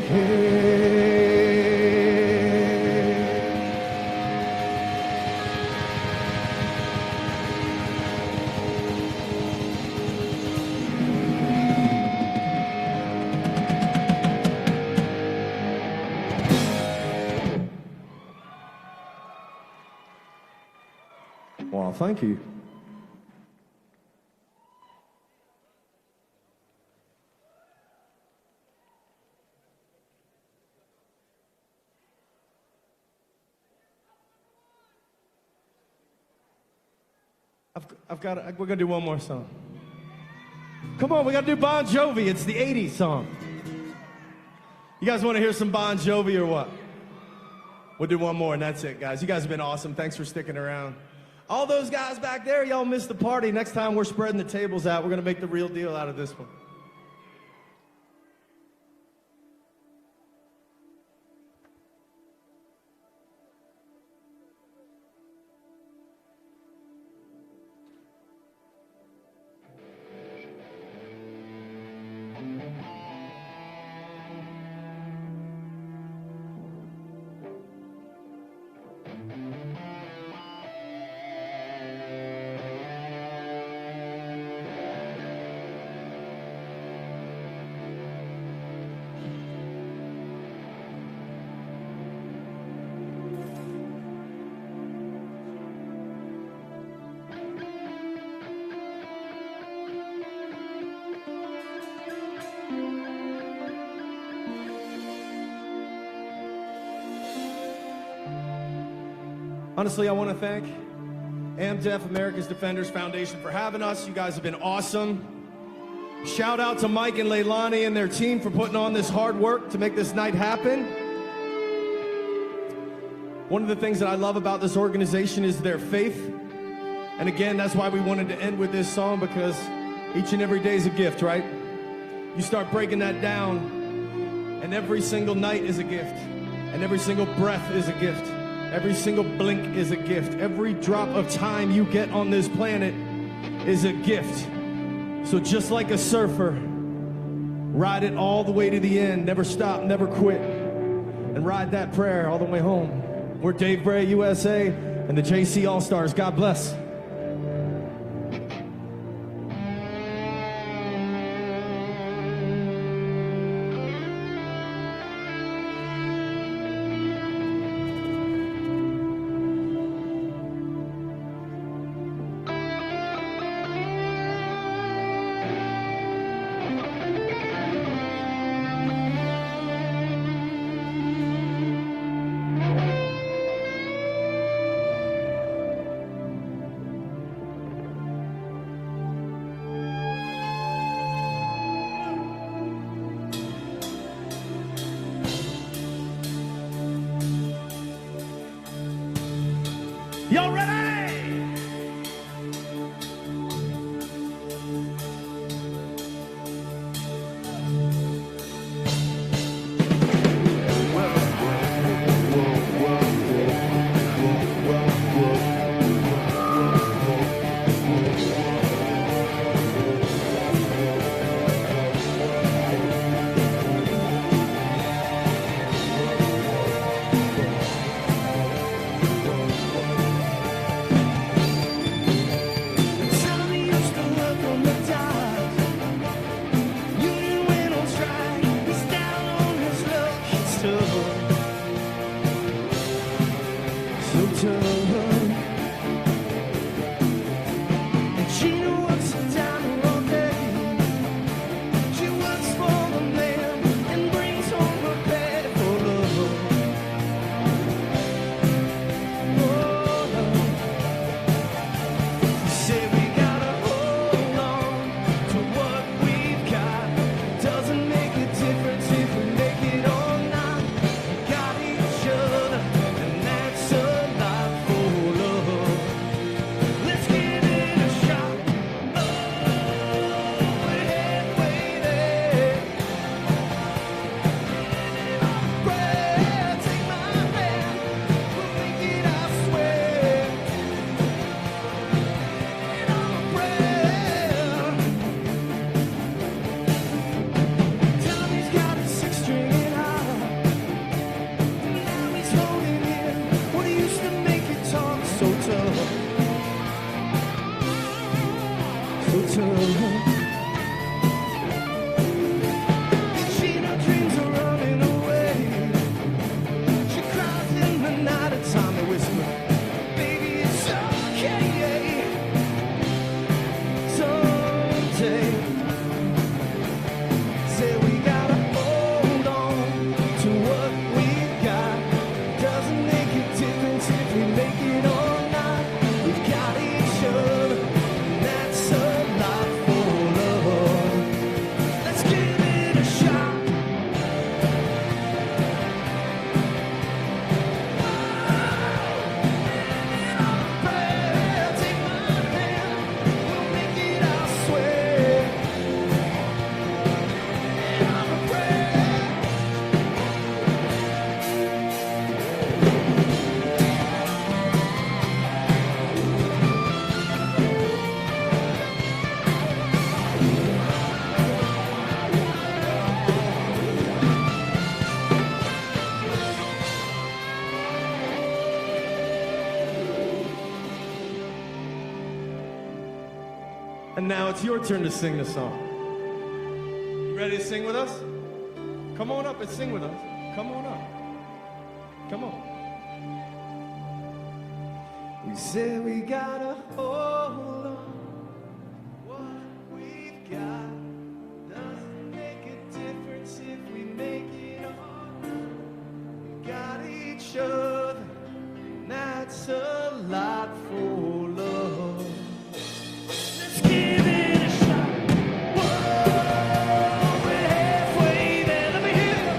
Well, thank you. We're gonna do one more song. Come on, we gotta do Bon Jovi. It's the 80s song. You guys wanna hear some Bon Jovi or what? We'll do one more and that's it, guys. You guys have been awesome. Thanks for sticking around. All those guys back there, y'all missed the party. Next time we're spreading the tables out. We're gonna make the real deal out of this one. Honestly, I want to thank AmDef, America's Defenders Foundation, for having us. You guys have been awesome. Shout out to Mike and Leilani and their team for putting on this hard work to make this night happen. One of the things that I love about this organization is their faith. And again, that's why we wanted to end with this song, because each and every day is a gift, right? You start breaking that down, and every single night is a gift, and every single breath is a gift. Every single blink is a gift. Every drop of time you get on this planet is a gift. So just like a surfer, ride it all the way to the end. Never stop, never quit. And ride that prayer all the way home. We're Dave Bray, USA, and the JC All-Stars. God bless. Y'all ready? now it's your turn to sing the song. You ready to sing with us? Come on up and sing with us. Come on up. Come on. We said we gotta hold on. What we've got doesn't make a difference if we make it on. We got each other, and that's a lot for love. Let's give it a shot. Whoa, we're halfway there. Let me hear you.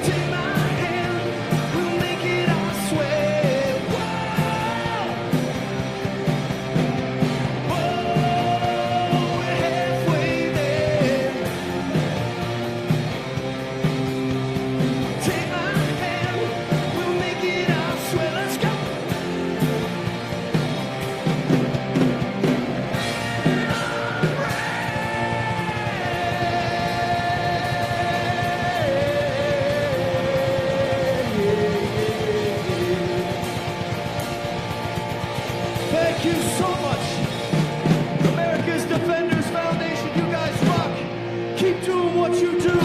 Take my hand, we'll make it, I swear. Whoa, we're halfway there. Take my hand, we'll make it, I swear. Let's go. Thank you so much. America's Defenders Foundation, you guys rock. Keep doing what you do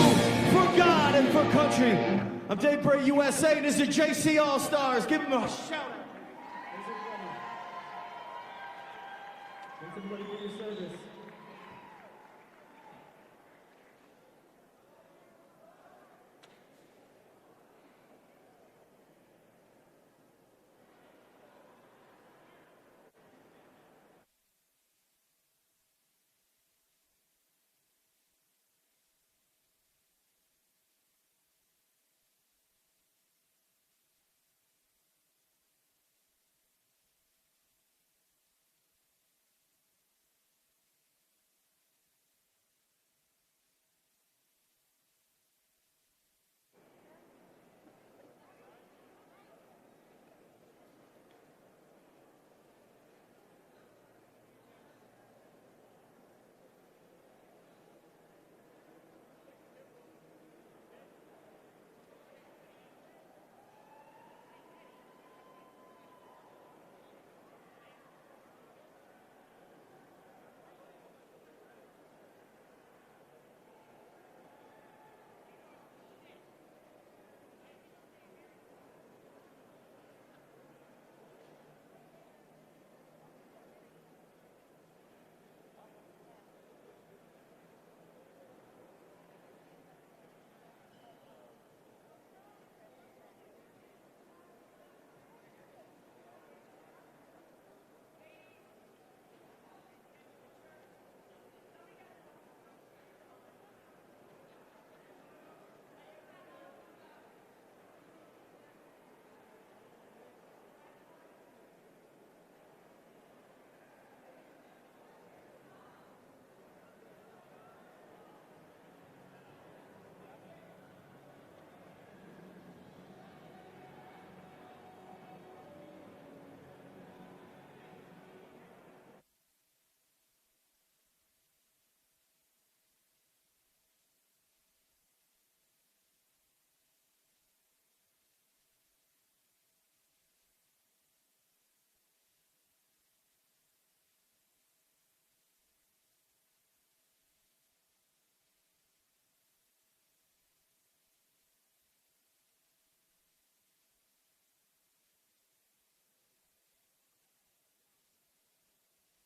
for God and for country. I'm Dave Bray, USA, and this is JC All Stars. Give them a shout out. Thanks everybody for your service.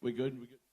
We good? We good?